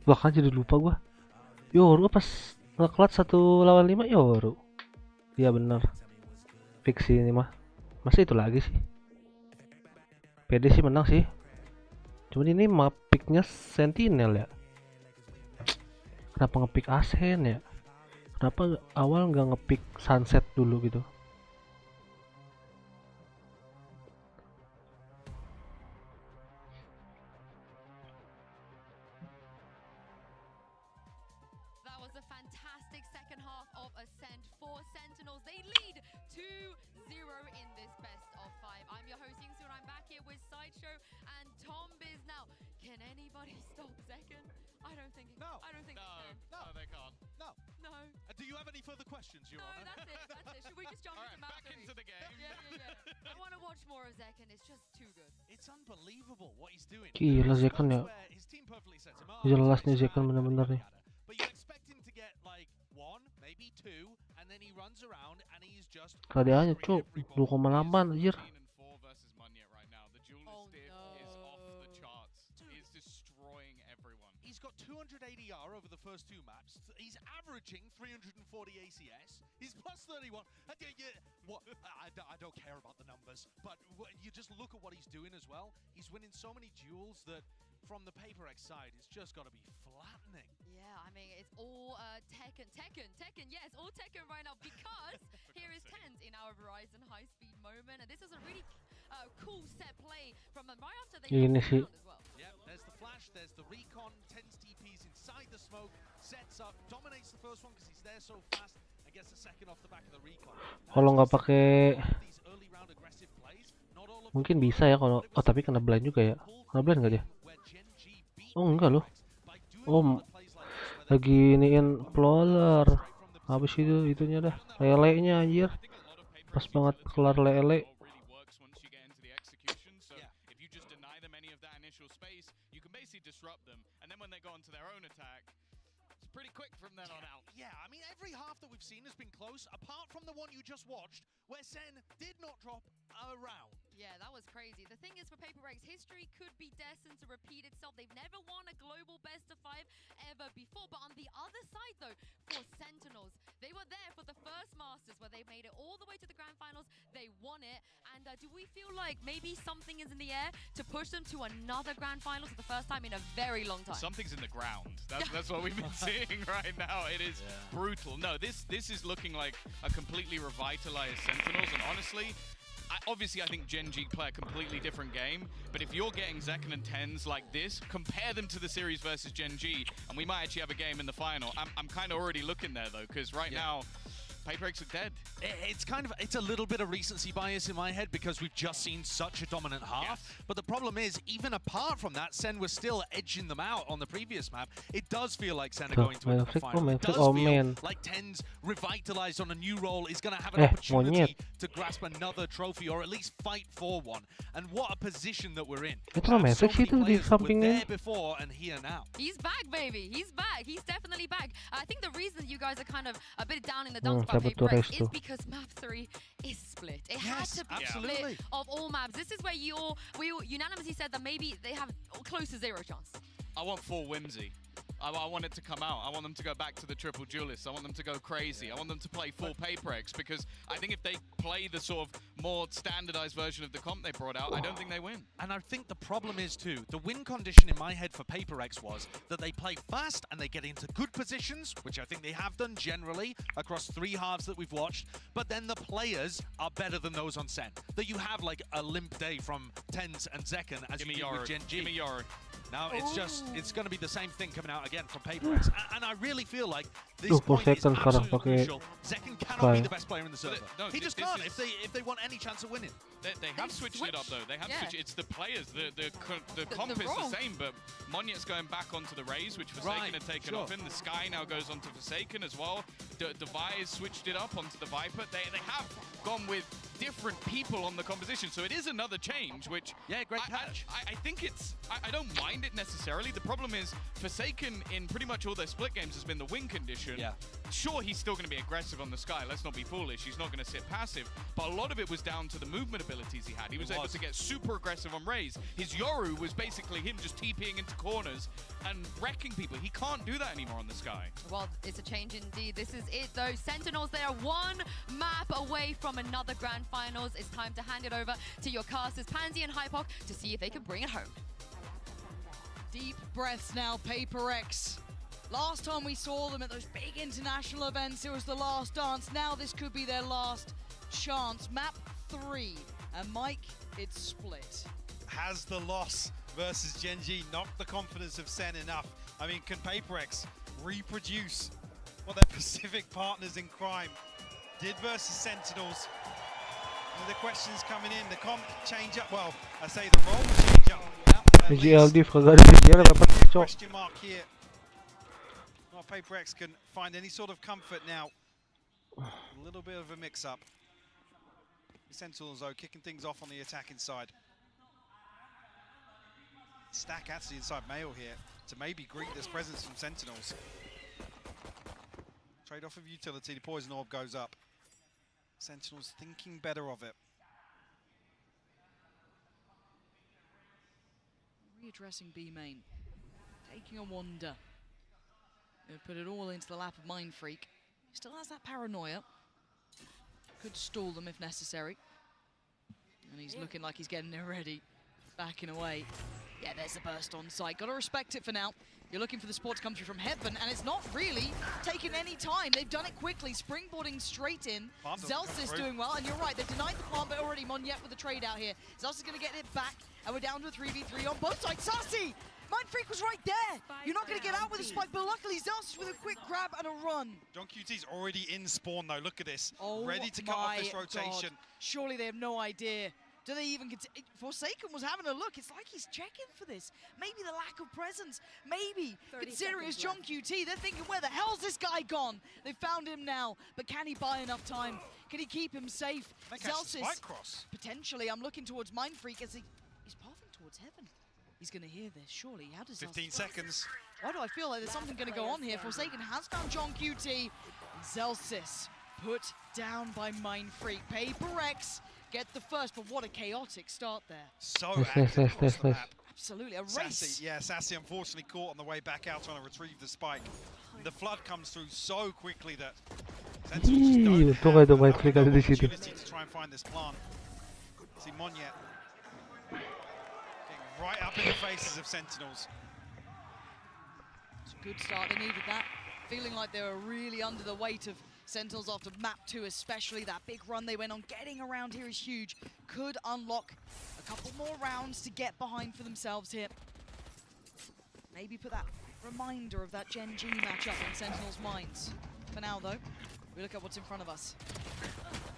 Bahkan jadi lupa gua. Yoru pas ngeklat 1 lawan 5 Yoru. Iya bener. Fiksi ini mah. Masa itu lagi sih. PD sih menang sih. Cuman ini map picknya Sentinel ya. Kenapa ngepick Asen ya? Kenapa awal nggak ngepick Sunset dulu gitu? That was a fantastic second half of Ascent for Sentinels. They lead 2-0 in this best of 5. I'm your host Yingsu and I'm back here with Sideshow and Tom Biz. Now, can anybody stop Zekken? I don't think they can. No, they can't. No. Do you have any further questions, Your Honor? No, that's it. Should we just jump into back Mastery? into the game. Yeah. I want to watch more of Zekken. It's just too good. It's unbelievable what he's doing. Gila Zekken ya. Jelas nih Zekken bener-bener nih. But you expect him to get like 1, maybe 2, and then he runs around and he's just Keadaannya cuk 2,8 anjir. He's got 200 ADR over the first 2 maps. He's averaging 340 ACS. He's plus 31. I don't care about the numbers, but you just look at what he's doing as well. He's winning so many duels that from the PRX side, it's just got to be flattening. Yeah, I mean, it's all Tekken. Yes, all Tekken right now because here is Tens in our Verizon high-speed moment. And this is a really cool set play from them right after they Ini sih. as well. Yeah, there's the flash, there's the recon, Tens TPs inside the smoke, sets up, dominates the first one because he's there so fast, and gets the second off the back of the recon. Kalau nggak pakai mungkin bisa ya kalau tapi kena blind juga ya. Kena blind nggak dia? Oh enggak loh. Oh lagi iniin Ploller. Habis itu itunya dah. Lele-nya anjir. Pas banget kelar lele. Pretty quick from then on out. Yeah, I mean, every half that we've seen has been close, apart from the one you just watched, where Sen did not drop a round. Yeah, that was crazy. The thing is, for PRX, history could be destined to repeat itself. They've never won a global best of 5 ever before. But on the other side, though, for Sentinels, they were there for the first Masters, where they made it all the way to the Grand Finals. They won it. And do we feel like maybe something is in the air to push them to another Grand Finals for the first time in a very long time? Something's in the ground. That's what we've been seeing right now. It is brutal. No, this is looking like a completely revitalized Sentinels, and honestly, obviously I think Gen G play a completely different game, but if you're getting Zekken and Tens like this, compare them to the series versus Gen G, and we might actually have a game in the final. I'm kind of already looking there though, because right now, PRX are dead. It's a little bit of recency bias in my head because we've just seen such a dominant half. But the problem is, even apart from that, SEN was still edging them out on the previous map. It does feel like SEN are going to win the final. It does feel like TenZ, revitalized on a new role, is going to have an opportunity to grasp another trophy or at least fight for one. And what a position that we're in. So many players that were there before and here now. He's back, baby. He's back. He's definitely back. I think the reason you guys are kind of a bit down in the dumps about PRX is because map 3 is split. It had to be split of all maps. This is where we all unanimously said that maybe they have close to 0 chance. I want full whimsy. I want it to come out. I want them to go back to the triple duelists. I want them to go crazy. I want them to play full PRX because I think if they play the sort of more standardized version of the comp they brought out, I don't think they win. And I think the problem is too, the win condition in my head for PRX was that they play fast and they get into good positions, which I think they have done generally across 3 halves that we've watched, but then the players are better than those on SEN. That you have like a limp day from TenZ and Zekken as you did with Gen G. Give me Yoro. Now it's going to be the same thing coming out again from PRX, and I really feel like this point is absolutely crucial. Zekken cannot be the best player in the server. He just can't if they want any chance of winning. They have switched it up though. They have switched. It's the players. The comp is the same, but Monyet's going back onto the Raze, which Forsaken had taken off in. The Sky now goes onto Forsaken as well. Device switched it up onto the Viper. They have gone with different people on the composition, so it is another change, which great catch. I think it's I don't mind it necessarily. The problem is Forsaken in pretty much all their split games has been the win condition. Sure, he's still going to be aggressive on the Sky. Let's not be foolish. He's not going to sit passive. But a lot of it was down to the movement abilities he had. He was able to get super aggressive on Raze. His Yoru was basically him just TPing into corners and wrecking people. He can't do that anymore on the Sky. Well, it's a change indeed. This is it though. Sentinels, they are 1 map away from another grand finals. It's time to hand it over to your casters, Pansy and Hypok, to see if they can bring it home. Deep breaths now, PRX. Last time we saw them at those big international events, it was the last dance. Now this could be their last chance. Map 3, and Mike, it's split. Has the loss versus Gen G knocked the confidence of SEN enough? I mean, can PRX reproduce what their Pacific partners in crime did versus Sentinels? And the questions coming in, the comp change up. Well, I say the role change up. Question mark here. Not PRX can find any sort of comfort now. A little bit of a mix-up. Sentinels though kicking things off on the attacking side. Stack actually inside Mail here to maybe greet this presence from Sentinels. Trade off of utility, the poison orb goes up. Sentinels thinking better of it. Readdressing B main, taking a wander. They'll put it all into the lap of Mindfreak. Still has that paranoia. Could stall them if necessary. And he's looking like he's getting it ready. Backing away. Yeah, there's the burst on site. Gotta respect it for now. You're looking for the support to come through from heaven, and it's not really taking any time. They've done it quickly, springboarding straight in. Zelsis doing well, and you're right, they've denied the plant, but already Monyet with the trade out here. Zelsis is gonna get it back, and we're down to a 3v3 on both sides. Sassy! Mindfreak was right there. You're not going to get out with a spike, but luckily Zelsis with a quick grab and a run. John QT's already in spawn though, look at this. Ready to cut off this rotation. God. Surely they have no idea. Do they even Forsaken was having a look. It's like he's checking for this. Maybe the lack of presence. Maybe considering it's John QT, they're thinking, where the hell's this guy gone? They found him now, but can he buy enough time? Can he keep him safe? Zelsis, potentially. I'm looking towards Mindfreak as he's pathing towards heaven. He's going to hear this, surely. How does 15 seconds. Why do I feel like there's something going to go on here? Forsaken has found John QT. Zelsis put down by Mindfreak. PRX get the first, but what a chaotic start there. So active across the map. Absolutely, a race. Sassy, yeah, Sassy unfortunately caught on the way back out trying to retrieve the spike. The flood comes through so quickly that Sentinels just don't have an opportunity to try and find this plant. See Monyet getting right up in the faces of Sentinels. It's a good start, they needed that. Feeling like they were really under the weight of Sentinels after map 2 especially. That big run they went on, getting around here is huge. Could unlock a couple more rounds to get behind for themselves here. Maybe put that reminder of that Gen G matchup in Sentinels' minds. For now though, We look at what's in front of us.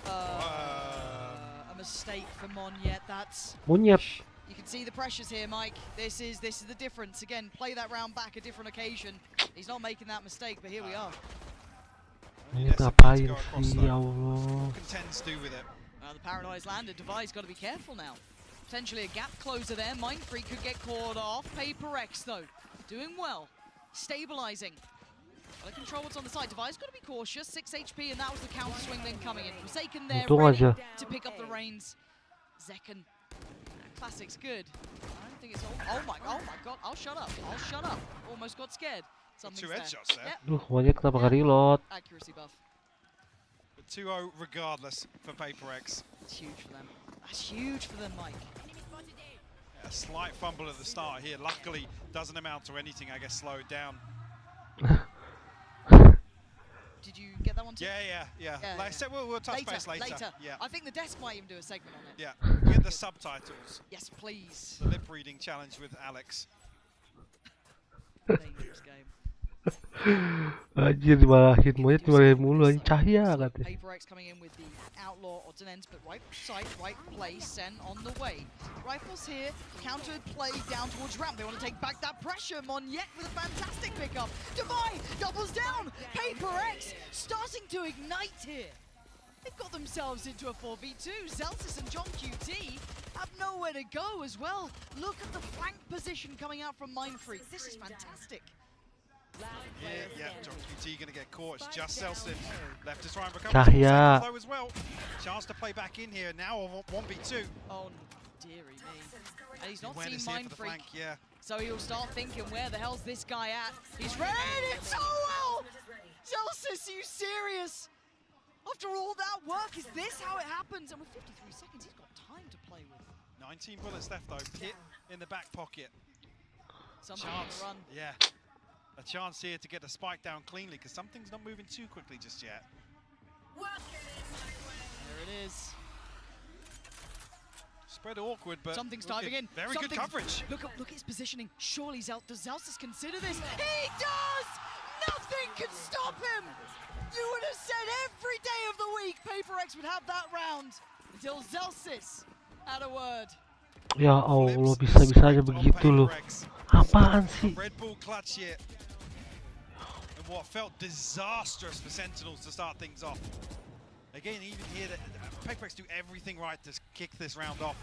A mistake for Monyet. That's... Monyet. You can see the pressures here, Mike. This is the difference. Again, play that round back a different occasion. He's not making that mistake, but here we are. Ini ngapain sih, ya Allah. Contends to with it. The Paranoid's landed. Devi's got to be careful now. Potentially a gap closer there. Mindfreak could get caught off. PRX though, doing well, stabilizing. Gotta control what's on the side. Devi's got to be cautious. 6 HP, and that was the counter swing then coming in. Forsaken there, ready to pick up the reins. Zekken, classic's good. I don't think it's all. Oh my God! I'll shut up. Almost got scared. Something's 2 headshots there. Duh, Monyet kenapa nggak reload? Accuracy buff. But 2-0 regardless for PRX. It's huge for them. That's huge for them, Mike. A slight fumble at the start here. Luckily, doesn't amount to anything. I guess slowed down. Did you get that one too? Yeah. Like I said, we'll touch base later. Yeah. I think the desk might even do a segment on it. Yeah. Get the subtitles. Yes, please. The lip reading challenge with Alex. Dangerous game. Anjir, dimarahin Monyet, dimarahin mulu anjing, Cahya katanya. PRX coming in with the outlaw odds and ends, but right side, right place, SEN on the way. Rifles here, counter play down towards ramp. They want to take back that pressure. Monyet with a fantastic pickup. Devi doubles down. PRX starting to ignite here. They've got themselves into a 4v2. Zelsis and John QT have nowhere to go as well. Look at the flank position coming out from Mindfreak. This is fantastic. Yeah, John QT gonna get caught. It's just Zelsin left to try and recover. Cahya. Though as well. Chance to play back in here now on 1v2. Oh, dearie me. And he's not seen Mindfreak. Yeah. So he'll start thinking, where the hell's this guy at? He's read it so well! Zelsis, are you serious? After all that work, is this how it happens? And with 53 seconds, he's got time to play with. 19 bullets left though. Hit in the back pocket. Something on the run. Yeah. A chance here to get the spike down cleanly because something's not moving too quickly just yet. There it is. Spread awkward, but something's diving in. Very good coverage. Look at his positioning. Surely does Zelsis consider this? He does! Nothing can stop him! You would have said every day of the week PRX would have that round until Zelsis had a word. Ya Allah, bisa-bisa aja begitu loh. Apaan sih? Red Bull clutch here. And what felt disastrous for Sentinels to start things off. Again, even here, PRX do everything right to kick this round off.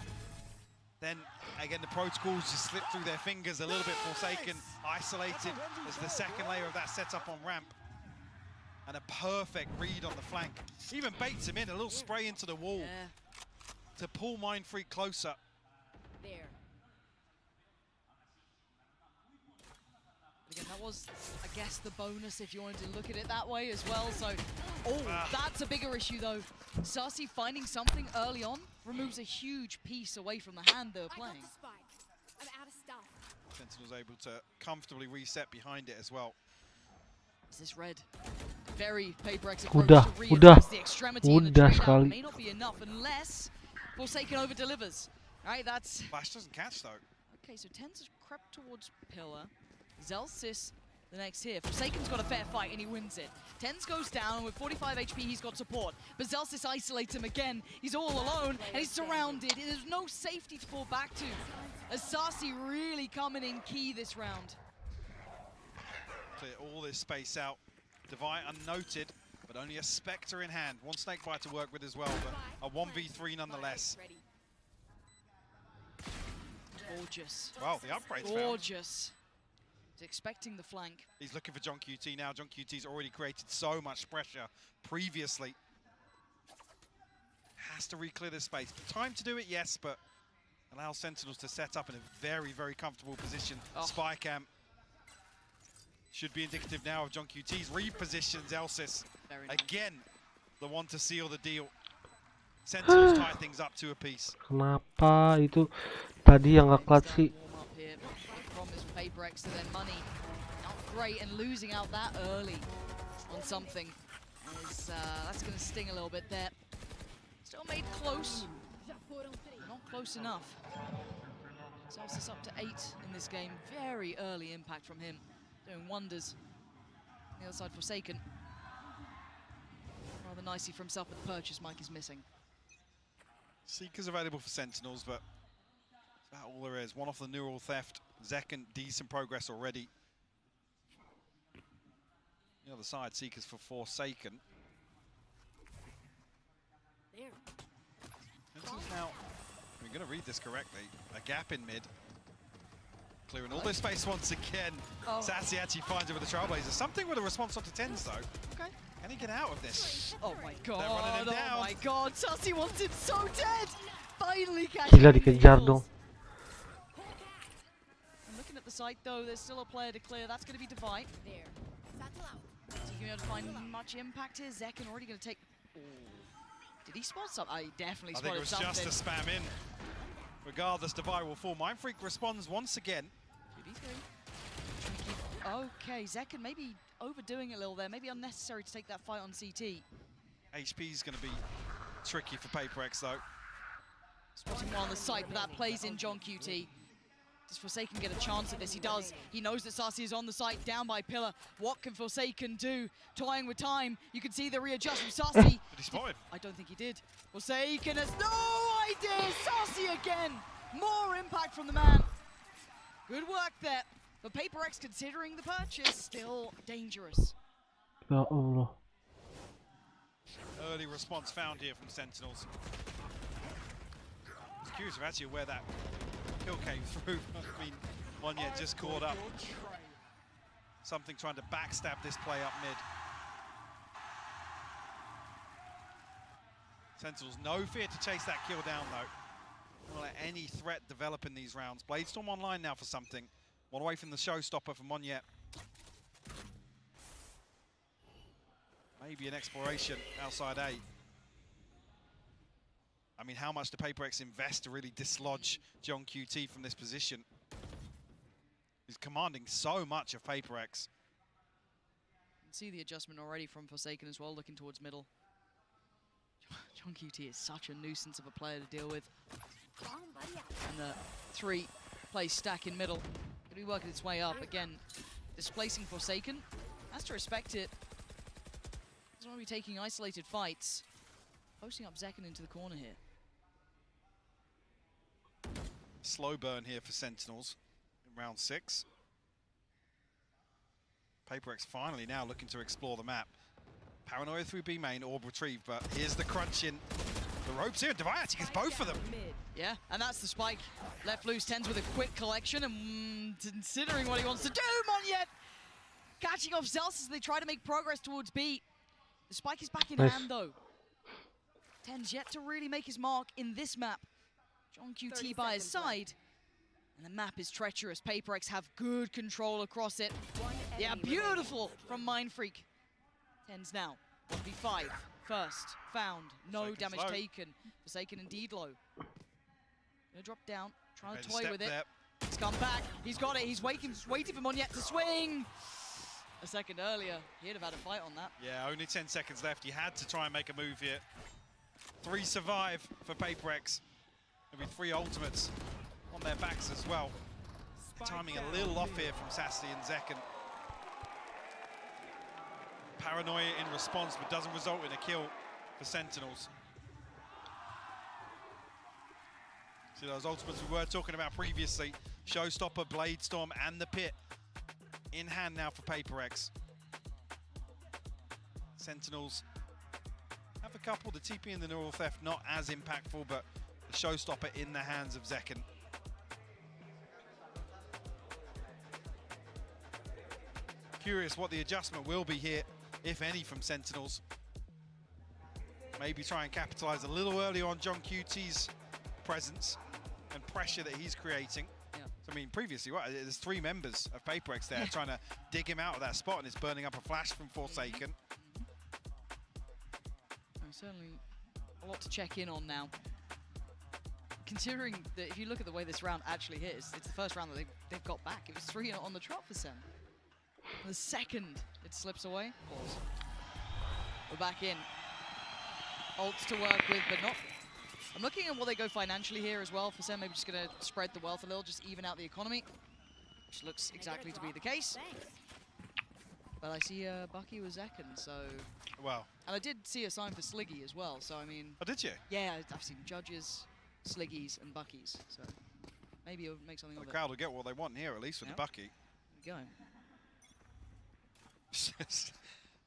Then, again, the protocols just slip through their fingers a little bit. Forsaken, isolated as the second layer of that setup on ramp. And a perfect read on the flank. Even baits him in, a little spray into the wall to pull Mindfreak closer. There. Again, that was, I guess, the bonus if you wanted to look at it that way as well. So, that's a bigger issue though. Sassy finding something early on removes a huge piece away from the hand they were playing. I'm out of stuff. Sentinel's able to comfortably reset behind it as well. Is this red? Very PRX Udah sekali. May not be enough unless Forsaken over delivers. Right, that's Flash doesn't catch though. Okay, so Tens has crept towards Pillar. Zelsis the next here. Forsaken's got a fair fight and he wins it. Tens goes down with 45 HP, he's got support. But Zelsis isolates him again. He's all alone and he's surrounded. There's no safety to fall back to. As Sassy really coming in key this round. Clear all this space out. Devi unnoted, but only a Spectre in hand. One Snakebite to work with as well, but a 1v3 nonetheless. Gorgeous. Wow, the upgrade's gorgeous. He's expecting the flank. He's looking for John QT now. John QT's already created so much pressure previously. Has to re-clear this space. Time to do it, yes, but allow Sentinels to set up in a very, very comfortable position. Spy cam should be indicative now of John QT's repositions Elsis. Again, the one to seal the deal. Sentinels tie things up to a piece. Kenapa itu tadi yang ngeklat sih? Promise PRX to their money. Not great, and losing out that early on something is that's going to sting a little bit there. Still made close. Not close enough. Zelsis up to 8 in this game. Very early impact from him. Doing wonders. On the other side, Forsaken. Rather nicely for himself, but the purchase Mike is missing. Seeker's available for Sentinels, but that's about all there is. One off the neural theft. Zekken, decent progress already. The other side, Seekers for Forsaken. Sentinels now, we're going to read this correctly, a gap in mid. Clearing all this space once again. Oh. Sassy actually finds it with the Trailblazer. Something with a response onto Tens though. Okay. Can he get out of this? Oh my god, They're running him down. oh my god, Sassy wants him so dead! Finally catching Gila the dikejar heels. dong. And looking at the site though, there's still a player to clear. That's going to be Divide. Is he going to be able to find much impact here? Zekken already going to take... Oh. Did he spot something? He definitely I think spotted it was something. just a spam in. Regardless, Divide will fall. Mindfreak responds once again. 2v3. Okay, Zekken maybe overdoing it a little there. Maybe unnecessary to take that fight on CT. HP is going to be tricky for PRX though. Spotting one on the site, but that plays in John QT. Does Forsaken get a chance at this? He does. He knows that Sassy is on the site, down by Pillar. What can Forsaken do? Toying with time. You can see the readjust from Sassy. Did he spot him? I don't think he did. Forsaken has no idea. Sassy again. More impact from the man. Good work there. But PRX, considering the purchase, still dangerous. Ya Allah. Early response found here from Sentinels. I was curious of actually where that kill came through. I mean, one yet just caught up. Something trying to backstab this play up mid. Sentinels, no fear to chase that kill down though. Don't let any threat develop in these rounds. Bladestorm online now for something. One away from the showstopper from Monyet. Maybe an exploration outside A. I mean, how much do PRX invest to really dislodge John QT from this position? He's commanding so much of PRX. You can see the adjustment already from Forsaken as well, looking towards middle. John QT is such a nuisance of a player to deal with. And the 3-play stack in middle. Going to be working its way up. Again, displacing Forsaken. Has to respect it. Doesn't want to be taking isolated fights. Posting up Zekken into the corner here. Slow burn here for Sentinels in round 6. PRX finally now looking to explore the map. Paranoia through B main, orb retrieve, but here's the crunch in. The ropes here, Divide actually gets both of them. Yeah, and that's the spike. Left loose, Tens with a quick collection, and considering what he wants to do, Monyet catching off Zels as they try to make progress towards B. The spike is back in hand though. Tens yet to really make his mark in this map. John QT by his side. And the map is treacherous. PRX have good control across it. Yeah, beautiful from Mindfreak. Tens now, 1v5. First, found, no damage taken. Forsaken indeed low. Gonna drop down, trying to toy with it. He's come back, he's got it, he's waiting for Monyet to swing. A second earlier, he'd have had a fight on that. Yeah, only 10 seconds left. He had to try and make a move here. 3 survive for PRX. There'll be 3 ultimates on their backs as well. Timing a little off here from Sassy and Zekken. Paranoia in response, but doesn't result in a kill for Sentinels. See those ultimates we were talking about previously. Showstopper, Bladestorm, and the Pit in hand now for PRX. Sentinels have a couple. The TP and the Neural Theft not as impactful, but the Showstopper in the hands of Zekken. Curious what the adjustment will be here, if any, from Sentinels. Maybe try and capitalize a little early on John QT's presence and pressure that he's creating. Yeah. So, I mean, previously, there's 3 members of PRX there trying to dig him out of that spot, and it's burning up a flash from Forsaken. Certainly a lot to check in on now. Considering that if you look at the way this round actually hit, it's the first round that they've got back. It was 3 on the trot for SEN. The second it slips away. Pause. We're back in. Ults to work with, but not. I'm looking at what they go financially here as well for SEN. Maybe just going to spread the wealth a little, just even out the economy, which looks exactly to be the case. But I see Bucky was Zekken, so... Well. And I did see a sign for Sliggy as well, so I mean... Oh, did you? Yeah, I've seen Judges, Sliggies, and Buckies, so maybe it'll make something of it. The crowd will get what they want here, at least with the Bucky. There we go.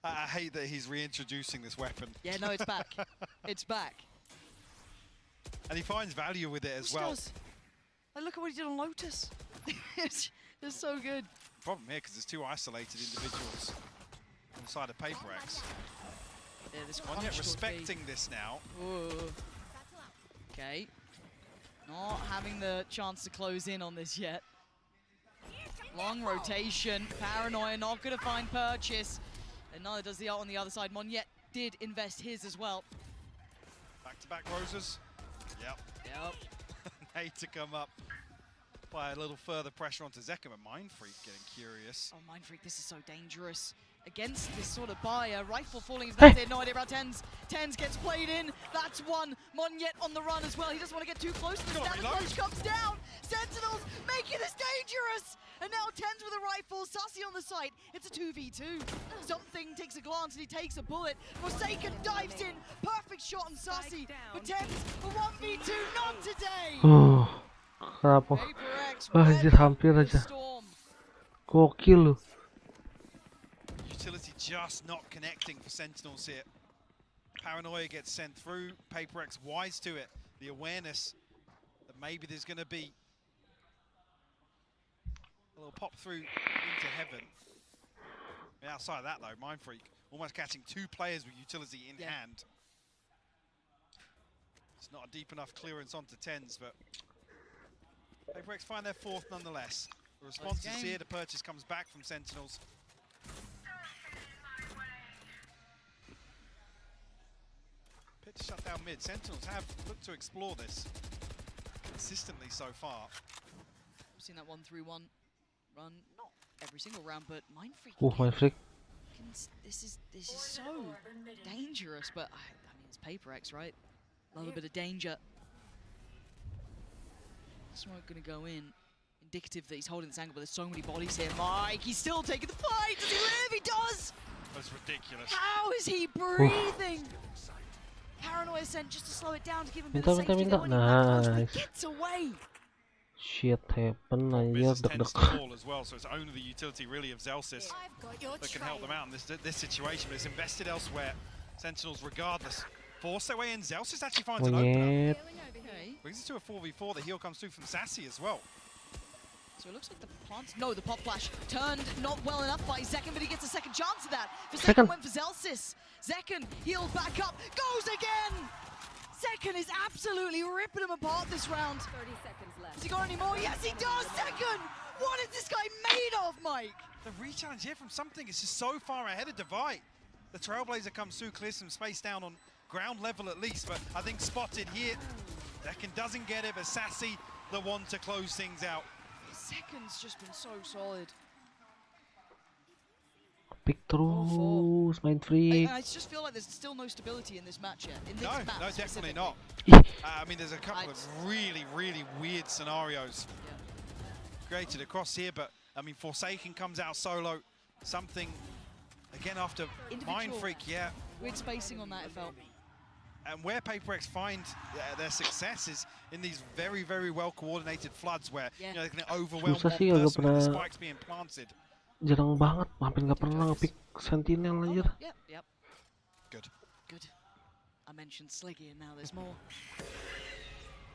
I hate that he's reintroducing this weapon. Yeah, no, it's back. It's back. And he finds value with it as well. Does. Like, look at what he did on Lotus. It's so good. Problem here, because there's two isolated individuals on the side of PRX. Yeah, this one yet respecting this now. Ooh. Okay. Not having the chance to close in on this yet. Long rotation. Paranoia not going to find purchase. And neither does the ult on the other side. Monyet did invest his as well. Back-to-back roses. Yep. Need to come up. Apply a little further pressure onto Zekken, but Mindfreak getting curious. Oh, Mindfreak, this is so dangerous. Against this sort of buyer, rifle falling into that, no idea about Tens. Tens gets played in, that's one. Monyet on the run as well, he doesn't want to get too close to the standard flash comes down. Sentinels making this dangerous! And now Tens with a rifle, Sussy on the site. It's a 2v2. Something takes a glance and he takes a bullet. Forsaken dives in, perfect shot on Sussy. But Tens, a 1v2, not today! Kenapa? Anjir, hampir aja. Gokil lu. Utility just not connecting for Sentinels here. Paranoia gets sent through. PRX wise to it. The awareness that maybe there's going to be a little pop through into heaven. And outside of that though, Mindfreak almost catching two players with utility in hand. It's not a deep enough clearance onto Tens, but PRX find their fourth nonetheless. The response is here, the purchase comes back from Sentinels. Pitch shut down mid. Sentinels have looked to explore this consistently so far. We've seen that 1-3-1 run, not every single round, but Mindfreak. Mindfreak. This is so dangerous, but I mean it's PRX, right? A little bit of danger. Smoke gonna go in. Indicative that he's holding this angle, but there's so many bodies here. Mike, he's still taking the fight. Does he live? He does! That's ridiculous. How is he breathing? Paranoia sent just to slow it down to give him a bit of safety. Nice. He gets away. Shit happen anjir, deg-deg. As well, so it's only the utility really of Zelsis that can help them out in this situation, but it's invested elsewhere. Sentinels, regardless, force their way in. Zelsis actually finds an opener. Brings it to a 4v4. The heal comes through from Sassy as well. So it looks like the plants. No, the pop flash turned not well enough by Zekken, but he gets a second chance of that. Zekken went for Zelsis. Zekken healed back up, goes again. Zekken is absolutely ripping him apart this round. 30 seconds left. Has he got any more? Yes, he does. Zekken. What is this guy made of, Mike? The re-challenge here from something is just so far ahead of Divide. The Trailblazer comes through, clears some space down on ground level at least, but I think spotted here. Zekken doesn't get it, but Sassy the one to close things out. Zekken's just been so solid. Pick terus, Mindfreak. I just feel like there's still no stability in this match yet. In this map no, definitely not. I mean, there's a couple of really, really weird scenarios created across here, but I mean, Forsaken comes out solo. Something, again, after Mindfreak, weird spacing on that, it felt. And where PRX find their success is in these very, very well-coordinated floods where you know, they can overwhelm one person with the spikes being planted. Jarang banget, hampir nggak pernah nge-pick Sentinel anjir. Yep. Good. I mentioned Sliggy and now there's more.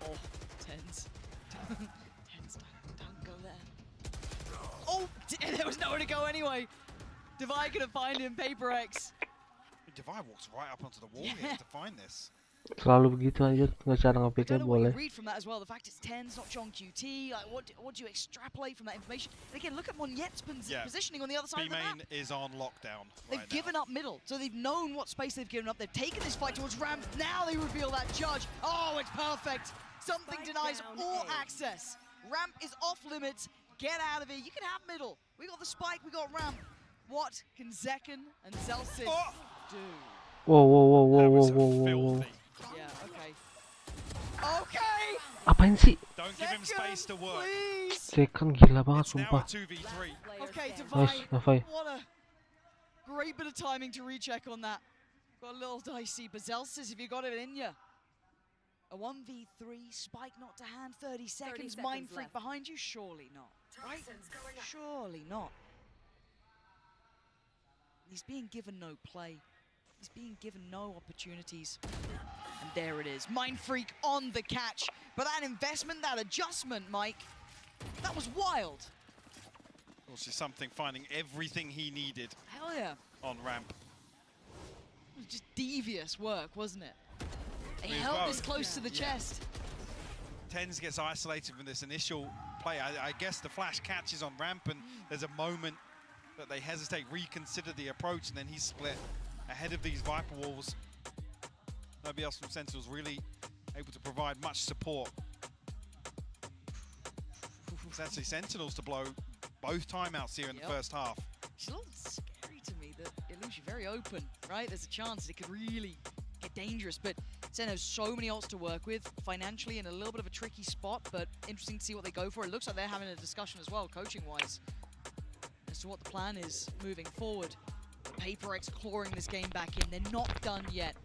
Oh, Tens. Tens, don't go there. Oh, there was nowhere to go anyway. Divide gonna find him, PRX. Divide walks right up onto the wall here to find this. Selalu begitu anjir, nggak cara nge-picknya boleh. Read from that as well. The fact it's Tens, not John QT. Like, what do you extrapolate from that information? And again, look at Monyet's positioning on the other side of the map. B-Main is on lockdown. They've given up middle, so they've known what space they've given up. They've taken this fight towards Ramp. Now they reveal that judge. Oh, it's perfect. Something denies all access. Ramp is off limits. Get out of here. You can have middle. We got the spike. We got Ramp. What can Zekken and Zelsis do? Wow. Yeah, okay. Apain sih? Don't give him space to work. Zekken gila banget sumpah. Okay, Nice, Nafai. Great bit of timing to recheck on that. Got a little dicey, but Zell says if you got it in you. A 1v3, Spike not to hand, 30 seconds, Mind Freak left. behind you? Surely not, right? Surely not. He's being given no play. He's being given no opportunities. And there it is, Mind Freak on the catch. But that investment, that adjustment, Mike, that was wild. Also something finding everything he needed. Hell yeah. On ramp. It was just devious work, wasn't it? He As held well. this close to the chest. Tens gets isolated from this initial play. I guess the flash catches on ramp and there's a moment that they hesitate, reconsider the approach, and then he's split ahead of these Viper Walls. Nobody else from Sentinels really able to provide much support. It's actually Sentinels to blow both timeouts here in the first half. It's a little scary to me that it leaves you very open, right? There's a chance that it could really get dangerous, but Sen has so many ults to work with, financially in a little bit of a tricky spot, but interesting to see what they go for. It looks like they're having a discussion as well, coaching-wise, as to what the plan is moving forward. But PRX clawing this game back in. They're not done yet.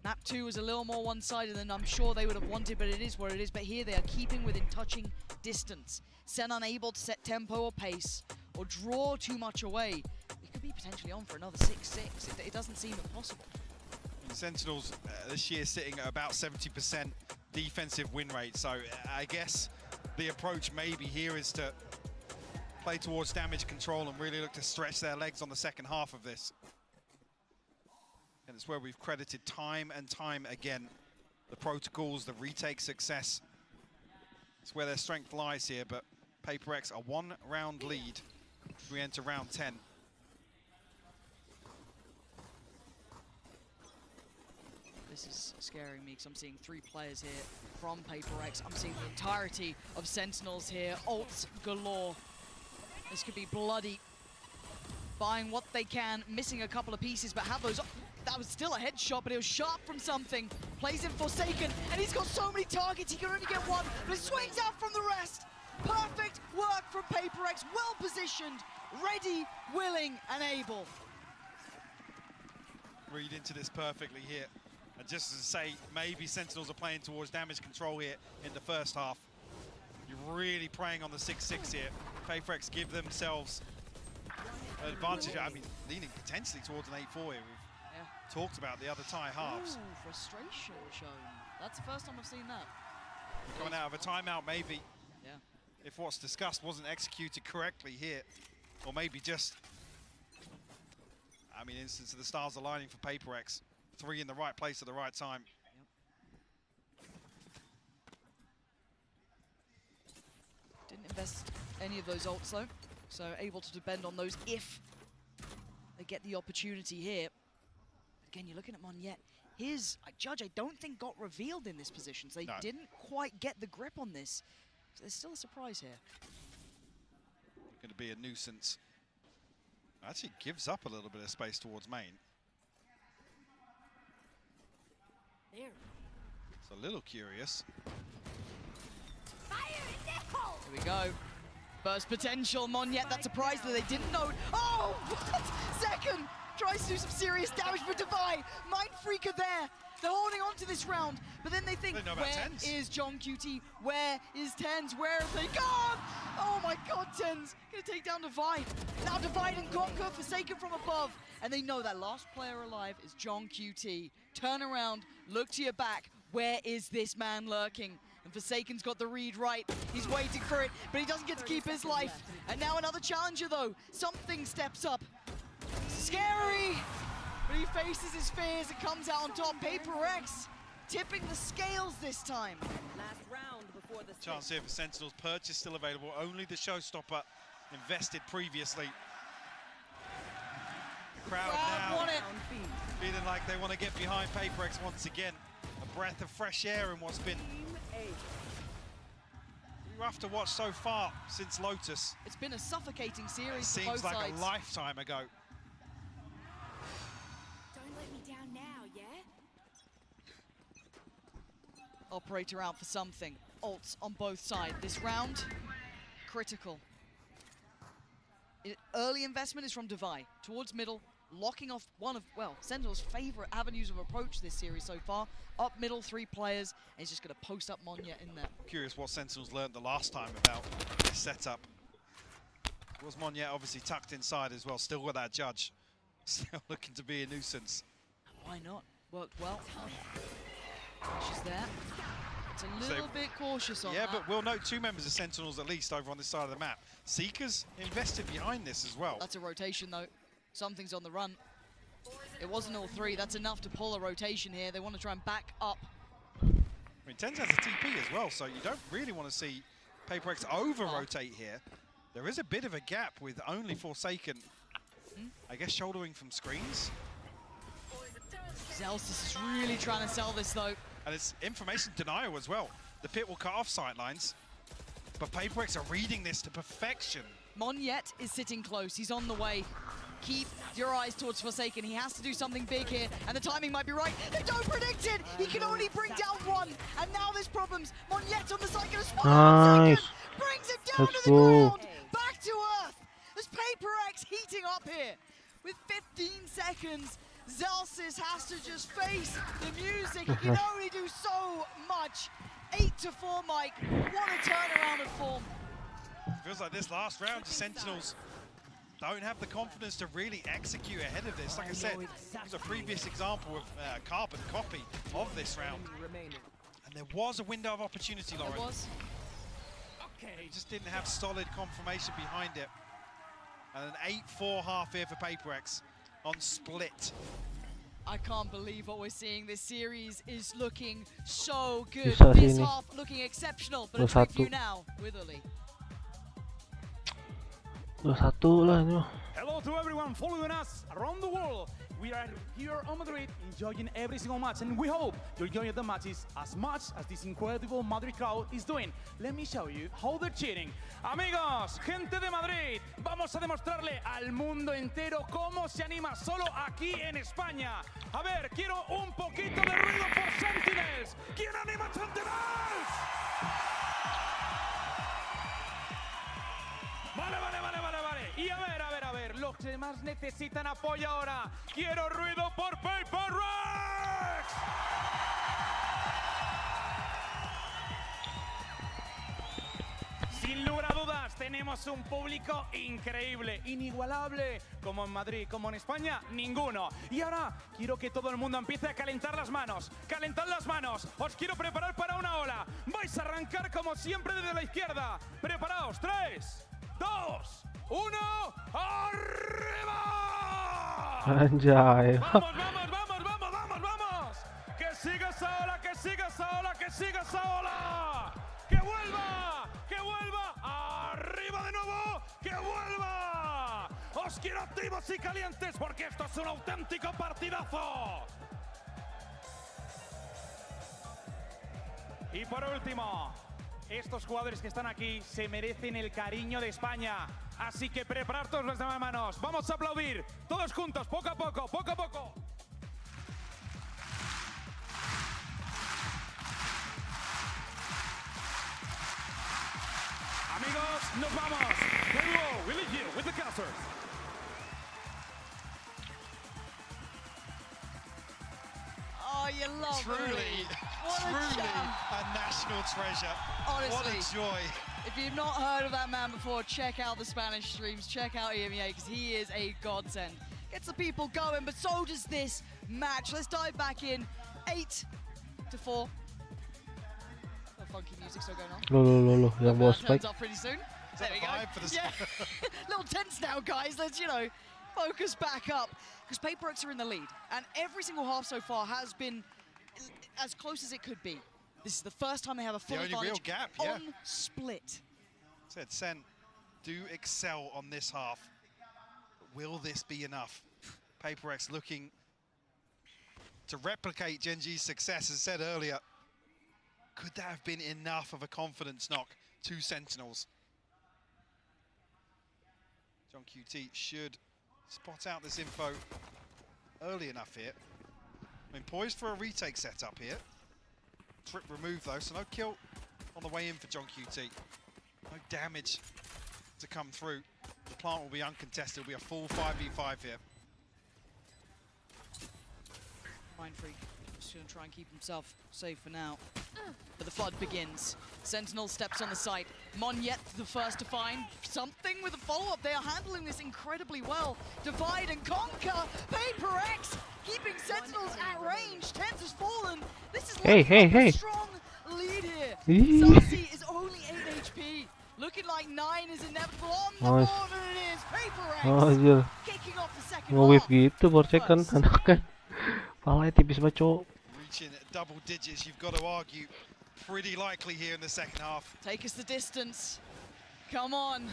Map 2 is a little more one-sided than I'm sure they would have wanted, but it is what it is. But here they are keeping within touching distance. Sen unable to set tempo or pace or draw too much away. They could be potentially on for another 6-6. It doesn't seem impossible. Sentinels this year sitting at about 70% defensive win rate. So I guess the approach maybe here is to play towards damage control and really look to stretch their legs on the second half of this. And it's where we've credited time and time again the protocols, the retake success. It's where their strength lies here, but PRX a 1-round lead as we enter round 10. This is scaring me because I'm seeing 3 players here from PRX. I'm seeing the entirety of Sentinels here. Ults galore. This could be bloody. Buying what they can, missing a couple of pieces, but have those. That was still a headshot, but it was sharp from something. Plays in Forsaken, and he's got so many targets, he can only get one, but it swings out from the rest. Perfect work from PRX, well positioned, ready, willing, and able. Read into this perfectly here. And just to say, maybe Sentinels are playing towards damage control here in the first half. You're really preying on the 6-6 here. PRX give themselves an advantage. I mean, leaning potentially towards an 8-4 here. We've talked about the other tie halves. Ooh, frustration shown. That's the first time I've seen that. Coming out of a timeout, maybe. Yeah. If what's discussed wasn't executed correctly here, or maybe just, I mean, instance of the stars aligning for PRX. 3 in the right place at the right time. Didn't invest any of those ults though, so able to depend on those if they get the opportunity here. Again, you're looking at Monyet. His, I judge, I don't think got revealed in this position, so they didn't quite get the grip on this. So there's still a surprise here. Going to be a nuisance. Actually gives up a little bit of space towards main. There. It's a little curious. Here we go. Burst potential, Monyet, that surprise that they didn't know. Oh, what? Second! Tries to do some serious damage for Divide. Mind Freak are there. They're holding on to this round, but then they think, where is John QT? Where is Tens? Where have they gone? Oh my god, Tens gonna take down Divide. Now Divide and Conquer, Forsaken from above. And they know that last player alive is John QT. Turn around, look to your back. Where is this man lurking? And Forsaken's got the read right. He's waiting for it, but he doesn't get to keep his life. And now another challenger though. Something steps up. Scary! But he faces his fears and comes out on top. PRX tipping the scales this time. Last round before the Chance here for Sentinels. Purchase still available. Only the showstopper invested previously. Crowd now want it. feeling like they want to get behind PRX once again. A breath of fresh air in what's been rough to watch so far since Lotus. It's been a suffocating series It for both seems like sides. a lifetime ago. Don't let me down now, yeah? Operator out for something. Ults on both sides. This round, critical. Early investment is from Divide towards middle, locking off one of, well, Sentinel's favorite avenues of approach this series so far. Up middle, 3 players, and he's just going to post up Monya in there. Curious what Sentinels learned the last time about this setup. Was Monya obviously tucked inside as well, still with that judge. Still looking to be a nuisance. Why not? Worked well. She's there. It's a little bit cautious on that. Yeah, but we'll note 2 members of Sentinels at least over on this side of the map. Seekers invested behind this as well. That's a rotation though. Something's on the run. It wasn't all 3. That's enough to pull a rotation here. They want to try and back up. I mean, Tens has a TP as well, so you don't really want to see PRX over-rotate here. There is a bit of a gap with only Forsaken, I guess, shouldering from screens. Zelsis is really trying to sell this though. And it's information denial as well. The pit will cut off sightlines, but PRX are reading this to perfection. Monyet is sitting close. He's on the way. Keep your eyes towards Forsaken. He has to do something big here, and the timing might be right. They don't predict it! He can only bring down 1, and now there's problems. Monyet on the side, gonna swallow Nice. Forsaken, brings him down Let's to the go. ground. Back to earth. There's PRX heating up here. With 15 seconds, Zelsis has to just face the music. He can only do so much. 8-4, Mike. What a turnaround of form. Feels like this last round, the Sentinels don't have the confidence to really execute ahead of this. Like I said, there's a previous example of carbon copy of this round. And there was a window of opportunity, Lauren. There was. Okay, just didn't have solid confirmation behind it. And an 8-4 half here for PRX on split. I can't believe what we're seeing. This series is looking so good. Bisa This sini. half looking exceptional. But a Plus preview 1. now with Ali. 2-1 lah ini mah. Hello to everyone following us around the world. We are here on Madrid enjoying every single match, and we hope you're enjoying the matches as much as this incredible Madrid crowd is doing. Let me show you how they're cheering. Amigos, gente de Madrid, vamos a demostrarle al mundo entero cómo se anima solo aquí en España. A ver, quiero un poquito de ruido por Sentinels. ¿Quién anima a Sentinels? Vale. Y a ver, los que más necesitan apoyo ahora. Quiero ruido por PRX. Sin lugar a dudas, tenemos un público increíble, inigualable, como en Madrid, como en España, ninguno. Y ahora quiero que todo el mundo empiece a calentar las manos. ¡Calentad las manos! Os quiero preparar para una ola. Vais a arrancar como siempre desde la izquierda. Preparaos, 3, 2, 1, ¡arriba! Anjay. ¡Vamos! ¡Que siga esa ola, que siga esa ola! ¡Que vuelva! ¡Arriba de nuevo! ¡Que vuelva! ¡Os quiero activos y calientes porque esto es un auténtico partidazo! Y por último, estos jugadores que están aquí se merecen el cariño de España. Así que preparad todas las manos. Vamos a aplaudir todos juntos, poco a poco. Amigos, nos vamos. Here we go. We leave you with the casters. Oh, you love Truly a national treasure. Honestly, what a joy. If you've not heard of that man before, check out the Spanish streams, check out EMEA, because he is a godsend. Gets the people going, but so does this match. Let's dive back in. 8-4. Oh, funky music still going on. Loh, yang bawa spike. Turns up pretty soon. Is There that we the go. vibe for the Yeah. Little tense now, guys. Let's, focus back up. Because PRX are in the lead. And every single half so far has been as close as it could be. This is the first time they have a full The only advantage real gap, yeah. on split. Said Sen do excel on this half. But will this be enough? PRX looking to replicate Gen G's success, as said earlier. Could that have been enough of a confidence knock to Sentinels? John QT should spot out this info early enough here. I mean, poised for a retake setup here. Trip removed though, so no kill on the way in for John QT. No damage to come through. The plant will be uncontested. It'll be a full 5v5 here. Mind Freak just going to try and keep himself safe for now. But the flood begins. Sentinel steps on the site. Monyet the first to find something with a follow-up. They are handling this incredibly well. Divide and conquer. PRX keeping Sentinels at range. Tens has fallen. This is a strong lead here. Saucy is only 8 HP. Looking like 9 is inevitable on the board, and it is PRX kicking off the second Nge-wave half. gitu Borcekan anaknya. Palanya tipis banget, cowok. Reaching double digits, you've got to argue. Pretty likely here in the second half. Take us the distance. Come on.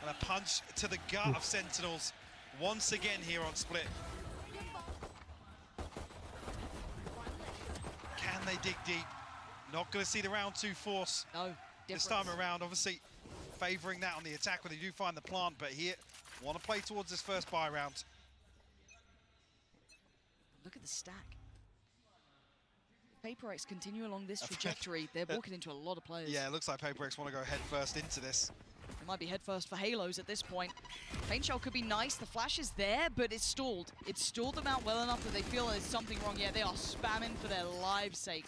And a punch to the gut of Sentinels once again here on Split. Can they dig deep? Not going to see the round 2 force. No. This time around, obviously favouring that on the attack when they do find the plant, but here, want to play towards this first buy round. Look at the stack. PRX continue along this trajectory. They're walking into a lot of players. Yeah, it looks like PRX want to go head first into this. It might be head first for Halos at this point. Paint shell could be nice. The flash is there, but it's stalled. It's stalled them out well enough that they feel there's something wrong. Yeah, they are spamming for their lives' sake.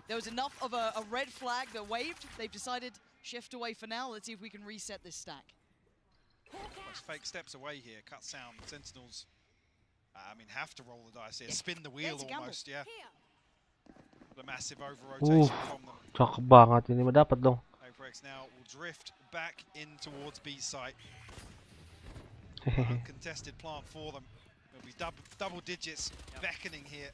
There was enough of a red flag that waved. They've decided shift away for now. Let's see if we can reset this stack. Those fake steps away here, cut sound. Sentinels, I mean, have to roll the dice here. Spin the wheel almost, yeah. The massive over-rotation from them. Cakep banget ini, mah dapat dong. PRX now will drift back in towards B site. Uncontested plant for them. It'll be double digits beckoning here.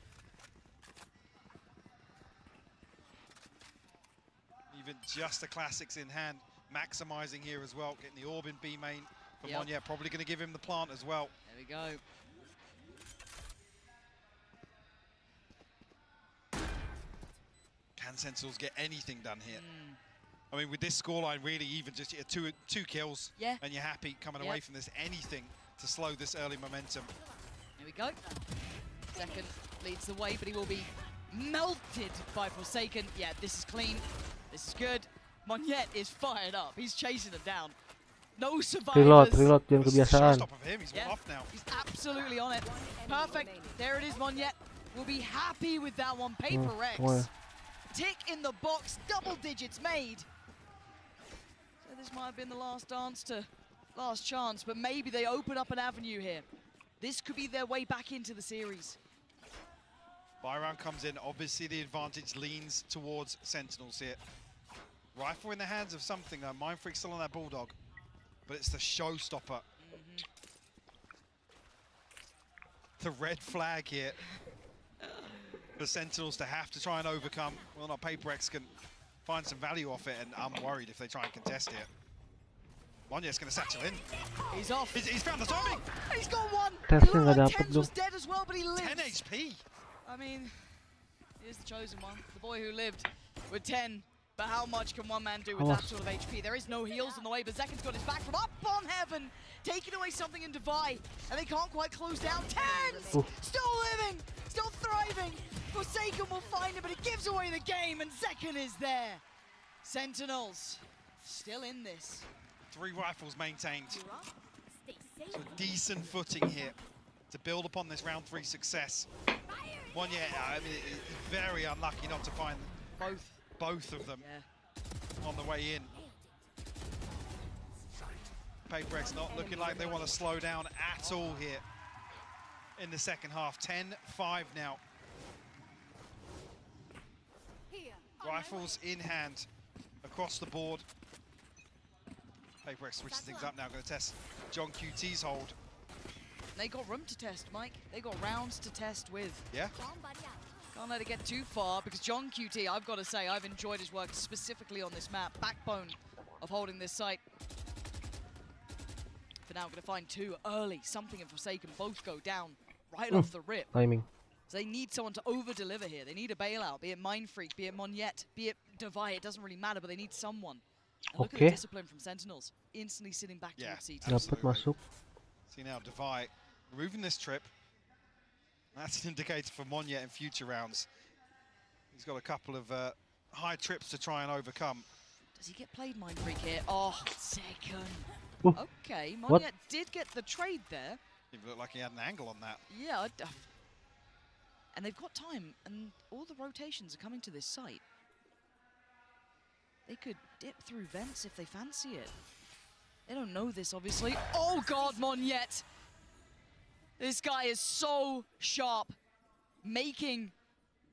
Even just the classics in hand, maximizing here as well. Getting the orb in B main for Monyet. Probably going to give him the plant as well. There we go. Can Sentinels get anything done here? I mean, with this scoreline, really even just two kills, and you're happy coming away from this. Anything to slow this early momentum. Here we go. Second leads the way, but he will be melted by Forsaken. Yeah, this is clean. This is good. Monyet is fired up. He's chasing them down. No survivors. Reload, jangan kebiasaan. He's absolutely on it. Perfect. There it is, Monyet. Will be happy with that one. PRX. Tick in the box, double digits made. So this might have been the last chance, but maybe they open up an avenue here. This could be their way back into the series. Buy round comes in, obviously the advantage leans towards Sentinels here. Rifle in the hands of something though, Mind Freak still on that Bulldog, but it's the showstopper. The red flag here for Sentinels to have to try and overcome. Well, not PRX can find some value off it, and I'm worried if they try and contest it. Monyet's going to satchel in. He's off. He's found the timing. He's got one. Tens was dead as well, but he lived. 10 HP. I mean, here's the chosen one, the boy who lived with 10. But how much can one man do with that sort of HP? There is no heals on the way, but Zekin's got his back from up on heaven, taking away something in Divide, and they can't quite close down. Tens! Still living, still thriving. Forsaken will find it, but it gives away the game, and Zekin is there. Sentinels still in this. 3 rifles maintained. So decent footing here to build upon this round 3 success. Monyet, I mean, very unlucky not to find both of them on the way in. PRX not looking like they want to slow down at all here in the second half. 10-5 now. Rifles in hand across the board. PRX switches things up now, going to test John QT's hold. They got room to test, Mike. They got rounds to test with. Yeah. Can't let it get too far, because John QT, I've got to say, I've enjoyed his work specifically on this map. Backbone of holding this site. For now, going to find 2 early. Something and Forsaken both go down right off the rip. Timing. So they need someone to over-deliver here. They need a bailout, be it Mind Freak, be it Monyet, be it Divide. It doesn't really matter, but they need someone. And look at the discipline from Sentinels. Instantly sitting back towards CT. Dapat masuk. See now, Divide removing this trip. That's an indicator for Monyet in future rounds. He's got a couple of high trips to try and overcome. Does he get played, Mind Freak, here? Oh, second. Okay, What? Monyet did get the trade there. It looked like he had an angle on that. Yeah, and they've got time, and all the rotations are coming to this site. They could dip through vents if they fancy it. They don't know this, obviously. Oh God, Monyet! This guy is so sharp, making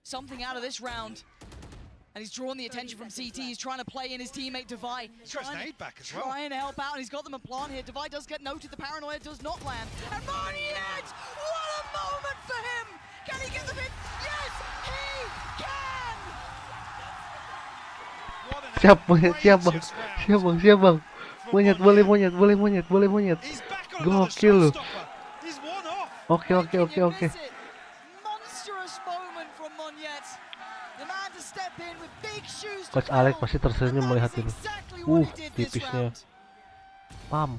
something out of this round. And he's drawn the attention from CT. He's trying to play in his teammate Divide. He's trying to nade back as well. Trying to help out, and he's got them a plant here. Divide does get noted. The paranoia does not land. And Monyet! What a moment for him! Can he get the bit? Yes, he can! Siap Monyet, siap bang, siap bang, siap bang. Monyet, boleh Monyet, boleh Monyet, boleh Monyet. Gokil lu. Oke. Monstrous moment from Monyet. The man to step in with big shoes to Coach Alex pasti tersenyum melihat ini. Tipisnya. Pam.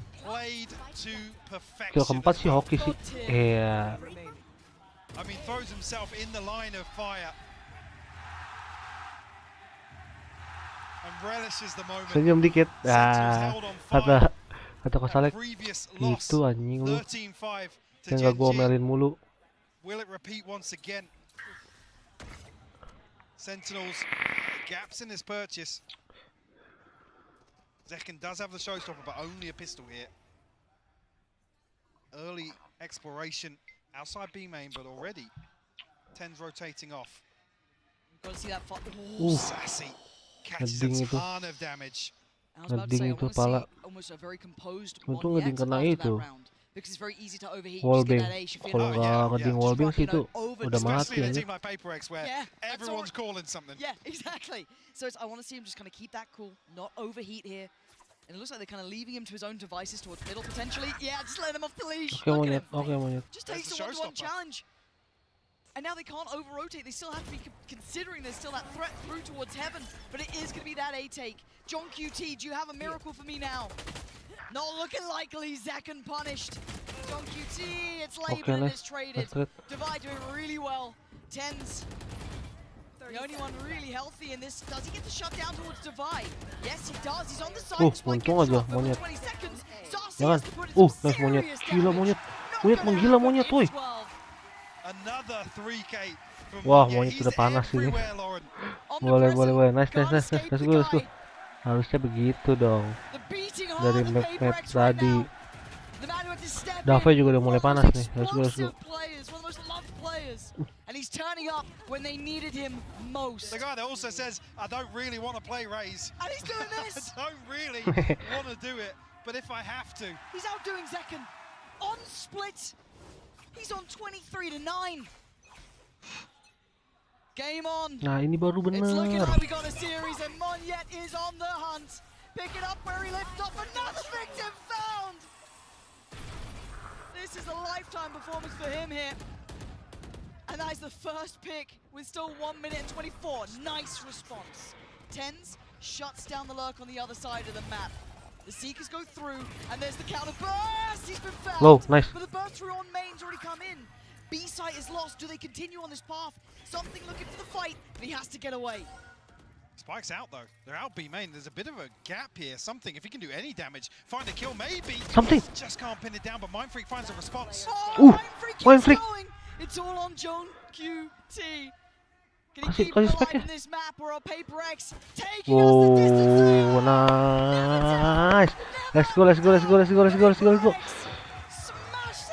Kill keempat sih hoki sih. Iya. I mean, throws himself in the line of fire. And relishes the moment. Senyum dikit. Kata Coach Alex, itu anjing lu. Yang gak gua omelin mulu. Will it repeat once again? Sentinels, gaps in his purchase. Zekken does have the showstopper, but only a pistol here. Early exploration outside B main, but already 10's rotating off. Got to see that. Sassy catches a ton of damage. I was about to say, I want to see almost a very composed Monyet after that round. Because it's very easy to overheat. Wallbang. Kalau nggak ngeding wallbang sih itu udah mati aja. Like PRX where everyone's calling something. Yeah, exactly. So I want to see him just kind of keep that cool, not overheat here. And it looks like they're kind of leaving him to his own devices towards middle potentially. Yeah, just let him off the leash. Okay, Monyet. Just takes the one-to-one challenge. And now they can't over-rotate. They still have to be considering there's still that threat through towards heaven. But it is going to be that A-take. John QT, do you have a miracle for me now? Not looking likely. Zekken punished. John QT, it's labeled and it's traded. Divide doing really well. 10's the only one really healthy in this. Does he get the shutdown towards Divide? Yes, he does. He's on the side. Untung aja Monyet. Jangan. Nice Monyet. Gila Monyet. Monyet menggila Monyet, woi. Wah, Monyet udah panas ini. Boleh. Nice. Let's go. Harusnya begitu dong. Dari map tadi. Dave juga udah mulai panas nih. Let's go. And he's turning up when they needed him most. The guy that also says, I don't really want to play Raze. And he's doing this. I don't really want to do it, but if I have to. He's outdoing Zekken. On split. He's on 23-9. Game on. Nah, ini baru bener. It's looking like we got a series and Monyet is on the hunt. Pick it up where he left off. Another victim found. This is a lifetime performance for him here. And that is the first pick with still 1 minute and 24. Nice response. 10's shuts down the lurk on the other side of the map. The Seekers go through, and there's the counter burst. He's been found. Low, nice. But the burst through on main's already come in. B site is lost. Do they continue on this path? Something looking for the fight, but he has to get away. Spike's out though. They're out B main. There's a bit of a gap here. Something, if he can do any damage, find a kill maybe. Something. Just can't pin it down, but Mindfreak finds a response. Oh, Mindfreak. It's all on John QT. Can he keep alive in this map or a PRX taking us the distance? Nice. Let's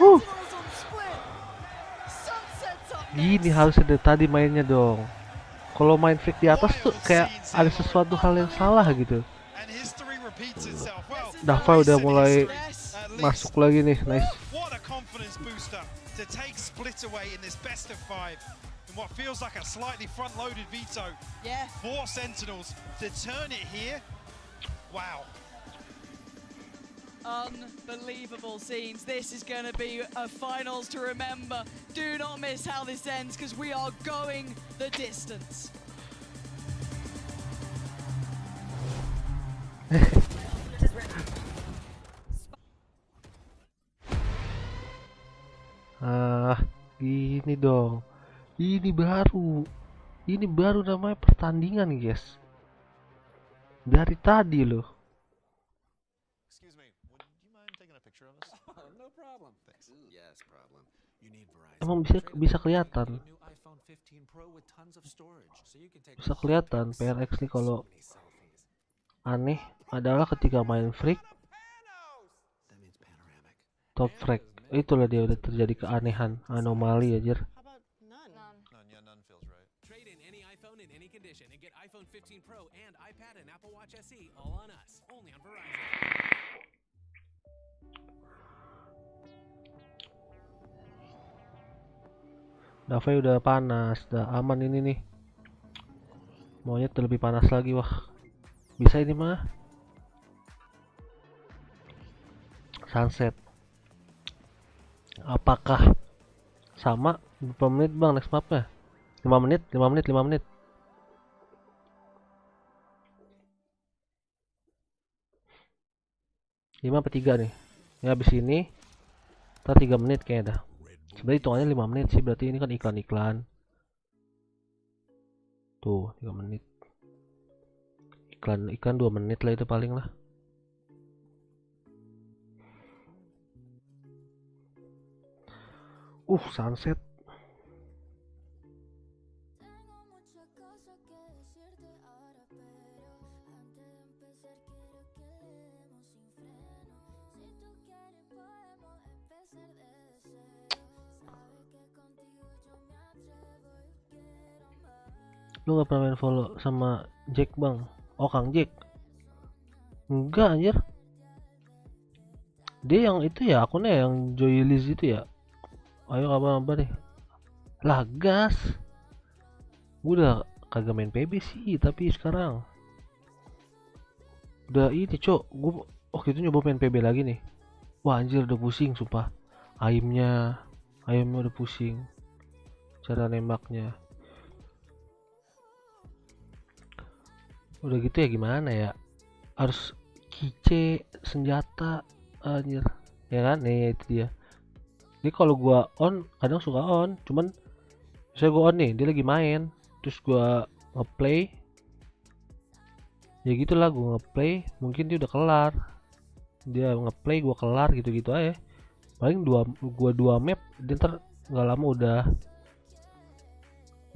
go. Gini harusnya dari tadi mainnya dong. Kalau main freak di atas tuh kayak ada sesuatu hal yang salah gitu. Dava udah mulai masuk lagi nih, nice. What a confidence booster to take split away in this best of 5 in what feels like a slightly front-loaded veto. Yeah. 4 Sentinels to turn it here. Wow. Unbelievable scenes. This is going to be a finals to remember. Do not miss how this ends because we are going the distance. Gini dong. Ini baru namanya pertandingan, guys. Dari tadi loh. Emang bisa kelihatan. Bisa kelihatan PRX nih kalau aneh adalah ketika main freak top frag. Itulah dia udah terjadi keanehan, anomali aja. Davai udah panas, udah aman ini nih. Maunya lebih panas lagi, wah. Bisa ini mah. Sunset. Apakah sama berapa menit bang next mapnya? 5 menit. 5 apa 3 nih? Ya habis ini ntar 3 menit kayaknya dah. Sebenarnya hitungannya 5 menit sih, berarti ini kan iklan-iklan. Tuh 3 menit. Iklan 2 menit lah itu paling lah. Sunset. Lu gak pernah main follow sama Jack bang? Oh Kang Jack? Enggak anjir. Dia yang itu ya, akunnya yang Joylis itu ya. Ayo kabar deh. Lah gas. Gue udah kagak main PB sih, tapi sekarang udah ini cok. Gue itu nyoba main PB lagi nih. Wah anjir udah pusing sumpah. Ayamnya udah pusing. Cara nembaknya. Udah gitu ya gimana ya, harus kice senjata anjir ya kan. Nih itu dia. Ini kalau gua on kadang suka on, cuman saya gua on nih dia lagi main, terus gua ngeplay ya gitulah. Gua ngeplay mungkin dia udah kelar, dia ngeplay gua kelar gitu-gitu aja. Paling gua 2 map dia ntar nggak lama udah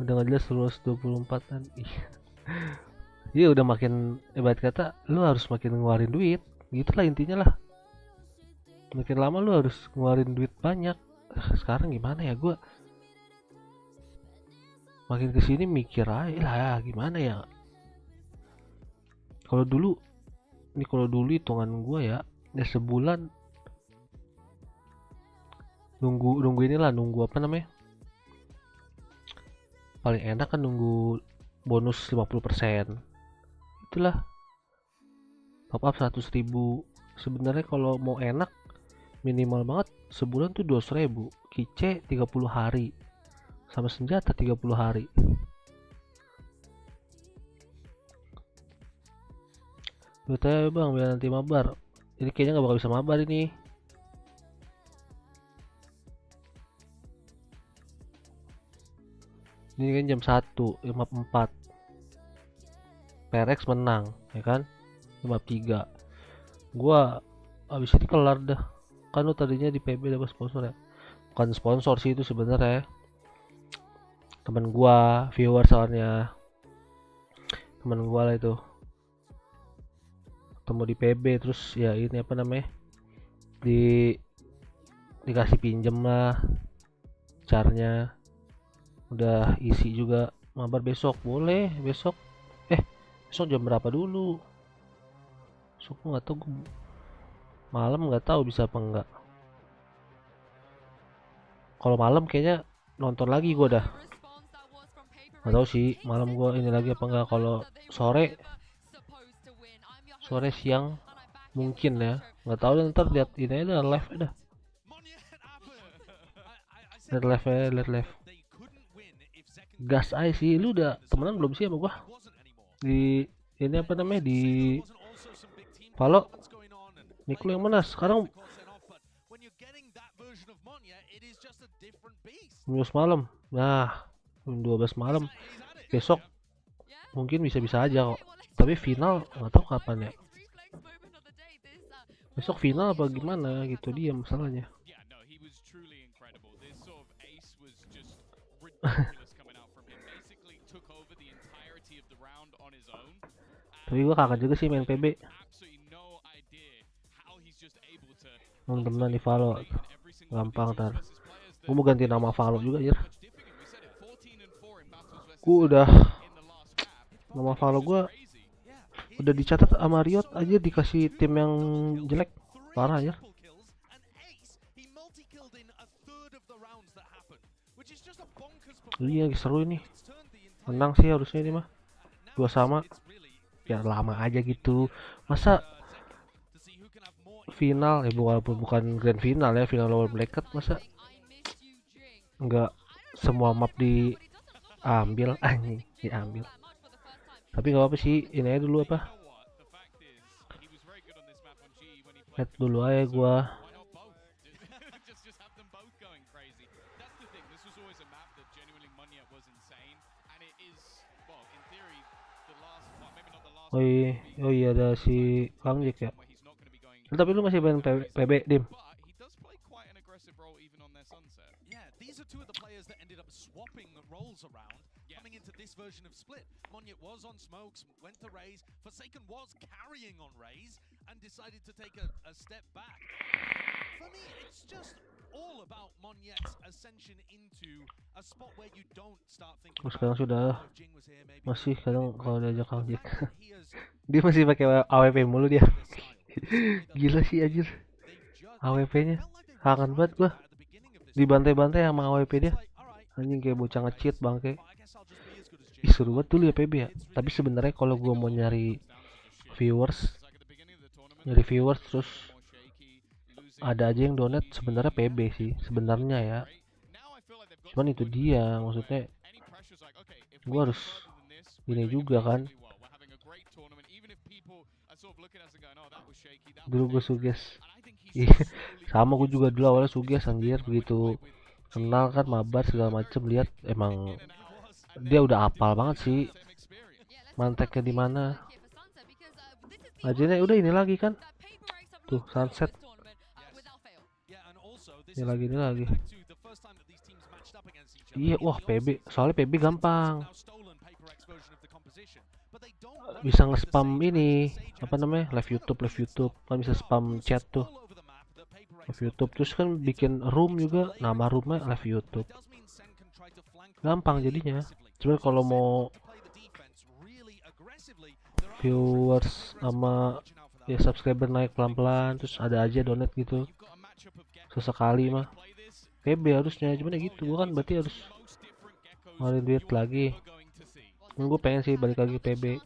nggak jelas terus 24an. Iya udah makin hebat kata, lu harus makin ngeluarin duit, gitulah intinya lah. Makin lama lu harus ngeluarin duit banyak. Sekarang gimana ya, gua makin kesini mikir aja lah gimana ya. Kalau dulu hitungan gua ya sebulan nunggu inilah, nunggu apa namanya, paling enak kan nunggu bonus 50%. Itulah top up 100.000. Sebenarnya kalau mau enak minimal banget sebulan tuh 200.000, kice 30 hari sama senjata 30 hari. Betulnya bang biar nanti mabar. Ini kayaknya nggak bakal bisa mabar ini. Ini kan jam 1, map 4. PRX menang, ya kan? Map 3. Gua abis ini kelar dah. Kan lu tadinya di PB dapat sponsor ya. Bukan sponsor sih itu sebenarnya. Temen gua, viewer soalnya. Temen gua lah itu. Ketemu di PB terus ya ini apa namanya? Dikasih pinjem lah. Carnya udah isi juga. Mabar besok boleh, besok jam berapa dulu? Besok nggak tahu, malam nggak tahu bisa apa enggak. Kalau malam kayaknya nonton lagi gua dah. Nggak tahu sih malam gua ini lagi apa enggak. Kalau sore siang mungkin ya, nggak tahu. Ntar lihat ini aja live dah. Lihat live. Gas aja sih. Lu udah temenan belum sih sama gua? Di ini apa namanya, di Palo Nick lu yang mana sekarang? Jam malam. Nah 12 malam besok mungkin bisa aja kok, tapi final nggak tahu kapan ya. Besok final apa gimana gitu dia masalahnya. was truly incredible. This sort of ace was just ridiculous coming out from him. Basically took over the entirety of the round on his own. Tapi gue kangen juga sih main PB. Absolutely no idea how he's just able to Temen-temen di Valo gampang ntar. Gue mau ganti nama Valo juga ya. Gue udah nama Valo gue udah dicatat sama Riot aja, dikasih tim yang jelek parah ya. Iya seru ini, menang sih harusnya ini mah 2-2. Ya lama aja gitu, masa final walaupun bukan grand final ya, final lawan bracket, masa nggak semua map diambil anjing, diambil. Tapi nggak apa sih, ini aja dulu apa, lihat dulu aja gua. Oh iya ada si Kang Jack ya. Tapi lu masih main PB Dim? Yeah, these are two of the players that ended up swapping roles around coming into this version of Split. Monyet was on smokes, went to Raze. Forsaken was carrying on Raze and decided to take a step back. For me, it's just all about Monyet's ascension into a spot where you don't start thinking Sekarang sudah masih kadang kalau diajak Kang Jack dia masih pakai AWP mulu dia. Gila sih anjir, AWP-nya kangen banget gua, dibantai-bantai sama AWP dia anjing, kayak bocah nge-cheat bangke. Ih seru banget dulu ya PB ya. Tapi sebenarnya kalau gua mau nyari viewers terus ada aja yang donate, sebenarnya PB sih sebenarnya ya. Cuman itu dia, maksudnya gua harus ini juga kan. Dulu gue suges, sama gue juga dulu awalnya suges anjir, begitu kenal kan mabar segala macem, lihat emang dia udah apal banget sih manteknya di mana. Akhirnya udah ini lagi kan, tuh sunset, ini lagi. Iya wah PB, soalnya PB gampang, bisa nge-spam ini apa namanya, live YouTube kan bisa spam chat tuh, live YouTube, terus kan bikin room juga, nama roomnya live YouTube, gampang jadinya. Cuman kalau mau viewers sama ya subscriber naik pelan-pelan, terus ada aja donate gitu sesekali mah PB harusnya. Cuman ya gitu, gua kan berarti harus ngeluarin duit lagi. Gue pengen sih balik lagi PB,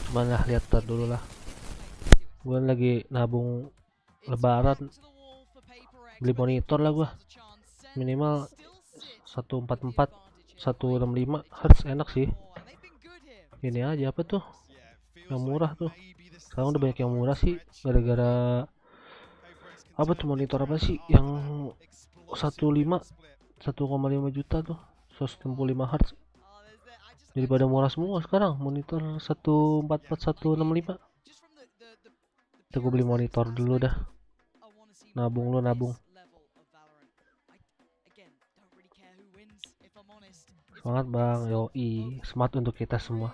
cuman lah lihat dulu lah. Gue lagi nabung lebaran, beli monitor lah gua, minimal 144 165 Hz enak sih. Ini aja apa tuh yang murah tuh, sekarang udah banyak yang murah sih, gara-gara apa tuh, monitor apa sih yang 1,5 juta tuh, 165 Hz, jadi pada murah semua sekarang monitor 144 165. Kita gue beli monitor dulu dah, nabung. Semangat bang, yoi, smart untuk kita semua.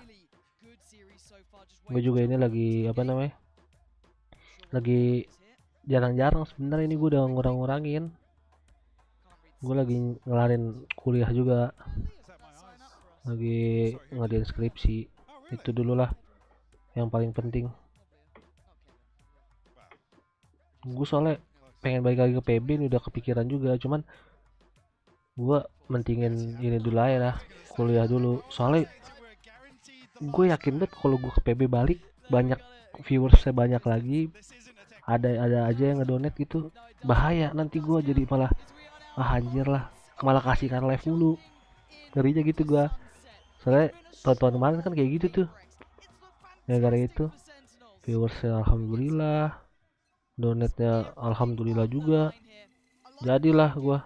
Gue juga ini lagi apa namanya, lagi jarang-jarang sebenarnya ini gue udah ngurangin. Gue lagi ngelarin kuliah juga, lagi ngadain skripsi, itu dulu lah yang paling penting. Gue soalnya pengen balik lagi ke PB, ini udah kepikiran juga, cuman gue mentingin ini dulu aja lah, kuliah dulu. Soalnya gue yakin banget kalau gue ke PB balik, banyak viewersnya banyak lagi, ada aja yang ngedonate gitu, bahaya nanti gue jadi malah anjir lah, malah kasihkan live mulu, ngerinya gitu gue. Soalnya tahun-tahun kemarin kan kayak gitu tuh, gara-gara itu viewersnya alhamdulillah, donate-nya alhamdulillah juga, jadilah gue.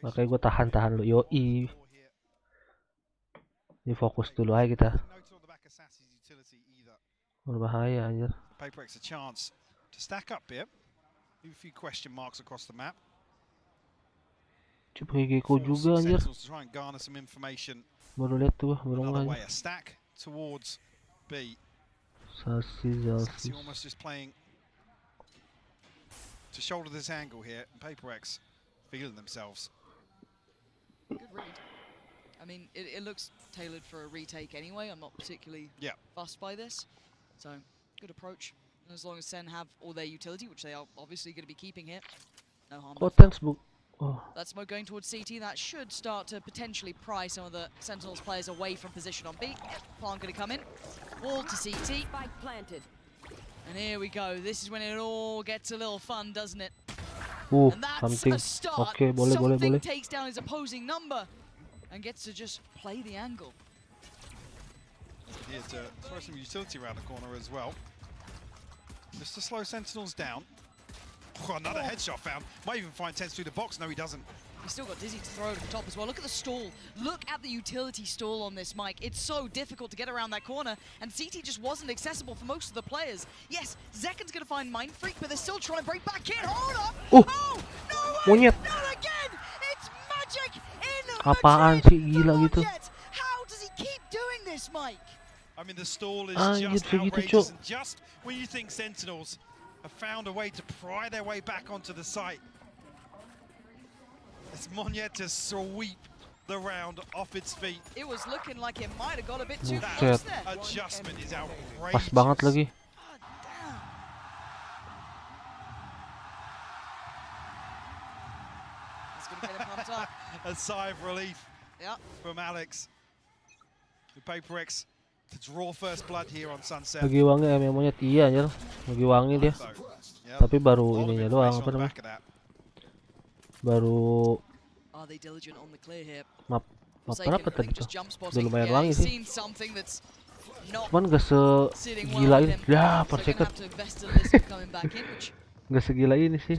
Makanya gue tahan lu, yoi. Ini fokus dulu aja kita. Berbahaya anjir. PRX a chance to stack up here. A few question marks across the map. Coba Geko juga anjir. Sentinels to try and garner some information. Baru lihat tuh, baru Another ngeh. way, a stack towards B. Sassy. Almost just playing to shoulder this angle here. PRX feeling themselves. Good read. I mean, it looks tailored for a retake anyway. I'm not particularly fussed by this. So, good approach. And as long as SEN have all their utility, which they are obviously going to be keeping here, no harm. Oh, thanks, book. Oh. That smoke going towards CT. That should start to potentially pry some of the Sentinels players away from position on B. Plant going to come in. Wall to CT. Spike planted. And here we go. This is when it all gets a little fun, doesn't it? And that's Something. a start. Okay, boleh. Takes down his opposing number and gets to just play the angle. Here to throw some utility around the corner as well. Just to slow Sentinels down. Oh, another headshot found. Might even find Tens through the box. No, he doesn't. He's still got Dizzy to throw over the top as well. Look at the stall. Look at the utility stall on this mic. It's so difficult to get around that corner, and CT just wasn't accessible for most of the players. Yes, Zekan's going to find Mind Freak, but they're still trying to break back in. Hold up! Oh, no way! Monyet. Not again! It's magic in Apaan Madrid. sih, gila gitu. How does he keep doing this, Mike? I mean, the stall is Anjir, just segitu, outrageous. Cok. And just when you think Sentinels have found a way to pry their way back onto the site, it's Monyet to sweep the round off its feet. It was looking like it might have got a bit too Buset. close there. Adjustment is outrageous. Pas banget lagi. That's going to get him pumped up. A sigh of relief from Alex. The PRX to draw first blood here on Sunset. Lagi wangi Monyet, iya anjir. Lagi wangi dia. Tapi baru ininya doang, apa namanya? Baru map berapa tadi tuh? Udah lumayan wangi sih. Cuman gak segila ini. Ya, per second. Gak segila ini sih.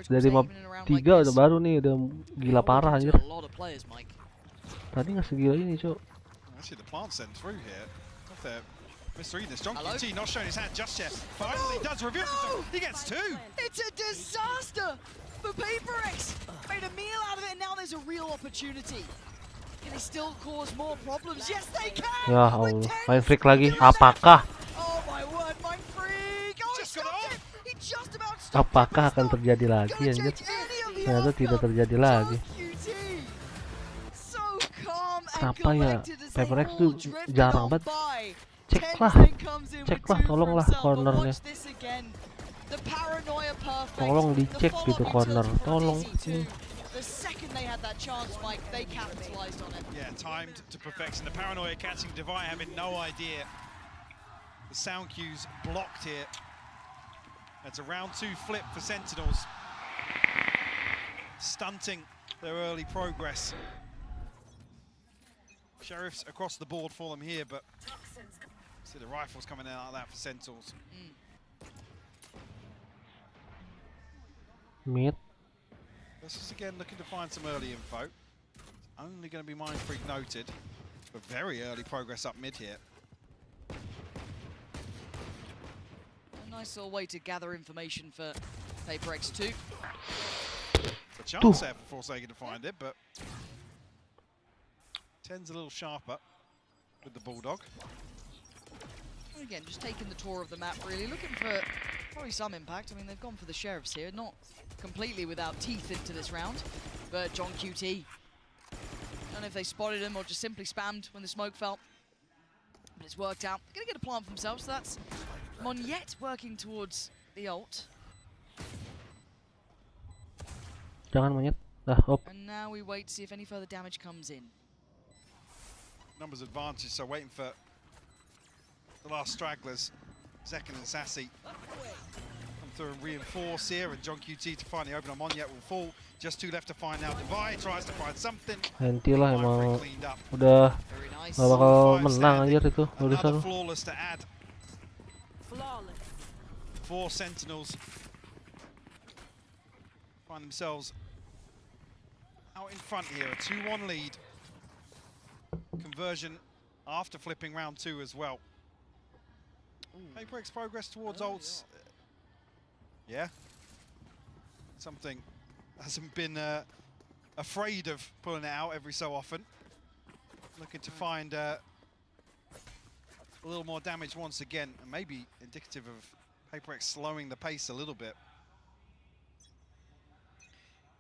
Dari map 3 udah baru nih, udah gila parah anjir. Tadi gak segila ini, Cok. Actually, the plant sent through here. Misreading this. John QT not showing his hand just yet. Finally does reveal himself. He gets two. It's a disaster for PRX. Made a meal out of it, and now there's a real opportunity. Can they still cause more problems? Yes, they can. Ya Allah, main freak lagi. Apakah? Oh my word, Mind Freak. Oh, he stopped it. He just about stopped it. Apakah akan terjadi lagi anjir? Ternyata tidak terjadi lagi. Kenapa ya PRX tuh jarang banget? Ceklah, tolonglah cornernya. Tolong dicek gitu corner, tolong. Yeah, timed to perfection. The paranoia catching Divine, having no idea. The sound cues blocked here. It's a round 2 flip for Sentinels, stunting their early progress. Sheriffs across the board for them here, but see the rifles coming in like that for Sentinels. Mid. This is again looking to find some early info. Only going to be Mind Freak noted, but very early progress up mid here. A nice little way to gather information for PRX 2. A chance there for Forsaken to find it, but Ten's a little sharper with the Bulldog. And again, just taking the tour of the map, really looking for probably some impact. I mean, they've gone for the Sheriffs here, not completely without teeth into this round, but John QT. I don't know if they spotted him or just simply spammed when the smoke fell, but it's worked out. They're going to get a plant for themselves, so that's Monyet working towards the ult. Jangan Monyet, dah op. And now we wait to see if any further damage comes in. Numbers advantage, so waiting for the last stragglers, Zekan and Sassy, come through and reinforce here, and John QT to finally open on Monyet will fall. Just 2 left to find now. Divide tries to find something. Henti lah emang udah gak bakal menang anjir itu. Another flawless to add. 4 Sentinels find themselves out in front here, a 2-1 lead. Conversion after flipping round 2 as well. PRX progress towards ults. Yeah. Something hasn't been afraid of pulling it out every so often. Looking to find a little more damage once again, and maybe indicative of PRX slowing the pace a little bit.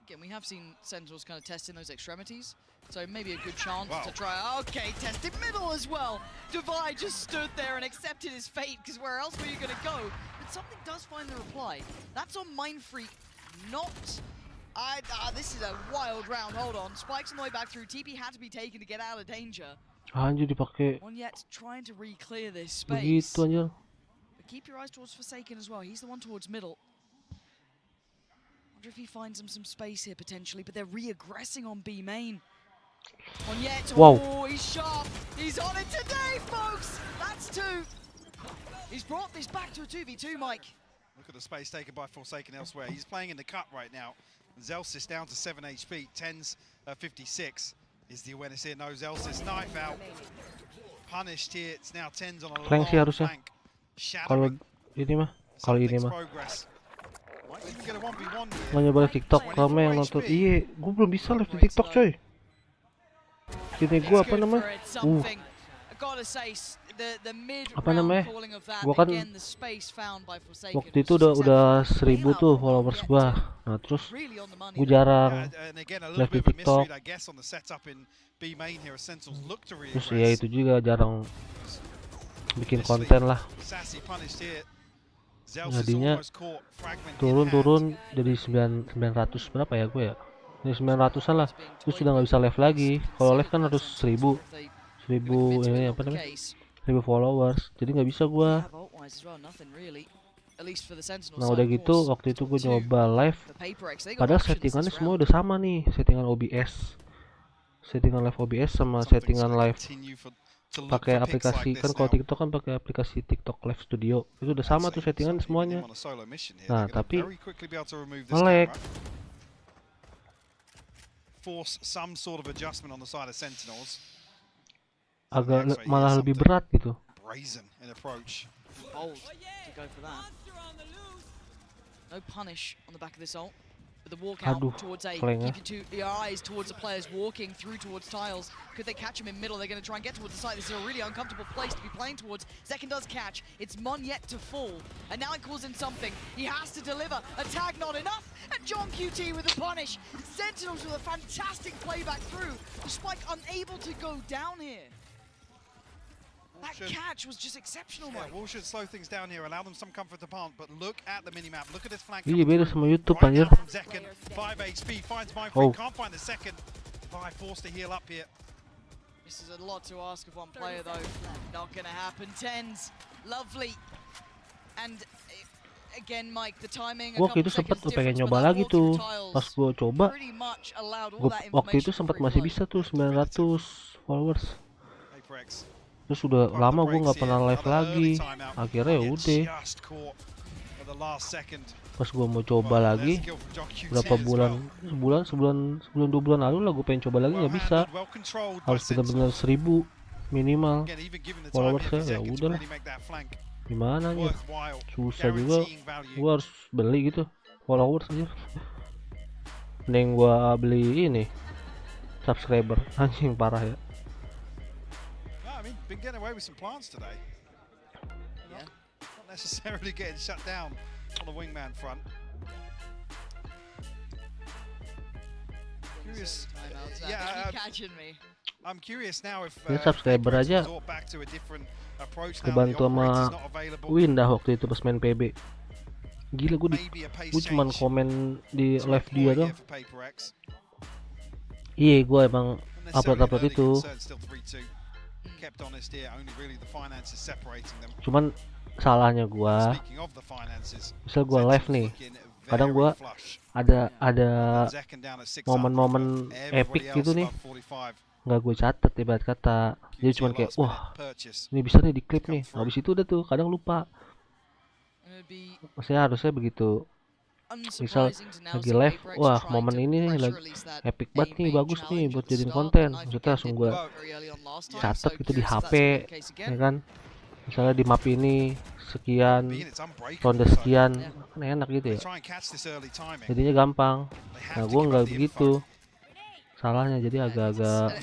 Again, we have seen Sentinels kind of testing those extremities, so maybe a good chance to try. Okay, tested middle as well. Divide just stood there and accepted his fate, because where else were you going to go? But something does find the reply. That's on Mindfreak, not... this is a wild round. Hold on. Spikes on the way back through. TP had to be taken to get out of danger. Anjir dipakai. One yet trying to re-clear this space. Begitu anjir. But keep your eyes towards Forsaken as well. He's the one towards middle. Wonder if he finds him some space here potentially, but they're re-aggressing on B main. On yet. Wow. Oh, he's sharp. He's on it today, folks. That's two. He's brought this back to a 2v2, Mike. Look at the space taken by Forsaken elsewhere. He's playing in the cut right now. Zelsis down to 7 HP. 10's 56. Is the awareness here? No, Zelsis knife out. Punished here. It's now 10's on a long sih harusnya. flank. Kalau ini mah, Progress. Might even get a 1v1 here. Mau nyoba TikTok, kamu yang nonton. Iya, gue belum bisa live di TikTok, coy. Sini gue apa namanya? Apa namanya? Gua kan waktu itu udah 1000 tuh followers gua. Nah terus gua jarang live di TikTok. Terus ya itu juga jarang bikin konten lah. Jadinya turun jadi 900 berapa ya gue ya? Ini 900-an lah. Terus sudah nggak bisa live lagi. Kalau live kan harus 1000 ini apa namanya? 1000 followers, jadi nggak bisa gua. Nah udah gitu waktu itu gua nyoba live, padahal settingannya semua udah sama nih, settingan OBS, settingan live OBS sama settingan live pakai aplikasi, kan kalau TikTok kan pakai aplikasi TikTok Live Studio, itu udah sama tuh settingan semuanya. Nah tapi nge-lag. Agak malah lebih berat gitu. No punish on the back of this ult. But the walk out towards A. Keep your eyes towards the players walking through towards tiles. Could they catch him in middle? They're going to try and get towards the side. This is a really uncomfortable place to be playing towards. Zekin does catch. It's Mon yet to fall. And now it calls in something. He has to deliver. A tag not enough. And John QT with a punish. Sentinels with a fantastic playback through. The Spike unable to go down here. That catch was just exceptional, Mike. Wall should slow things down here, allow them some comfort to plant, but look at the minimap. Look at this flank. Iya beda sama YouTube anjir. 5 HP finds my friend, can't find the second. Vi forced to heal up here. This is a lot to ask of one player though. Not gonna happen. 10's lovely. And again, Mike, the timing. Waktu itu sempat pengen nyoba lagi tuh. Pas gua coba, waktu itu sempat masih bisa tuh 900 followers. Terus udah lama gue nggak pernah live lagi, akhirnya ya udah. Pas gue mau coba lagi, berapa bulan, sebulan 2 bulan lalu lah gue pengen coba lagi nggak bisa, harus benar-benar 1000 minimal followersnya. Ya udah lah, gimana ya, susah juga, gue harus beli gitu followers aja. Mending gue beli ini subscriber, anjing parah ya. Been getting away with some plants today. Yeah. Not necessarily getting shut down on the wingman front. Curious. Yeah, I'm curious now if subscriber aja kebantu sama Win dah waktu itu pas main PB. Gila gue cuman komen di live dia dong. Iya gue emang upload itu. Cuman salahnya gua, misal gua live nih, kadang gua ada momen-momen epic gitu nih, nggak gue catet ibarat kata. Jadi cuman kayak wah ini bisa nih di klip nih, habis itu udah tuh kadang lupa. Maksudnya harusnya begitu. Misal lagi live, wah momen ini nih lagi epic banget nih, bagus nih buat jadiin konten, maksudnya langsung gue catat gitu di HP, ya kan. Misalnya di map ini sekian, ronde sekian, kan enak gitu ya. Jadinya gampang. Nah, gue nggak begitu. Salahnya jadi agak-agak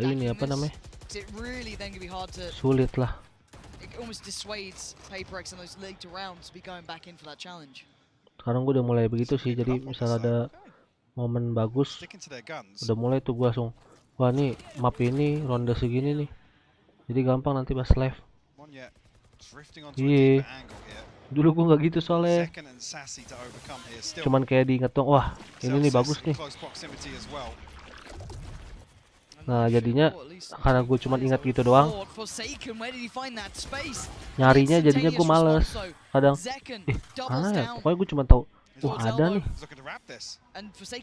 ini apa namanya? Sulit lah. Sekarang gue udah mulai begitu sih. Jadi misal ada momen bagus, udah mulai tuh gue langsung, wah nih map ini ronde segini nih, jadi gampang nanti pas live. Iya, dulu gue nggak gitu soalnya, cuman kayak diinget dong, wah ini nih bagus nih. Nah jadinya karena gue cuman ingat gitu doang, nyarinya jadinya gue males kadang. Mana ya, pokoknya gue cuma tahu wah ada nih.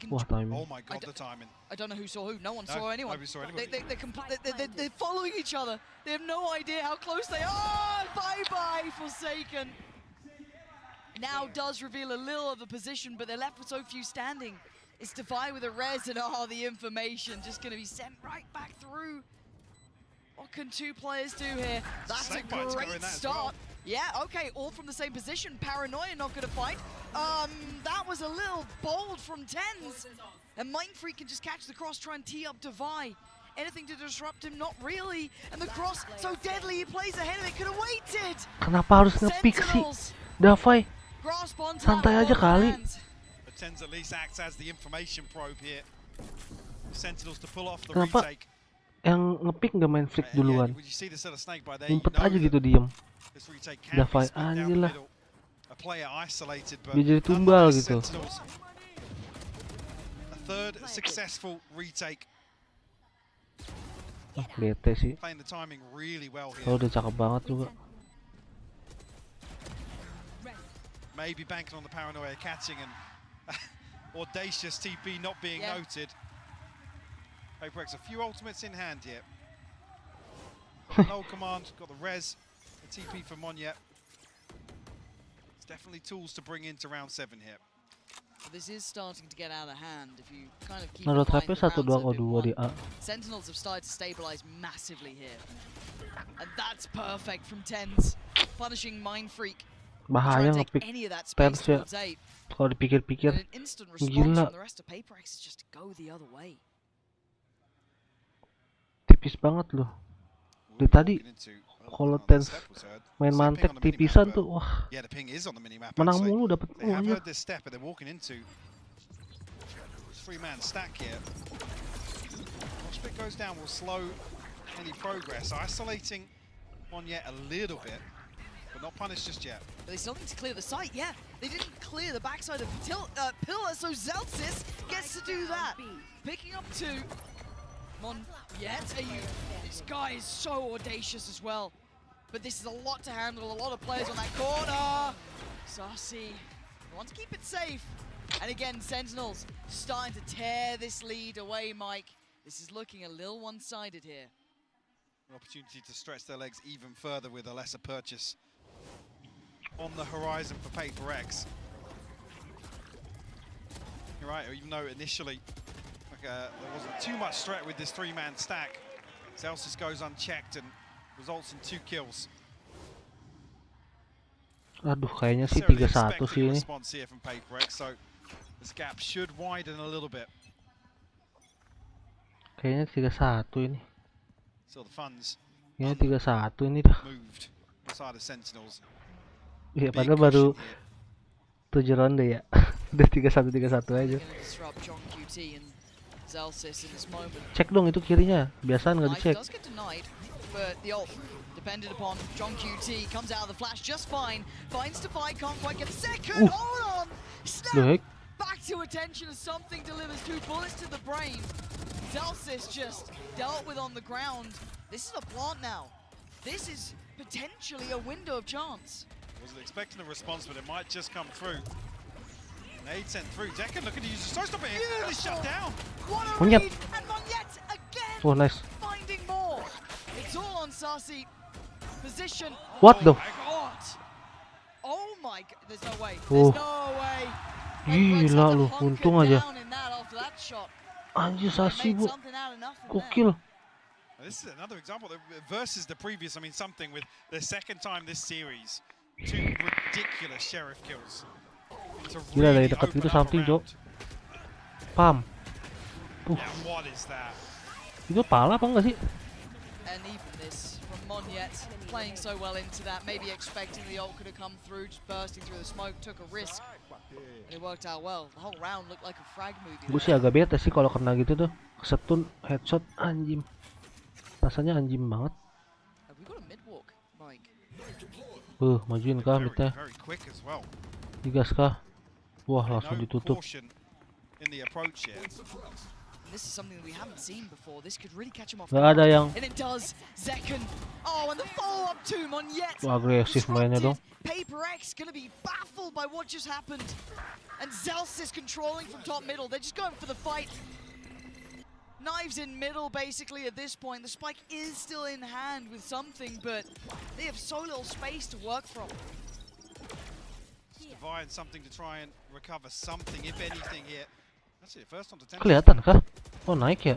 Wah timing. I don't know who saw who. No one saw anyone. They're following each other. They have no idea how close they are. Bye bye, Forsaken. Now does reveal a little of the position, but they're left with so few standing. It's Defy with a res, and the information just going to be sent right back through. What can two players do here? That's a great start. Yeah, okay, all from the same position. Paranoia not going to fight. That was a little bold from Tens. And Mindfreak can just catch the cross, try and tee up Defy. Anything to disrupt him? Not really. And the cross, so deadly, he plays ahead of it. Could have waited. Kenapa harus nge-pick sih? Defy, santai aja kali. Kenapa yang nge-pick nggak main flick duluan? Ngumpet aja gitu diem. Defy anjir lah. Dia jadi tumbal gitu. Bete sih. Oh, udah cakep banget juga. Maybe banking on the paranoia catching and audacious TP not being noted. PRX a few ultimates in hand here. No command, got the res, the TP for Monyet. It's definitely tools to bring into round 7 here. This is starting to get out of hand if you kind of keep Nah, trapnya 1-2-2 di A. Sentinels have started to stabilize massively here. And that's perfect from Tens, punishing Mindfreak. Bahaya nge-pick Tens ya. Kalau dipikir-pikir, gila. Tipis banget loh. Dari tadi kalau Tens main mantek tipisan tuh, wah, menang mulu, dapet mulu. But not punished just yet. But they still need to clear the site, yeah. They didn't clear the backside of Pillar, so Zelsis gets to do that. Picking up 2. Monyet, this guy is so audacious as well. But this is a lot to handle, a lot of players on that corner. Saucy, want to keep it safe. And again, Sentinels starting to tear this lead away, Mike. This is looking a little one-sided here. An opportunity to stretch their legs even further with a lesser purchase on the horizon for PRX. You're right, even though initially there wasn't too much threat with this 3-man stack, Zelsis goes unchecked and results in 2 kills. Aduh, kayaknya sih 3-1 sih ini. So this gap should widen a little bit. Kayaknya 3-1 ini. So the funds. Kayaknya 3-1 ini dah. Moved beside the Sentinels. Iya, padahal baru 7 ronde ya. Udah 3-1 aja. Cek dong itu kirinya. Biasaan nggak dicek. Depended upon John QT comes out of the flash just fine. Finds Defy, can't quite get the second. Hold on. Snap back to attention as something delivers 2 bullets to the brain. Zelsis just dealt with on the ground. This is a plant now. This is potentially a window of chance. Wasn't expecting the response, but it might just come through. Nade sent through. Decken looking to use the stop it. Nearly shut down. What a read, and Monyet again. Oh, nice. Finding more. It's all on Saucy. Position. What the? Oh my god. There's no way. There's no way. Gila lu, untung aja. Anjir, Saucy bu. Gokil. This is another example versus the previous. I mean, something with the second time this series, 2 ridiculous sheriff kills. Gila dari dekat gitu something, Jo. Pam. Yeah, what is that? Itu pala apa enggak sih? And even this from Monyet, playing so well into that, maybe expecting the ult could have come through, just bursting through the smoke, took a risk. And it worked out well. The whole round looked like a frag movie. Gue sih agak bete sih kalau kena gitu tuh. Kesetun headshot anjing. Rasanya anjing banget. Have we got a mid walk, Mike? Majuin kah midnya? Digas kah? Wah, langsung ditutup. This is something that we haven't seen before. This could really catch him off. Gak ada yang. And it does. Zekken. Oh, and the follow-up to Monyet. Wah, agresif mainnya dong. PRX gonna be baffled by what just happened. And Zels is controlling from top middle. They're just going for the fight. Knives in middle, basically, at this point. The spike is still in hand with something, but they have so little space to work from. Divine something to try and recover something, if anything, here. That's it, first on to 10. Kelihatan kah? Oh, naik ya?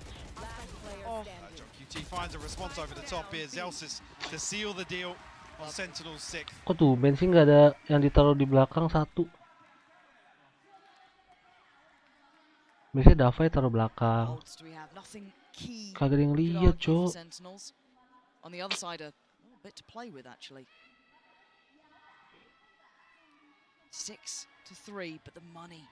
QT finds a response over the top here. Zelsis to seal the deal on Sentinel's 6. Kok tuh bensin nggak ada yang ditaruh di belakang satu? Biasanya Davai taruh belakang. Kagak ada yang lihat, Cok. On the other side, a little bit to play with, actually. 6-3, but the money.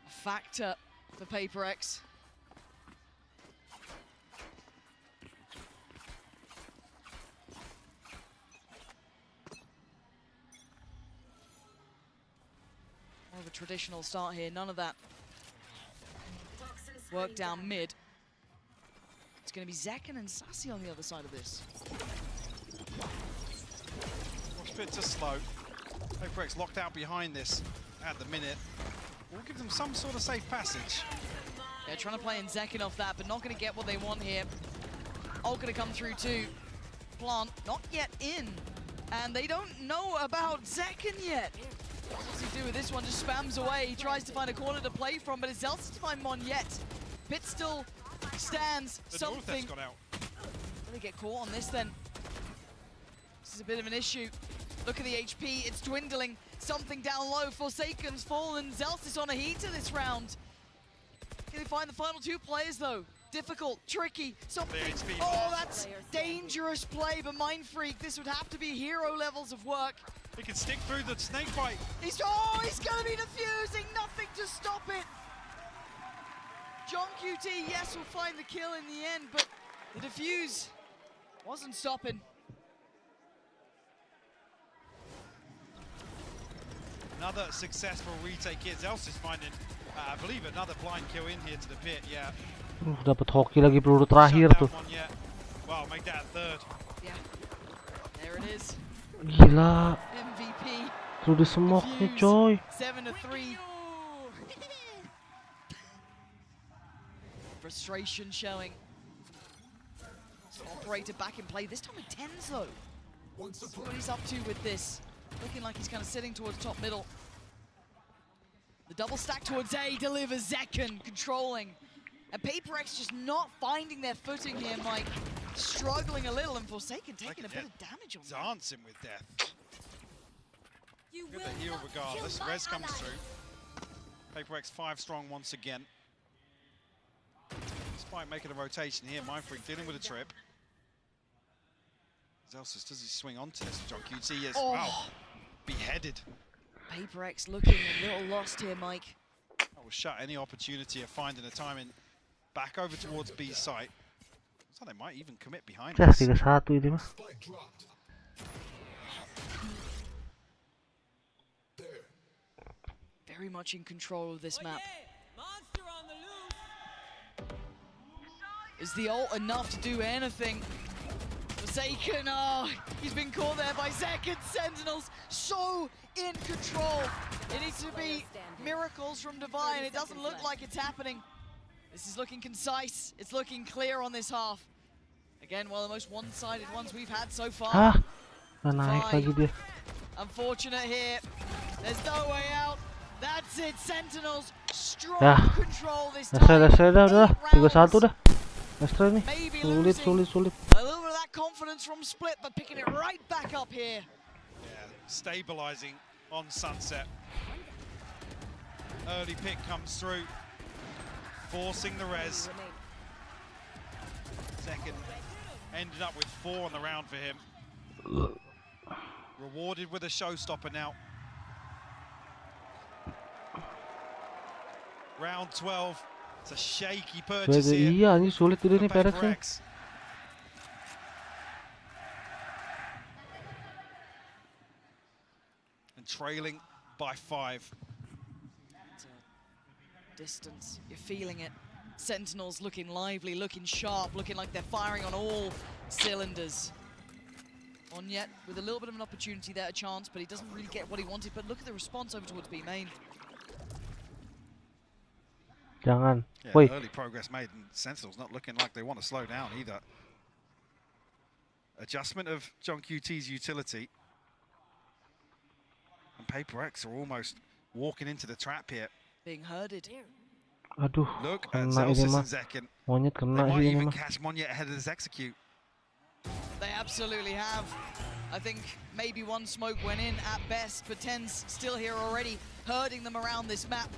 A factor for PRX. More of a traditional start here, none of that work down mid. It's going to be Zekken and Sassy on the other side of this. Bit too slow. PRX locked out behind this at the minute. We'll give them some sort of safe passage. They're trying to play in Zekken off that, but not going to get what they want here. Ult going to come through too. Plant not yet in. And they don't know about Zekken yet. What does he do with this one? Just spams away. He tries to find a corner to play from, but it's Zelsis to find Monyet. Pit still stands. Something. Got out. Really get caught on this then. This is a bit of an issue. Look at the HP, it's dwindling. Something down low. Forsaken's fallen. Zelsis on a heater this round. Can they find the final 2 players though? Difficult, tricky, something. Oh, that's dangerous play, but Mind Freak, this would have to be hero levels of work. He can stick through the snake bite. He's gonna be defusing, nothing to stop it. John QT, yes, will find the kill in the end, but the defuse wasn't stopping. Another successful retake here. Zelsis finding, I believe, another blind kill in here to the pit, yeah. Dapat hoki lagi peluru terakhir tuh. Wow, make that a third. Yeah, there it is. Gila. MVP. Through the smoke nih, coy. 7-3. Frustration showing. Operator back in play. This time with 10s though. See what he's up to with this. Looking like he's kind of sitting towards top middle. The double stack towards A delivers Zekken controlling. And PRX just not finding their footing here, Mike. Struggling a little, and Forsaken taking a bit of damage on that. Dancing with death. Look at the heal regardless. Res comes through. PRX 5 strong once again. Despite making a rotation here, Mind Freak dealing with a trip. Zelsis, does he swing onto this? John QT, yes. Oh. Wow. Beheaded. PRX looking a little lost here, Mike. That will shut any opportunity of finding a timing back over towards B's site. So they might even commit behind us. 3-1 ini mah. Very much in control of this map. Is the ult enough to do anything? Forsaken, oh, he's been caught there by Zekken. Sentinels so in control. It needs to be miracles from Divine. It doesn't look like it's happening. This is looking concise. It's looking clear on this half. Again, one of the most one-sided ones we've had so far. Naik lagi dia. Unfortunate here. There's no way out. That's it. Sentinels Ya, selesai dah, 3-1 dah. Astra nih, sulit. A little bit of that confidence from Split, but picking it right back up here. Yeah, stabilizing on Sunset. Early pick comes through, forcing the res. Second ended up with 4 on the round for him. Rewarded with a showstopper now. Round 12. It's a shaky purchase here. Iya, ini sulit ini nih PRX nih. And trailing by 5. Distance, you're feeling it. Sentinels looking lively, looking sharp, looking like they're firing on all cylinders. On yet with a little bit of an opportunity there, a chance, but he doesn't really get what he wanted. But look at the response over towards B main. Jangan. Yeah, Woi. early progress made, and Sentinels not looking like they want to slow down either. Adjustment of John QT's utility. And PRX are almost walking into the trap here. Being herded. Aduh, Look at kena ini Zelsis mah. and Zekin. Monyet They kena might ini even mah. catch Monyet ahead of this execute. They absolutely have. I think maybe one smoke went in at best, but Ten's still here already, herding them around this map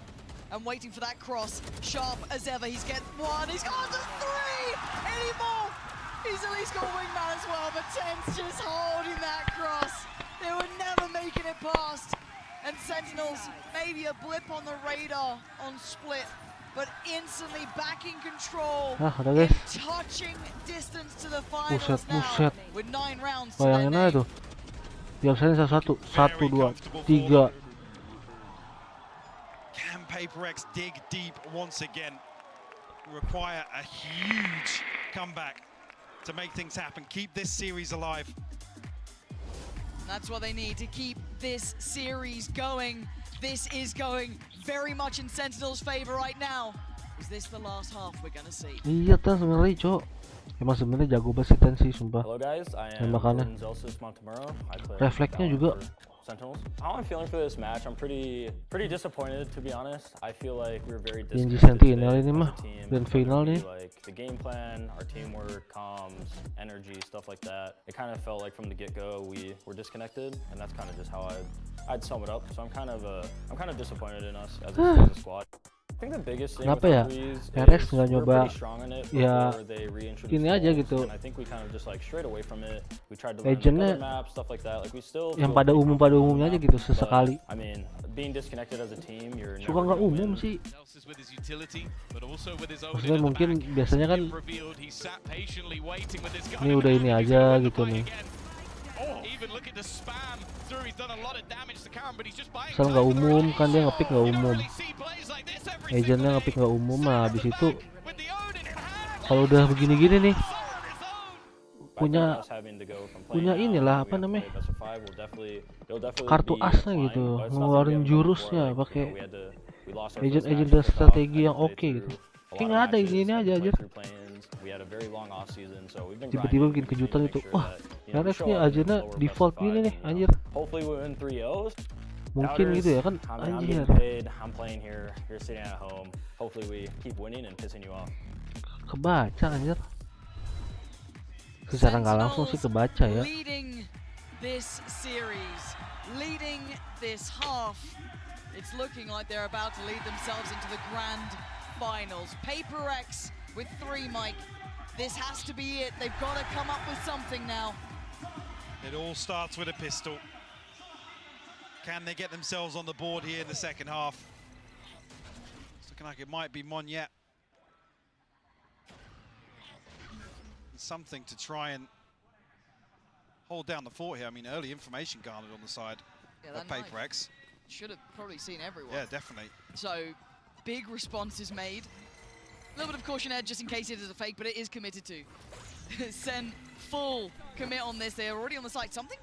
and waiting for that cross. Sharp as ever, he's get 1, he's gone to 3! Anymore! He's at least got wingman as well, but Ten's just holding that cross. They were never making it past. And Sentinels, maybe a blip on the radar on Split, but instantly back in control, in touching distance to the finals now, with 9 rounds to their Bayangin aja name. tuh. Tiap saya 1, 2, 3. Can PRX dig deep once again? Require a huge comeback to make things happen. Keep this series alive. That's what they need to keep this series going. This is going very much in Sentinel's favor right now. Is this the last half we're gonna see? Iya Tan sebenarnya, Cok. Emang sebenarnya jago banget sih Tan sih, sumpah. Hello guys, I am Zelsis Montemuro. I play refleksnya juga. Sentinels. How I'm feeling for this match, I'm pretty disappointed to be honest. I feel like we're very Yang disconnected Sentinel ini mah dan final nih. Like the game plan, our teamwork, comms, energy, stuff like that. It kind of felt like from the get-go we were disconnected, and that's kind of just how I'd sum it up. So I'm kind of disappointed in us as a squad. I think the biggest thing Kenapa ya? PRX nggak nyoba ya ini aja gitu. Legendnya yang pada umumnya aja gitu sesekali. Suka nggak umum sih. Maksudnya mungkin biasanya kan ini udah ini aja gitu nih. Misal nggak umum kan dia ngepick nggak umum. Agentnya ngepick nggak umum, nah habis itu kalau udah begini-gini nih punya inilah apa namanya kartu asnya gitu, ngeluarin jurusnya pakai agent dan strategi yang oke gitu. Kayak nggak ada ini aja. Tiba-tiba bikin kejutan itu, wah PRX nih agentnya default gini nih anjir. Mungkin gitu ya kan anjir. Kebaca anjir. Secara nggak langsung sih kebaca ya. Leading this series, leading this half. It's looking like they're about to lead themselves into the grand finals. PRX with 3, Mike. This has to be it. They've got to come up with something now. It all starts with a pistol. Can they get themselves on the board here in the second half? It's looking like it might be Monyet. Something to try and hold down the fort here. I mean, early information garnered on the side of PRX. Should have probably seen everyone. Yeah, definitely. So, big responses made. A little bit of caution edge just in case it is a fake, but it is committed to. SEN full commit on this. They are already on the site. Something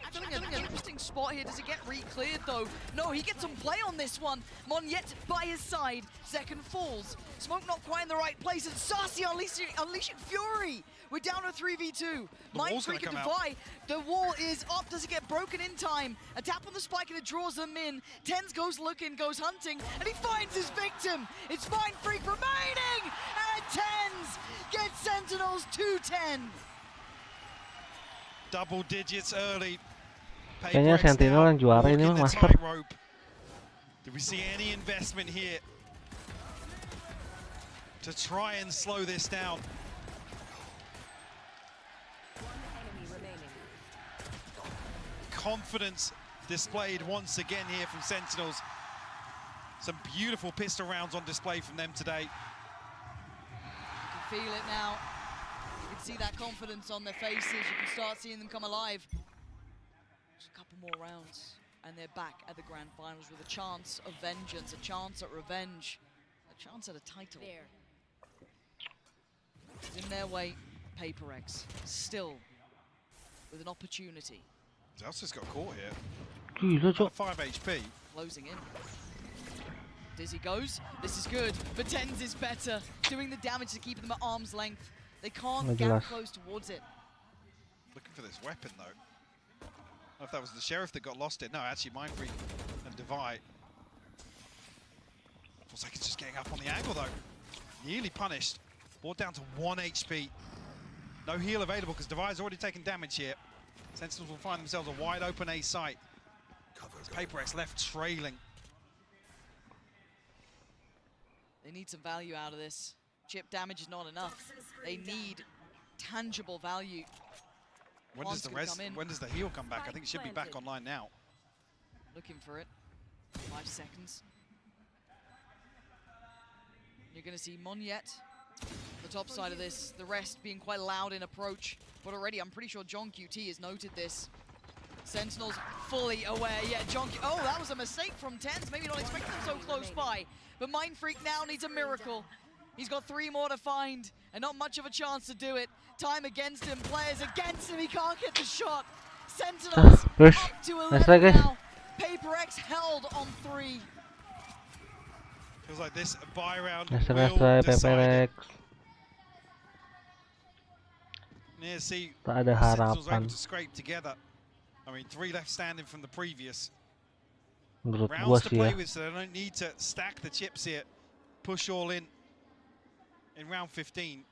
actually filling an interesting spot here. Does it get re-cleared though? No, he gets some play on this one. Monyet by his side. Second falls. Smoke not quite in the right place. And Saucy unleashing fury. We're down to 3v2. Mindfreak and Defy. The wall is up. Does it get broken in time? A tap on the spike and it draws them in. Tens goes looking, goes hunting, and he finds his victim. It's Mindfreak remaining, and Tens gets Sentinels 2-10. Double digits early. Kayaknya Sentinel yang juara ini mah Master. Do we see any investment here to try and slow this down? Confidence displayed once again here from Sentinels. Some beautiful pistol rounds on display from them today. You can feel it now. You can see that confidence on their faces. You can start seeing them come alive. Just a couple more rounds, and they're back at the grand finals with a chance of vengeance, a chance at revenge, a chance at a title. In their way, PRX still with an opportunity. Zelsa's got caught here. Gila, Cok. 5 HP. Closing in. Dizzy goes. This is good, but Tens is better. Doing the damage to keep them at arm's length. They can't get close towards it. Looking for this weapon though. I don't know if that was the Sheriff that got lost it. No, actually Mindfreak and Devi. 4 seconds just getting up on the angle though. Nearly punished. Brought down to 1 HP. No heal available because Devi's already taken damage here. Sentinels will find themselves a wide open A site. PRX left trailing. They need some value out of this. Chip damage is not enough. They need tangible value. When does the heal come back? I think it should be back online now. Looking for it. 5 seconds. You're going to see Monyet, the top side of this, the rest being quite loud in approach. But already, I'm pretty sure John QT has noted this. Sentinels fully aware. Yeah, John oh, that was a mistake from Tens. Maybe not expecting them so close by. But Mindfreak now needs a miracle. He's got 3 more to find, and not much of a chance to do it. Time against him, players against him. He can't get the shot. Sentinels up to 11 now. PRX held on 3. Feels like this buy round Nice will try, decide it. PRX. Yeah, see, Tak ada Sentinels harapan. able to scrape together. I mean, 3 left standing from the previous. Menurut gua Rounds to sih play ya. with, so they don't need to stack the chips here. Push all in round 15.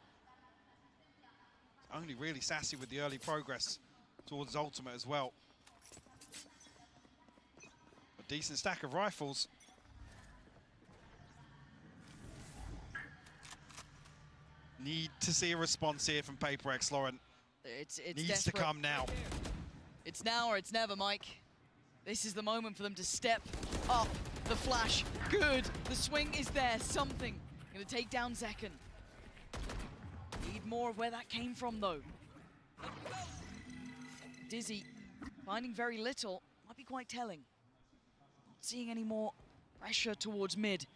Only really Sassy with the early progress towards Ultimate as well. A decent stack of rifles. Need to see a response here from PRX, Lauren. It's Needs desperate. to come now. It's now or it's never, Mike. This is the moment for them to step up. The flash, good. The swing is there, something. Gonna take down Zekken. Need more of where that came from, though. Dizzy, finding very little, might be quite telling. Not seeing any more pressure towards mid.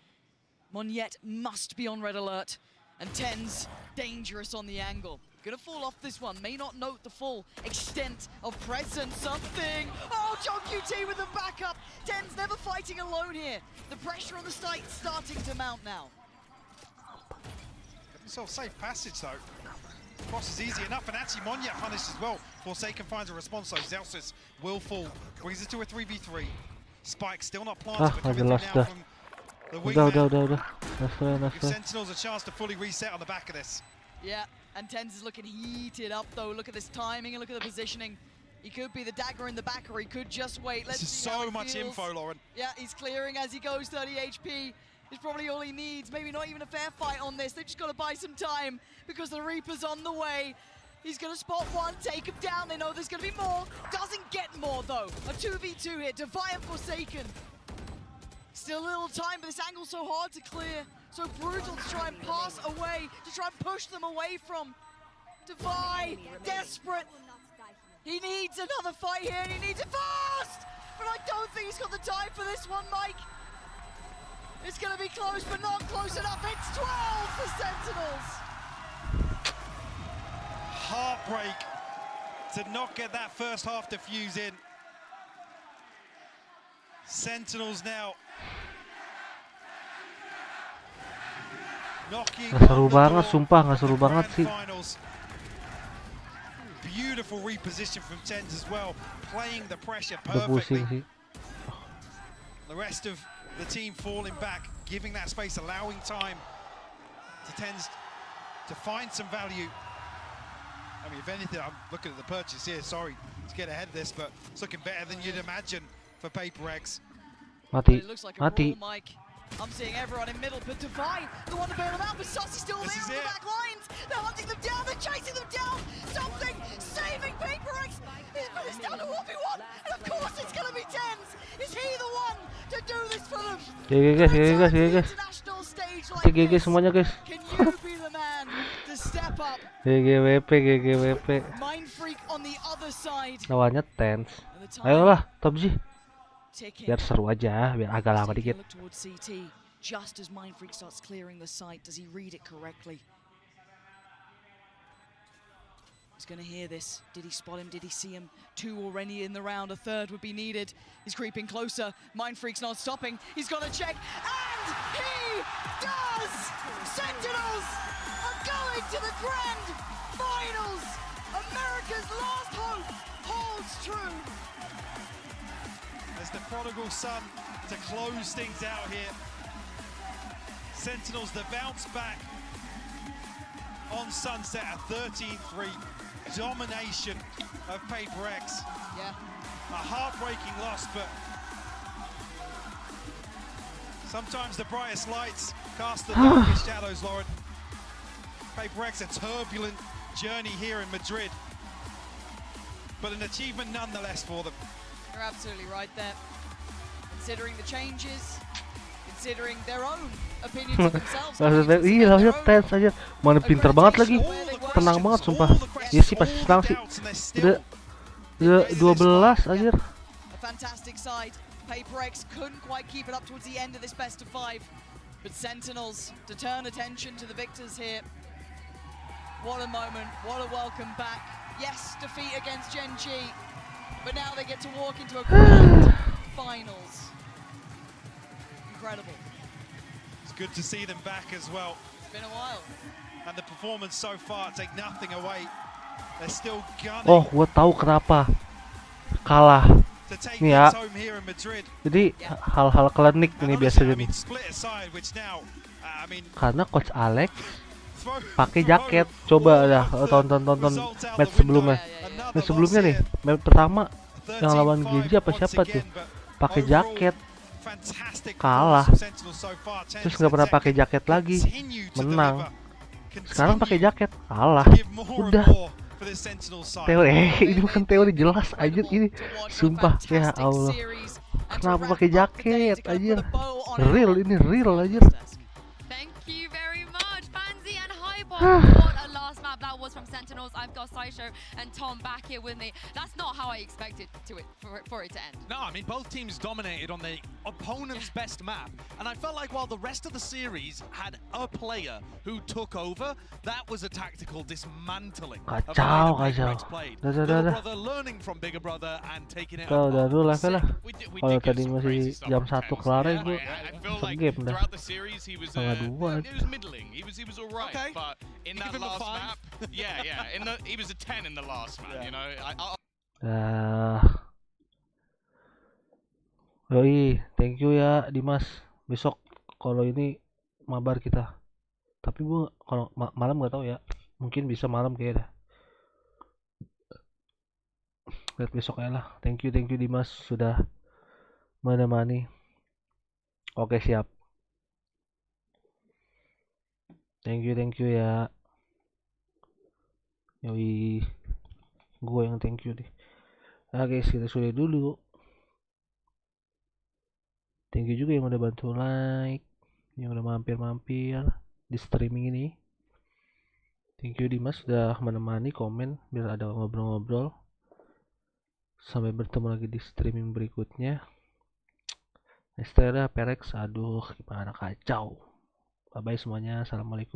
Monyet must be on red alert. And Tens, dangerous on the angle. Gonna fall off this one, may not note the full extent of presence. Something! Oh, John QT with the backup! Tens never fighting alone here. The pressure on the site starting to mount now. Get themselves safe passage though. Cross is easy enough, and actually Monyet punished as well. Forsaken finds a response though. Zelsis will fall, brings it to a 3v3. Spike still not planted, but coming through now from the wingman. Give Sentinels a chance to fully reset on the back of this. Yeah, and Tens is looking heated up though. Look at this timing and look at the positioning. He could be the dagger in the back, or he could just wait. Let's see how so he much feels. info, Lauren. Yeah, he's clearing as he goes. 30 HP is probably all he needs. Maybe not even a fair fight on this. They've just got to buy some time because the Reaper's on the way. He's going to spot one, take him down. They know there's going to be more. Doesn't get more though. A 2v2 here. Defiant Forsaken. Still a little time, but this angle's so hard to clear. So brutal to try and pass away, to try and push them away from. Devi, desperate. He needs another fight here, and he needs it fast! But I don't think he's got the time for this one, Mike. It's gonna be close, but not close enough. It's 12 for Sentinels. Heartbreak to not get that first half defuse in. Sentinels now knocking Nggak seru on the banget, door sumpah nggak of seru the banget grand sih. finals. Beautiful reposition from Tens as well, playing the pressure Udah pusing perfectly. sih. The rest of the team falling back, giving that space, allowing time to Tens to find some value. I mean, if anything, I'm looking at the purchase here, sorry to get ahead of this, but it's looking better than you'd imagine for PRX. Mati, It looks like a mati. brawl, Mike. I'm seeing everyone in middle, but Divine, the one to bail them out, but Saucy still there on the back lines. They're hunting them down, they're chasing them down. Something saving PRX. But it's down to 1v1, and of course it's going to be Tens. Is he the one to do this for them? GG guys, GG guys, GG guys. International stage like GG this. semuanya guys. Can you be the man to step up? GGWP, GGWP. Mind Freak on the other side. Lawannya Tens. Ayolah, top G. Biar seru aja, biar agak lama dikit. Look towards CT. Just as Mind Freak starts clearing the site, does he read it correctly? He's going to hear this. Did he spot him? Did he see him? 2 already in the round. A third would be needed. He's creeping closer. Mind Freak's not stopping. He's got to check. And he does! Sentinels are going to the grand finals! America's last hope holds true. As the prodigal son to close things out here. Sentinels the bounce back on Sunset at 13-3. Domination of PRX. Yeah. A heartbreaking loss, but sometimes the brightest lights cast the darkest shadows, Lauren. PRX a turbulent journey here in Madrid, but an achievement nonetheless for them. You're absolutely right there. Considering the changes, considering their own opinions of themselves. Iya, lawannya Tens aja. Mana pinter banget lagi. Tenang banget sumpah. Iya sih pasti senang sih. Udah 12 anjir. A fantastic side. PRX couldn't quite keep it up towards the end of this best of 5. But Sentinels to turn attention to the victors here. What a moment, what a welcome back. Yes, defeat against Gen G. But now they get to walk into a grand finals. Incredible. It's good to see them back as well. It's been a while. And the performance so far, take nothing away. They're still gunning. Oh, gua tahu kenapa kalah. Nih ya. Jadi hal-hal klinik ini biasanya nih. Karena Coach Alex pakai jaket. Coba dah tonton match sebelumnya. Match sebelumnya nih, match pertama yang lawan GG apa siapa tuh? Pakai jaket. Kalah. Terus nggak pernah pakai jaket lagi. Menang. Sekarang pakai jaket, kalah. Udah. Teori, ini bukan teori, jelas aja ini. Sumpah, ya Allah. Kenapa pakai jaket aja? Real ini, real aja. Thank you very much, Pansy and Hyper. What a last map that was from Sentinels. I've got Sideshow and Tom back here with me. That's not how I expected for it to end. No, I mean, both teams dominated on the opponent's best map. And I felt like while the rest of the series had a player who took over, that was a tactical dismantling of the way that PRX played. Little brother learning from bigger brother and taking it Udah apart. dulu level lah. Kalau tadi masih jam 1 kelar ya gue game dah. Setengah 2. It was middling. He was all right, but in that last map, he was a 10 in the last map, you know. Yoi, thank you ya Dimas. Besok kalau ini mabar kita. Tapi gua kalau malam nggak tahu ya. Mungkin bisa malam kayaknya. Lihat besok ya lah. Thank you Dimas sudah menemani. Oke, siap. Thank you ya. Yoi, gue yang thank you deh. Nah guys, kita sudah dulu. Thank you juga yang udah bantu like, yang udah mampir-mampir di streaming ini. Thank you Dimas sudah menemani komen biar ada ngobrol-ngobrol. Sampai bertemu lagi di streaming berikutnya. Estera PRX, aduh gimana kacau. Bye bye semuanya, assalamualaikum.